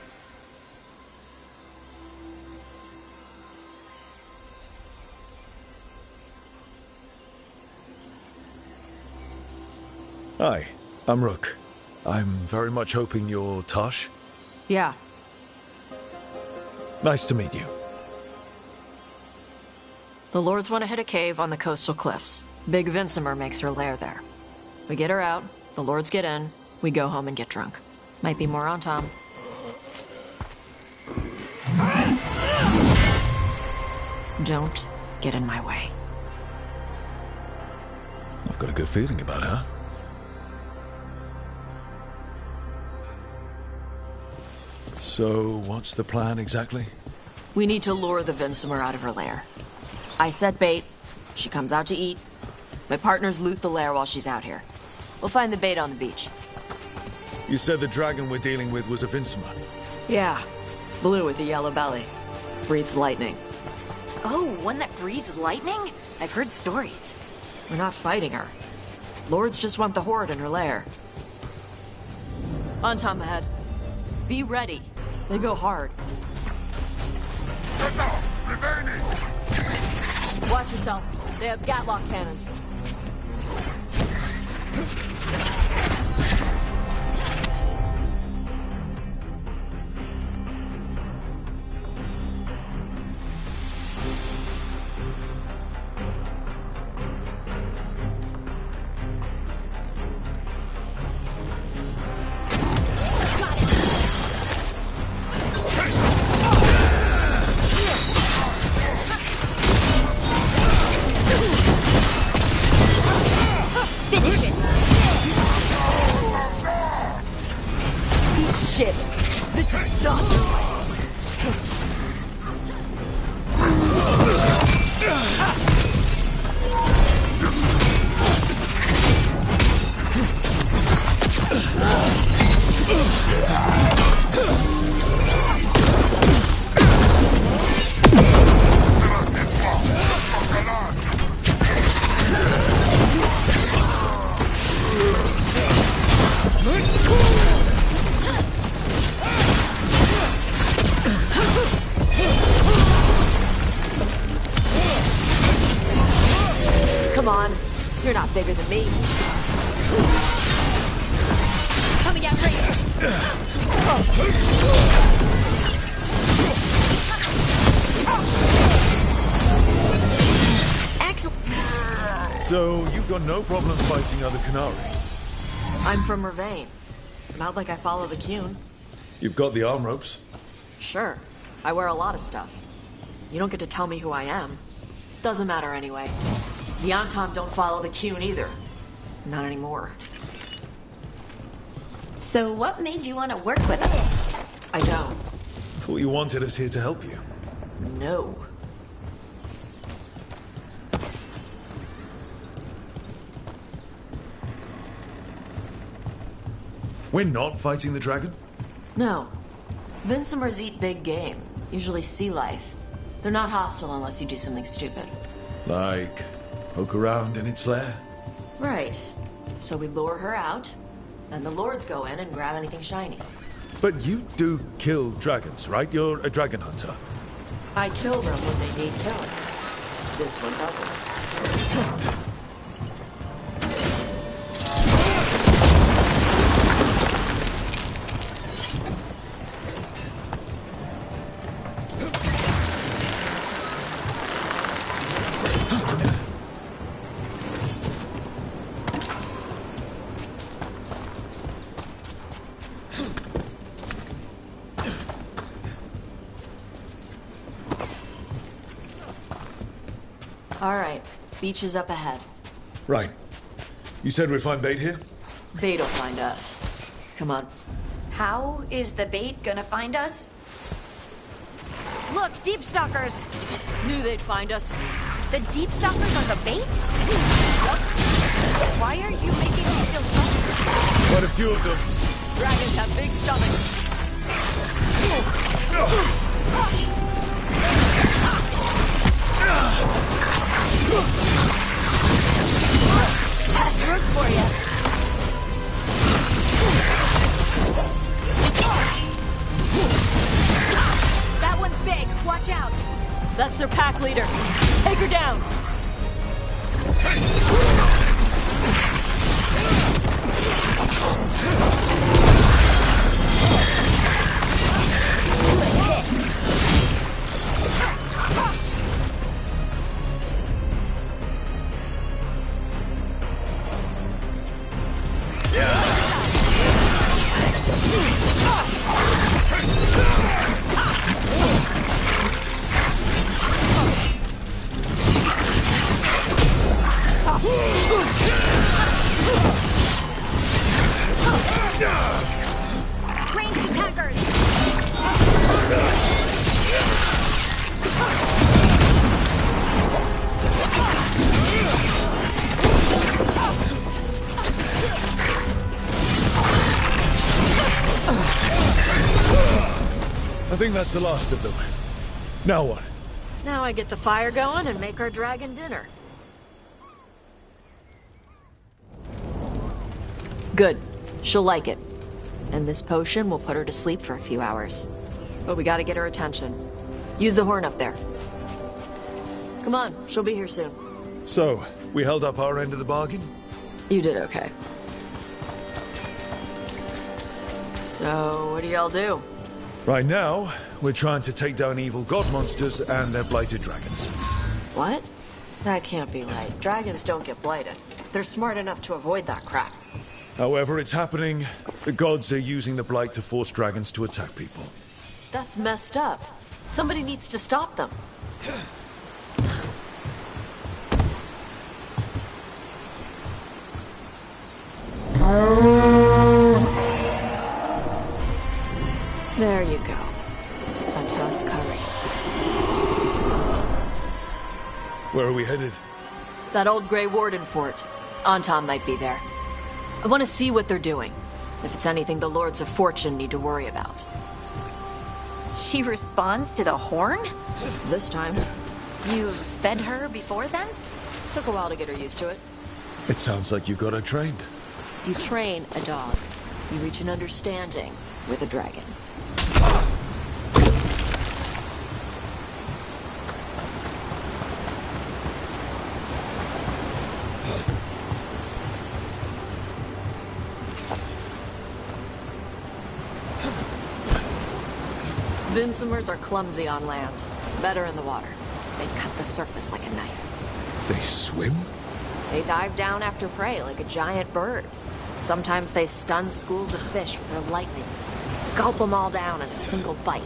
Hi, I'm Rook. I'm very much hoping you're Tosh. Yeah. Nice to meet you. The Lords want to hit a cave on the coastal cliffs. Big Vincimer makes her lair there. We get her out, the Lords get in, we go home and get drunk. Might be more on Tom. Don't get in my way. I've got a good feeling about her. So, what's the plan exactly? We need to lure the Vincimer out of her lair. I set bait, she comes out to eat. My partners loot the lair while she's out here. We'll find the bait on the beach. You said the dragon we're dealing with was a Vincimer. Yeah, blue with a yellow belly. Breathes lightning. Oh, one that breathes lightning? I've heard stories. We're not fighting her. Lords just want the horde in her lair. On Tom ahead. Be ready. They go hard. Riveni! Watch yourself. They have Gatlock cannons. Shit! This is not the way! Come on, you're not bigger than me. Coming at range. Excellent. So, you've got no problem fighting other Qunari? I'm from Ravain. Not like I follow the Qun. You've got the arm ropes. Sure. I wear a lot of stuff. You don't get to tell me who I am. Doesn't matter anyway. The Anton don't follow the Qun either. Not anymore. So what made you want to work with us? I don't. Thought you wanted us here to help you. No. We're not fighting the dragon? No. Vincimers eat big game, usually sea life. They're not hostile unless you do something stupid. Like, poke around in its lair? Right. So we lure her out, and the lords go in and grab anything shiny. But you do kill dragons, right? You're a dragon hunter. I kill them when they need killing. This one doesn't. All right, beach is up ahead. Right. You said we'd find bait here? Bait'll find us. Come on. How is the bait gonna find us? Look, deep stalkers! Knew they'd find us. The deep stalkers are the bait? Why are you making me feel so... Quite a few of them. Dragons have big stomachs. That's work for you. That one's big. Watch out. That's their pack leader. Take her down. Ranged attackers. I think that's the last of them. Now what? Now I get the fire going and make our dragon dinner. Good. She'll like it. And this potion will put her to sleep for a few hours. But we gotta get her attention. Use the horn up there. Come Come on, she'll be here soon. So, we held up our end of the bargain? You did okay. So, what do y'all do? Right now, we're trying to take down evil god monsters and their blighted dragons. What? That can't be right. Dragons don't get blighted. They're smart enough to avoid that crap. However it's happening, the gods are using the blight to force dragons to attack people. That's messed up. Somebody needs to stop them. There you go. A toss curry. Where are we headed? That old Grey Warden fort. Anton might be there. I want to see what they're doing. If it's anything the Lords of Fortune need to worry about. She responds to the horn? This time. You fed her before then? Took a while to get her used to it. It sounds like you've got her trained. You train a dog. You reach an understanding with a dragon. Vinsomers are clumsy on land, better in the water. They cut the surface like a knife. They swim? They dive down after prey like a giant bird. Sometimes they stun schools of fish with their lightning. Gulp them all down in a single bite.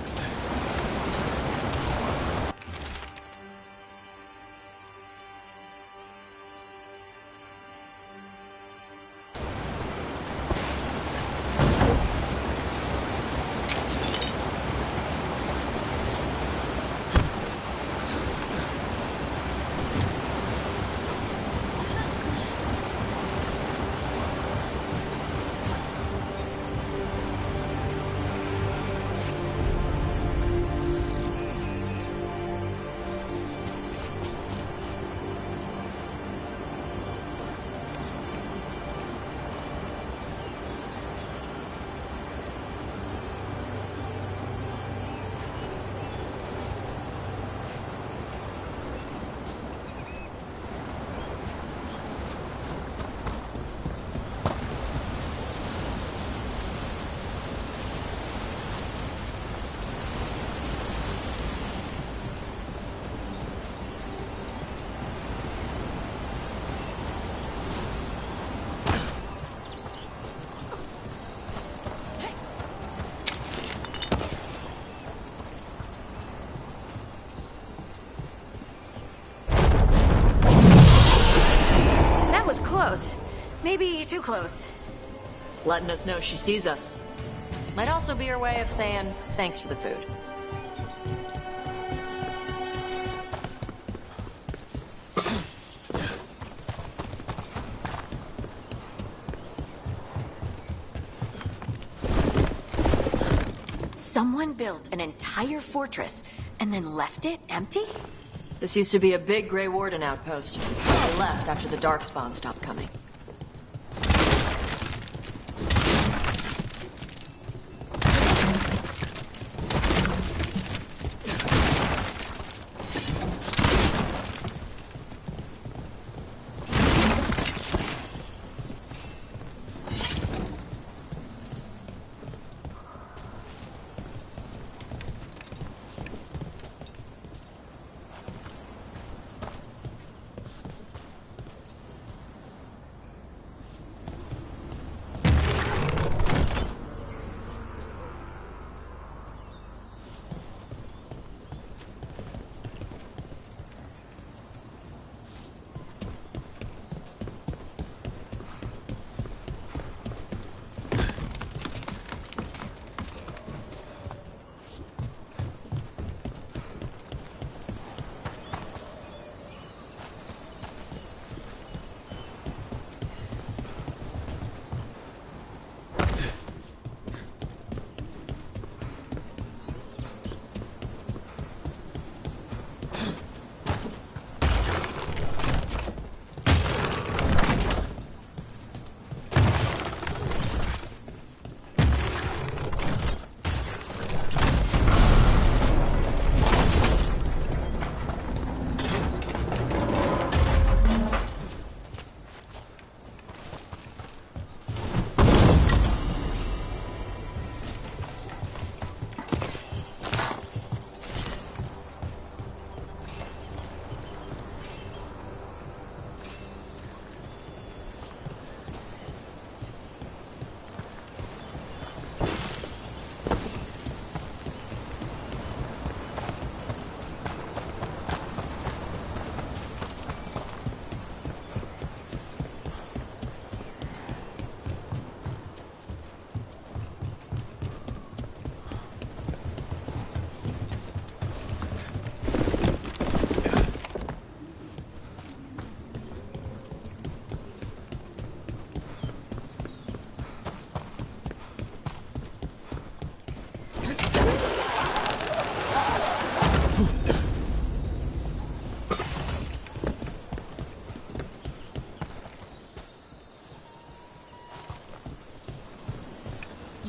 Close. Maybe too close. Letting us know she sees us. Might also be her way of saying thanks for the food. Someone built an entire fortress and then left it empty? This used to be a big Grey Warden outpost. They left after the Darkspawn stopped coming.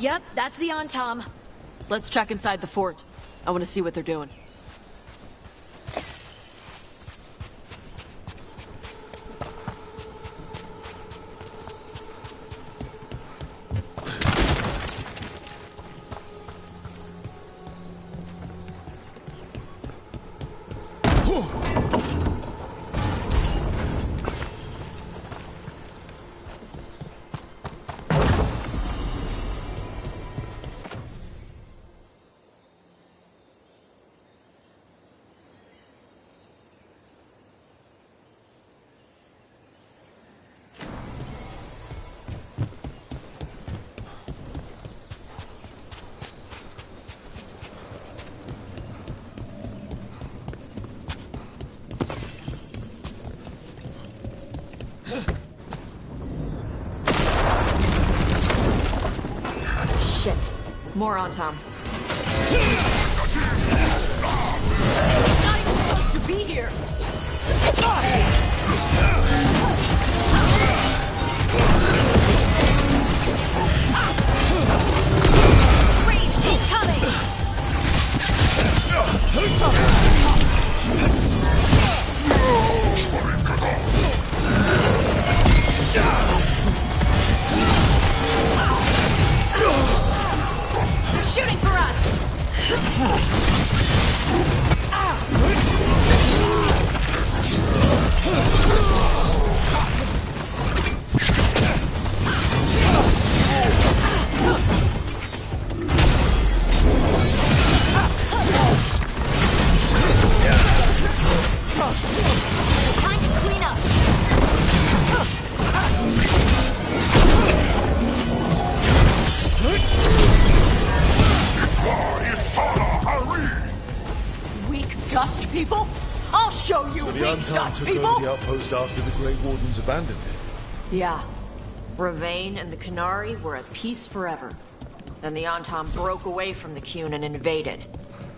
Yep, that's the Tom. Let's check inside the fort. I want to see what they're doing. Shit. More on Tom. Not even supposed to be here! Range, he's coming! They're shooting for us! Time to clean up! Weak dust people? I'll show you, So the weak Anton dust took people! over the outpost after the Grey Wardens abandoned it. Yeah. Ravain and the Canary were at peace forever. Then the Anton broke away from the Qun and invaded.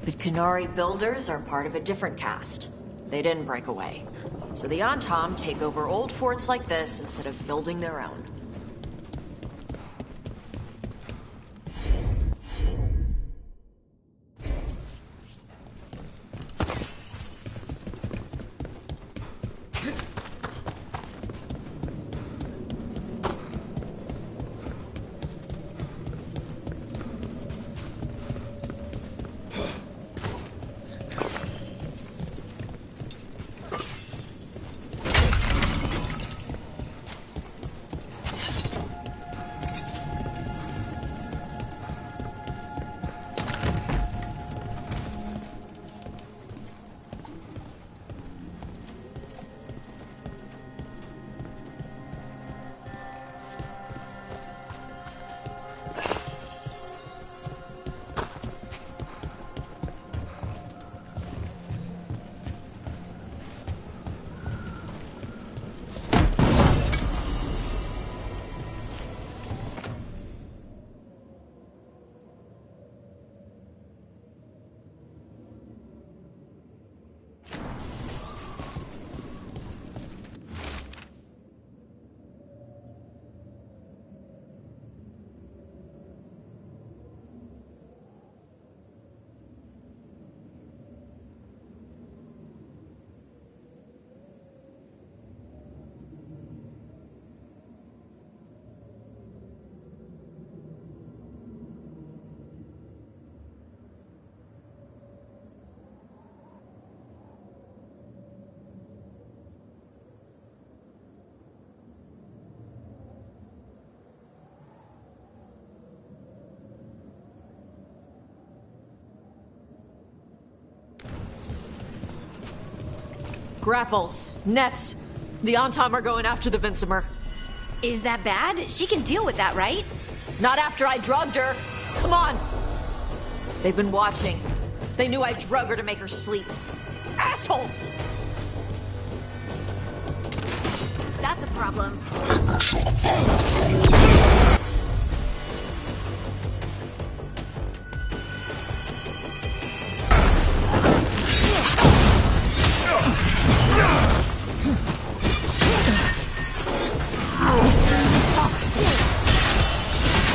But Canary builders are part of a different caste. They didn't break away. So the Anton take over old forts like this instead of building their own. Grapples, nets. The Antom are going after the Vinsimer. Is that bad? She can deal with that, right? Not after I drugged her. Come on. They've been watching. They knew I drug her to make her sleep. Assholes! That's a problem.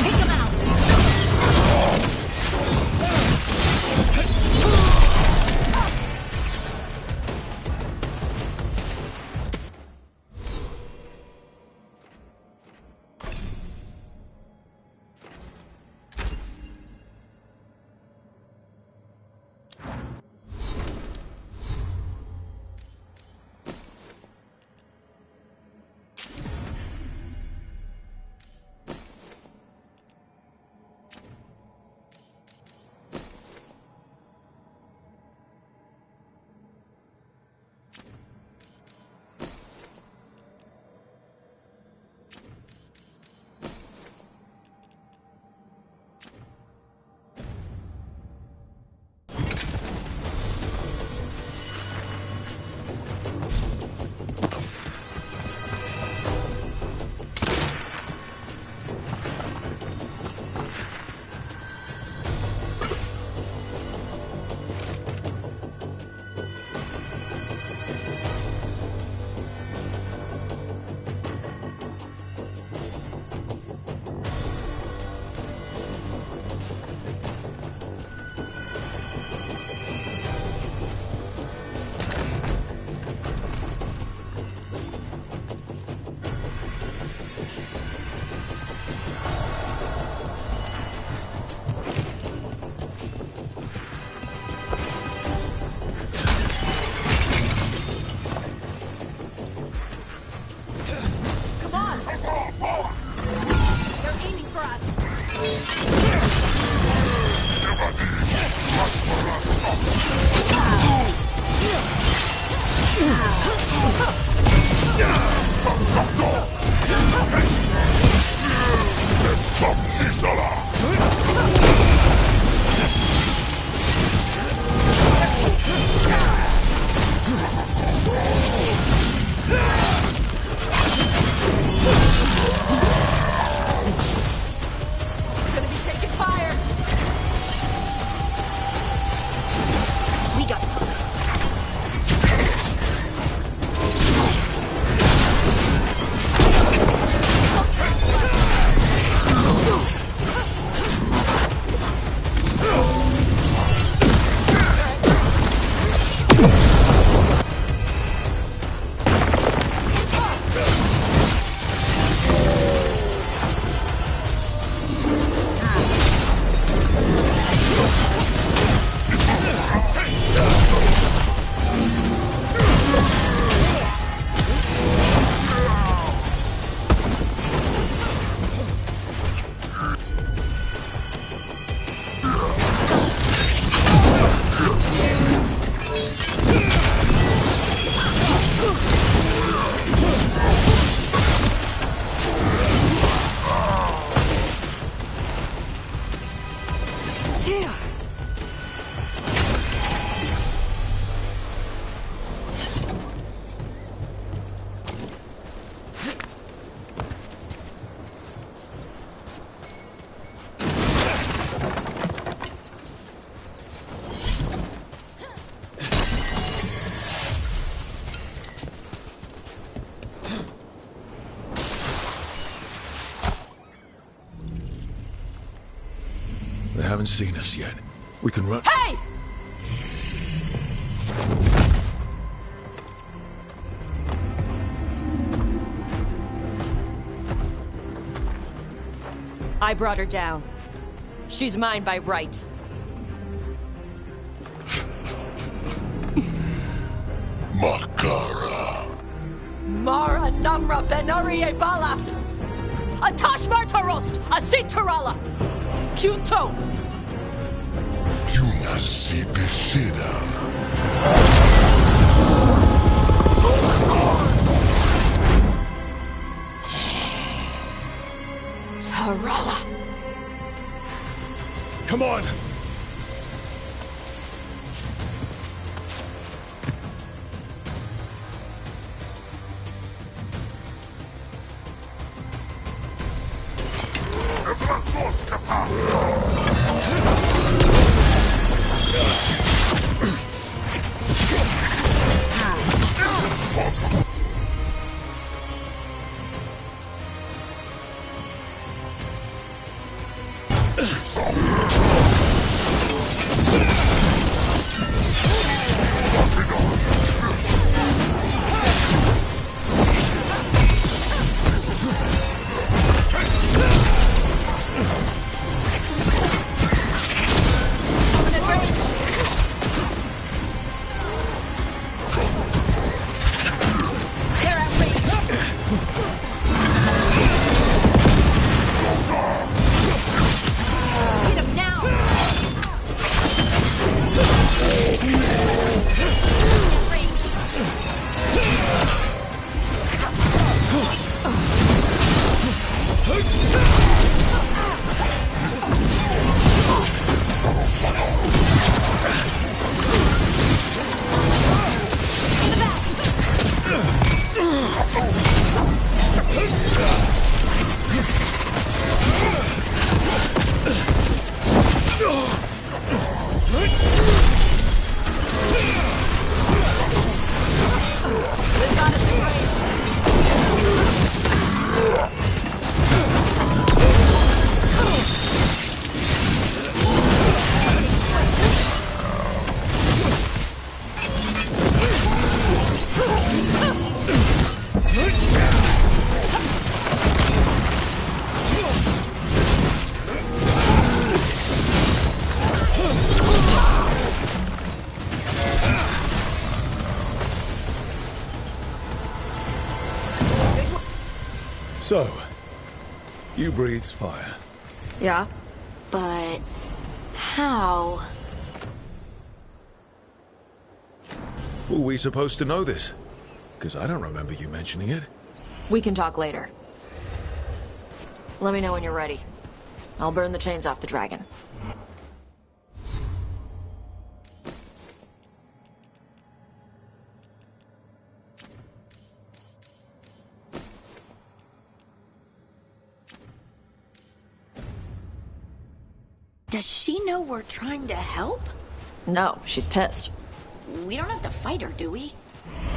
Take him out! Gonna be taking fire! We got... They haven't seen us yet. We can run... Hey! I brought her down. She's mine by right. Makara. Mara Namra Benari Bala! Atash Martarost! Asitarala! Kyuto! Yunasi Besidan. Tarala! Come on! So, you breathed fire. Yeah? But... how? Were we supposed to know this? Because I don't remember you mentioning it. We can talk later. Let me know when you're ready. I'll burn the chains off the dragon. Does she know we're trying to help? No, she's pissed. We don't have to fight her, do we?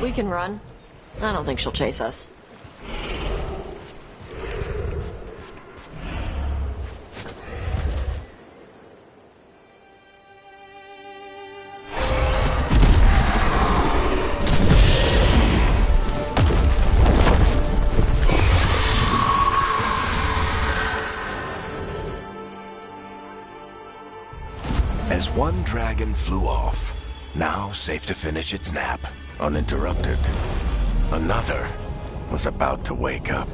We can run. I don't think she'll chase us. As one dragon flew off, now safe to finish its nap, uninterrupted, another was about to wake up.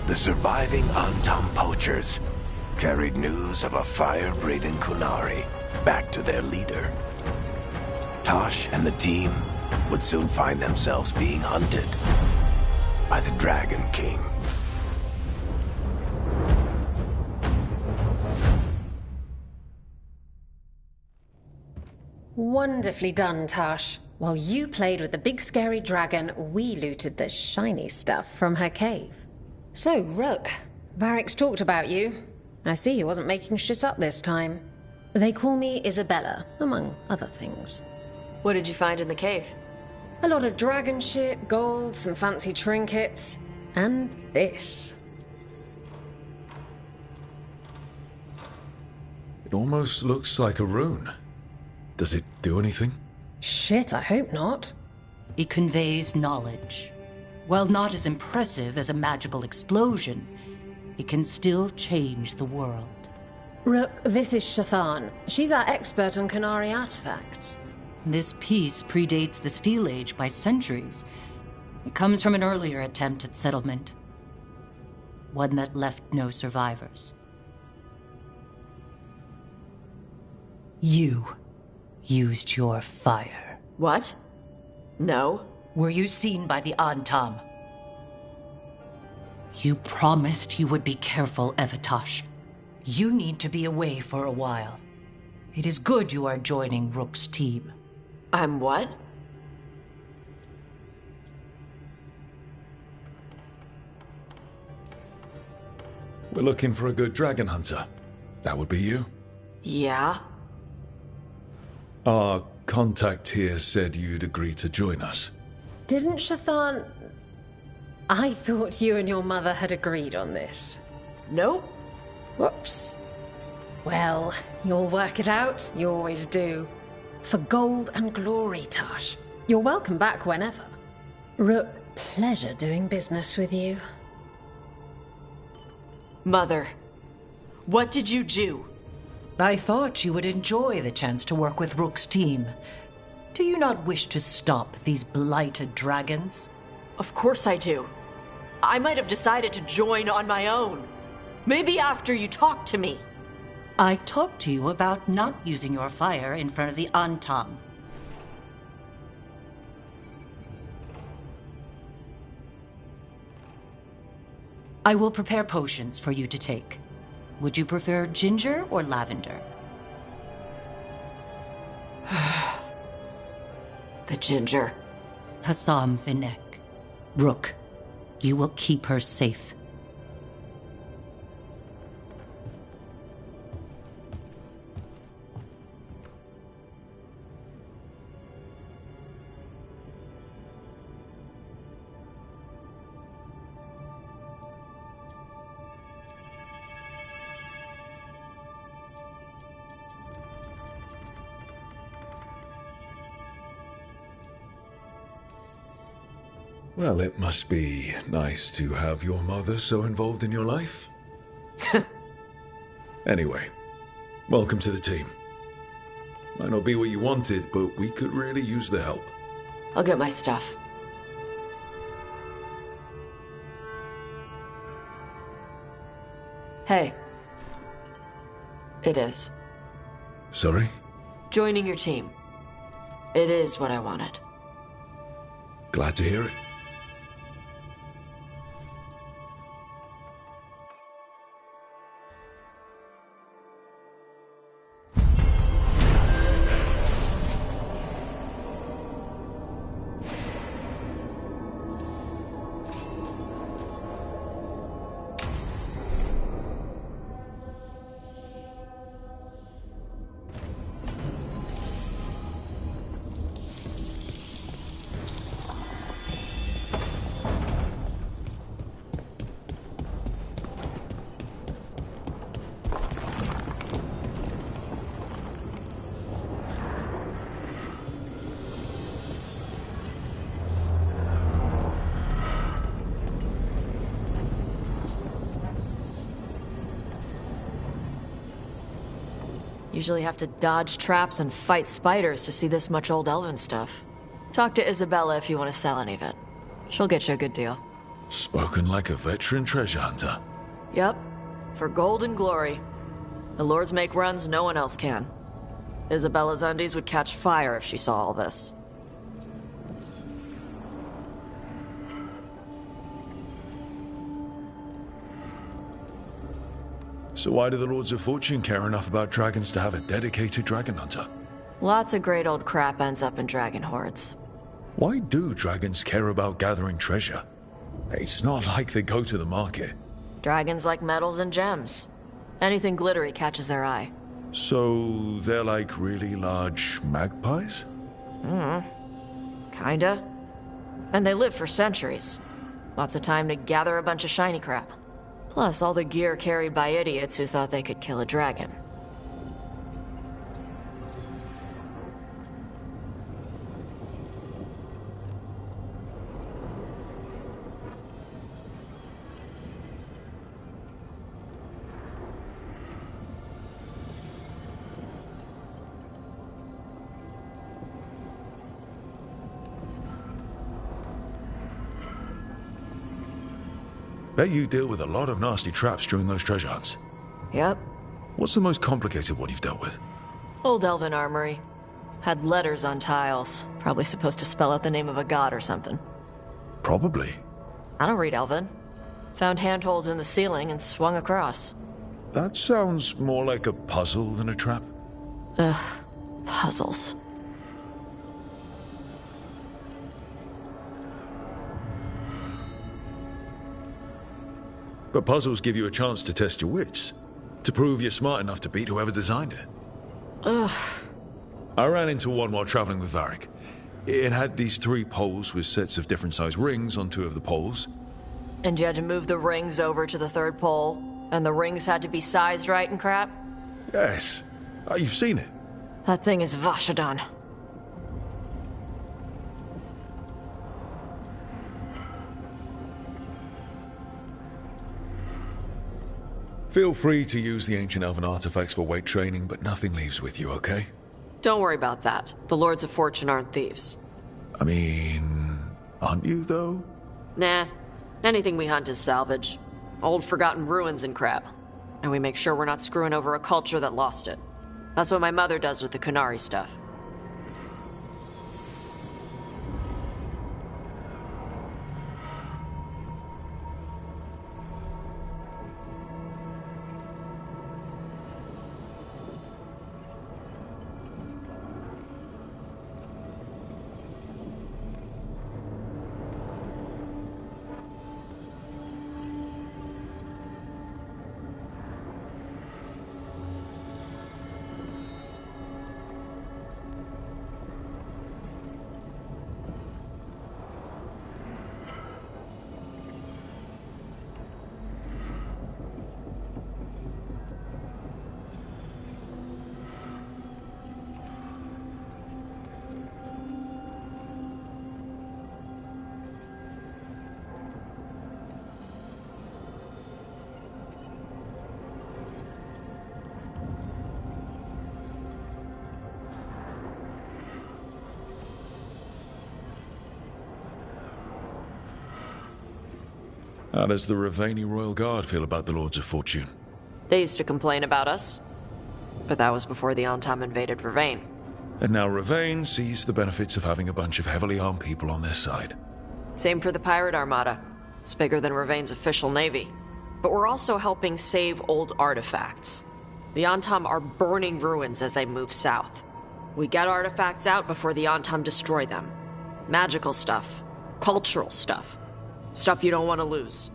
The surviving Antam poachers carried news of a fire-breathing Kunari back to their leader. Tosh and the team would soon find themselves being hunted by the Dragon King. Wonderfully done, Tosh. While you played with the big scary dragon, we looted the shiny stuff from her cave. So, Rook, Varric's talked about you. I see he wasn't making shit up this time. They call me Isabella, among other things. What did you find in the cave? A lot of dragon shit, gold, some fancy trinkets, and this. It almost looks like a rune. Does it do anything? Shit, I hope not. It conveys knowledge. While not as impressive as a magical explosion, it can still change the world. Rook, this is Shathan. She's our expert on Kunari artifacts. This piece predates the Steel Age by centuries. It comes from an earlier attempt at settlement. One that left no survivors. You used your fire. What? No. Were you seen by the Antam? You promised you would be careful, Evatosh. You need to be away for a while. It is good you are joining Rook's team. I'm what? We're looking for a good dragon hunter. That would be you. Yeah? Our contact here said you'd agree to join us. Didn't Shathan... I thought you and your mother had agreed on this. Nope. Whoops. Well, you'll work it out. You always do. For gold and glory, Tosh. You're welcome back whenever. Rook, pleasure doing business with you. Mother, what did you do? I thought you would enjoy the chance to work with Rook's team. Do you not wish to stop these blighted dragons? Of course I do. I might have decided to join on my own. Maybe after you talked to me. I talked to you about not using your fire in front of the Antam. I will prepare potions for you to take. Would you prefer ginger or lavender? The ginger. Hassam Vinek. Rook, you will keep her safe. Well, it must be nice to have your mother so involved in your life. Anyway, welcome to the team. Might not be what you wanted, but we could really use the help. I'll get my stuff. Hey. It is. Sorry? Joining your team. It is what I wanted. Glad to hear it. Usually have to dodge traps and fight spiders to see this much old elven stuff. Talk to Isabella if you want to sell any of it. She'll get you a good deal. Spoken like a veteran treasure hunter. Yep. For gold and glory. The lords make runs no one else can. Isabella's undies would catch fire if she saw all this. So why do the Lords of Fortune care enough about dragons to have a dedicated dragon hunter? Lots of great old crap ends up in dragon hordes. Why do dragons care about gathering treasure? It's not like they go to the market. Dragons like metals and gems. Anything glittery catches their eye. So they're like really large magpies? Kinda. And they live for centuries. Lots of time to gather a bunch of shiny crap. Plus all the gear carried by idiots who thought they could kill a dragon. Bet you deal with a lot of nasty traps during those treasure hunts. Yep. What's the most complicated one you've dealt with? Old elven armory. Had letters on tiles. Probably supposed to spell out the name of a god or something. Probably. I don't read elven. Found handholds in the ceiling and swung across. That sounds more like a puzzle than a trap. Ugh. Puzzles. But puzzles give you a chance to test your wits. To prove you're smart enough to beat whoever designed it. Ugh. I ran into one while traveling with Varric. It had these 3 poles with sets of different sized rings on 2 of the poles. And you had to move the rings over to the 3rd pole? And the rings had to be sized right and crap? Yes. You've seen it. That thing is Vashadan. Feel free to use the ancient elven artifacts for weight training, but nothing leaves with you, okay? Don't worry about that. The Lords of Fortune aren't thieves. I mean, aren't you, though? Nah. Anything we hunt is salvage. Old forgotten ruins and crap. And we make sure we're not screwing over a culture that lost it. That's what my mother does with the Kunari stuff. How does the Ravani Royal Guard feel about the Lords of Fortune? They used to complain about us. But that was before the Antam invaded Ravane. And now Ravane sees the benefits of having a bunch of heavily armed people on their side. Same for the Pirate Armada. It's bigger than Ravane's official navy. But we're also helping save old artifacts. The Antam are burning ruins as they move south. We get artifacts out before the Antam destroy them. Magical stuff. Cultural stuff. Stuff you don't want to lose.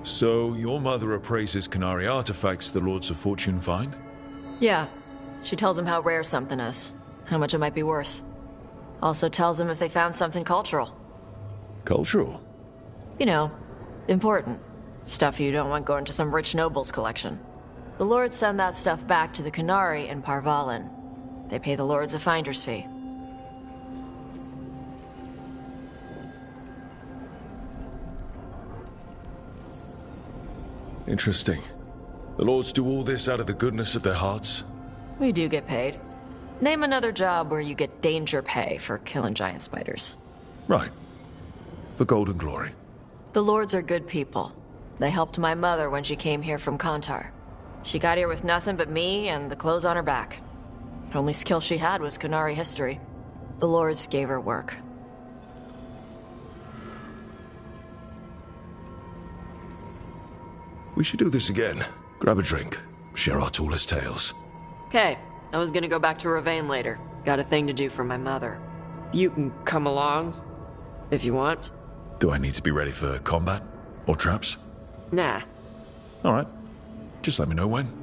So, your mother appraises Kunari artifacts the Lords of Fortune find? Yeah. She tells them how rare something is. How much it might be worth. Also tells them if they found something cultural. Cultural? You know, important. Stuff you don't want going to some rich noble's collection. The lords send that stuff back to the Kunari in Parvalin. They pay the lords a finder's fee. Interesting. The Lords do all this out of the goodness of their hearts? We do get paid. Name another job where you get danger pay for killing giant spiders. Right. For golden glory. The Lords are good people. They helped my mother when she came here from Kantar. She got here with nothing but me and the clothes on her back. The only skill she had was Qunari history. The Lords gave her work. We should do this again. Grab a drink. Share our tallest tales. Okay, I was gonna go back to Ravane later. Got a thing to do for my mother. You can come along, if you want. Do I need to be ready for combat? Or traps? Nah. Alright. Just let me know when.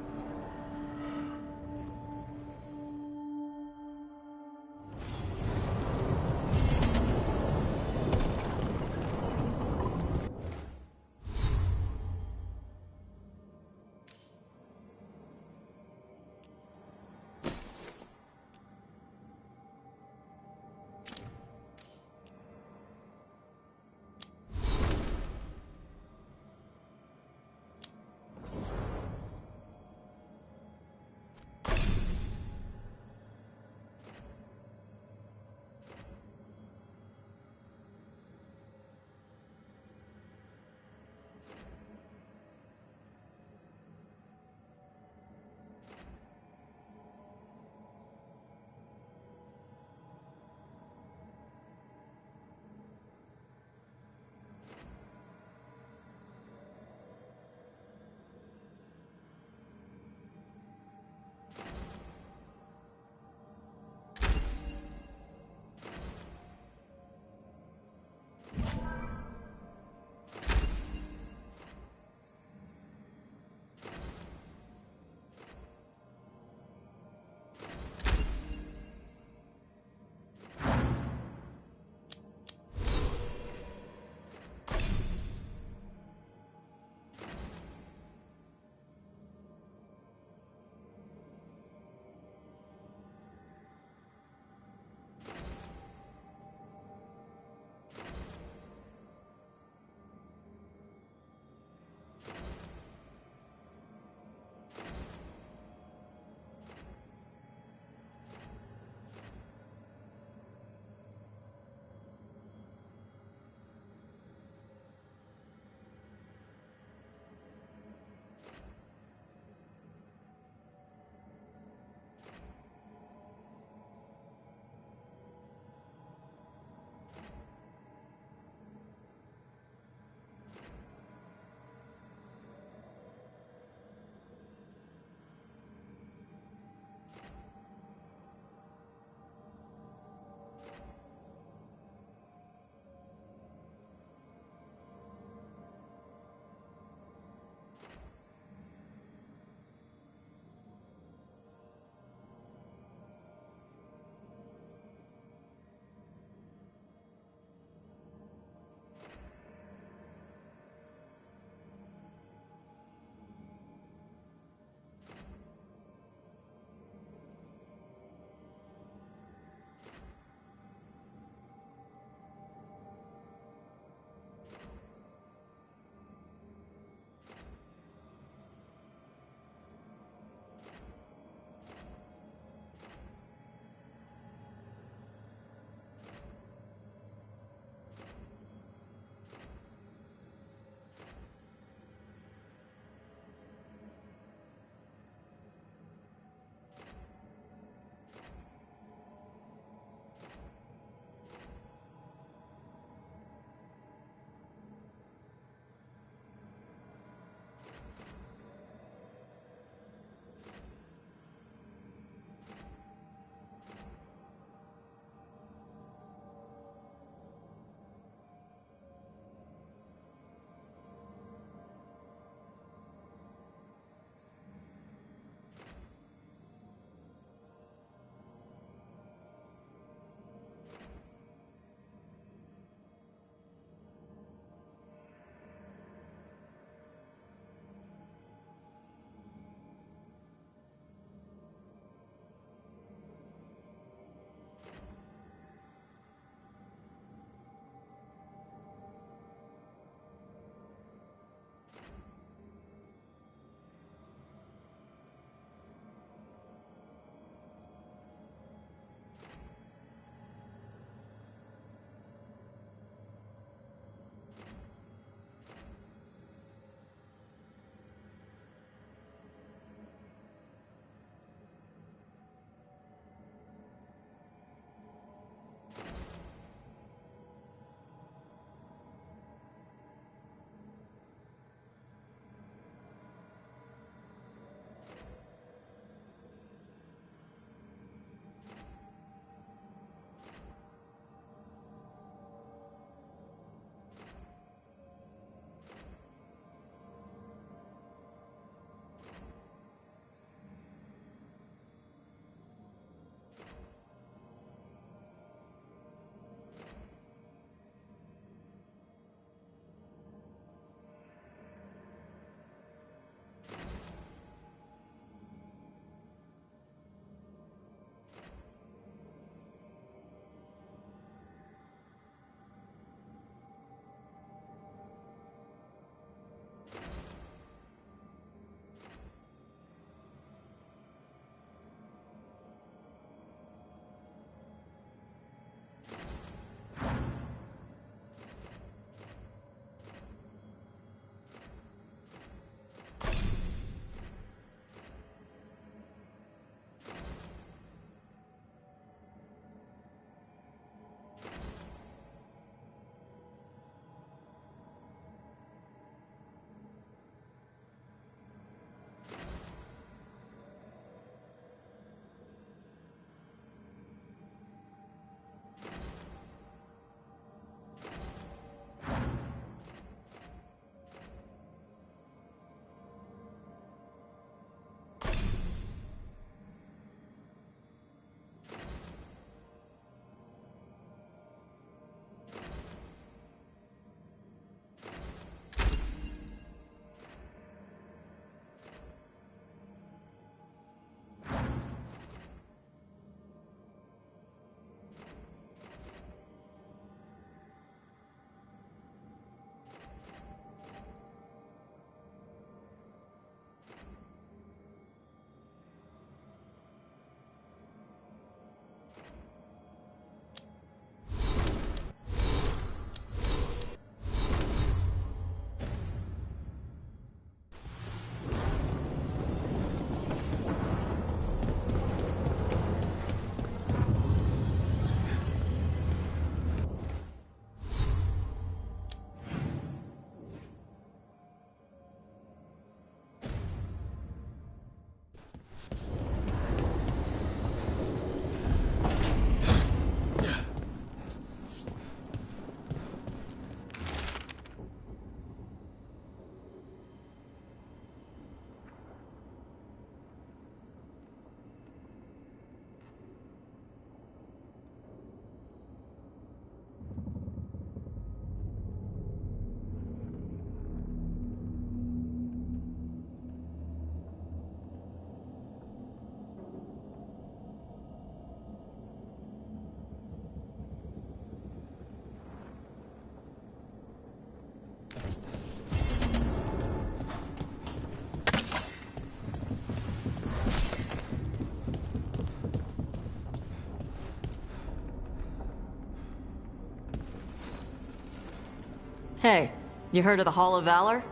Hey, you heard of the Hall of Valor?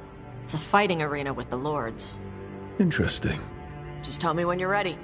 It's a fighting arena with the Lords. Interesting. Just tell me when you're ready.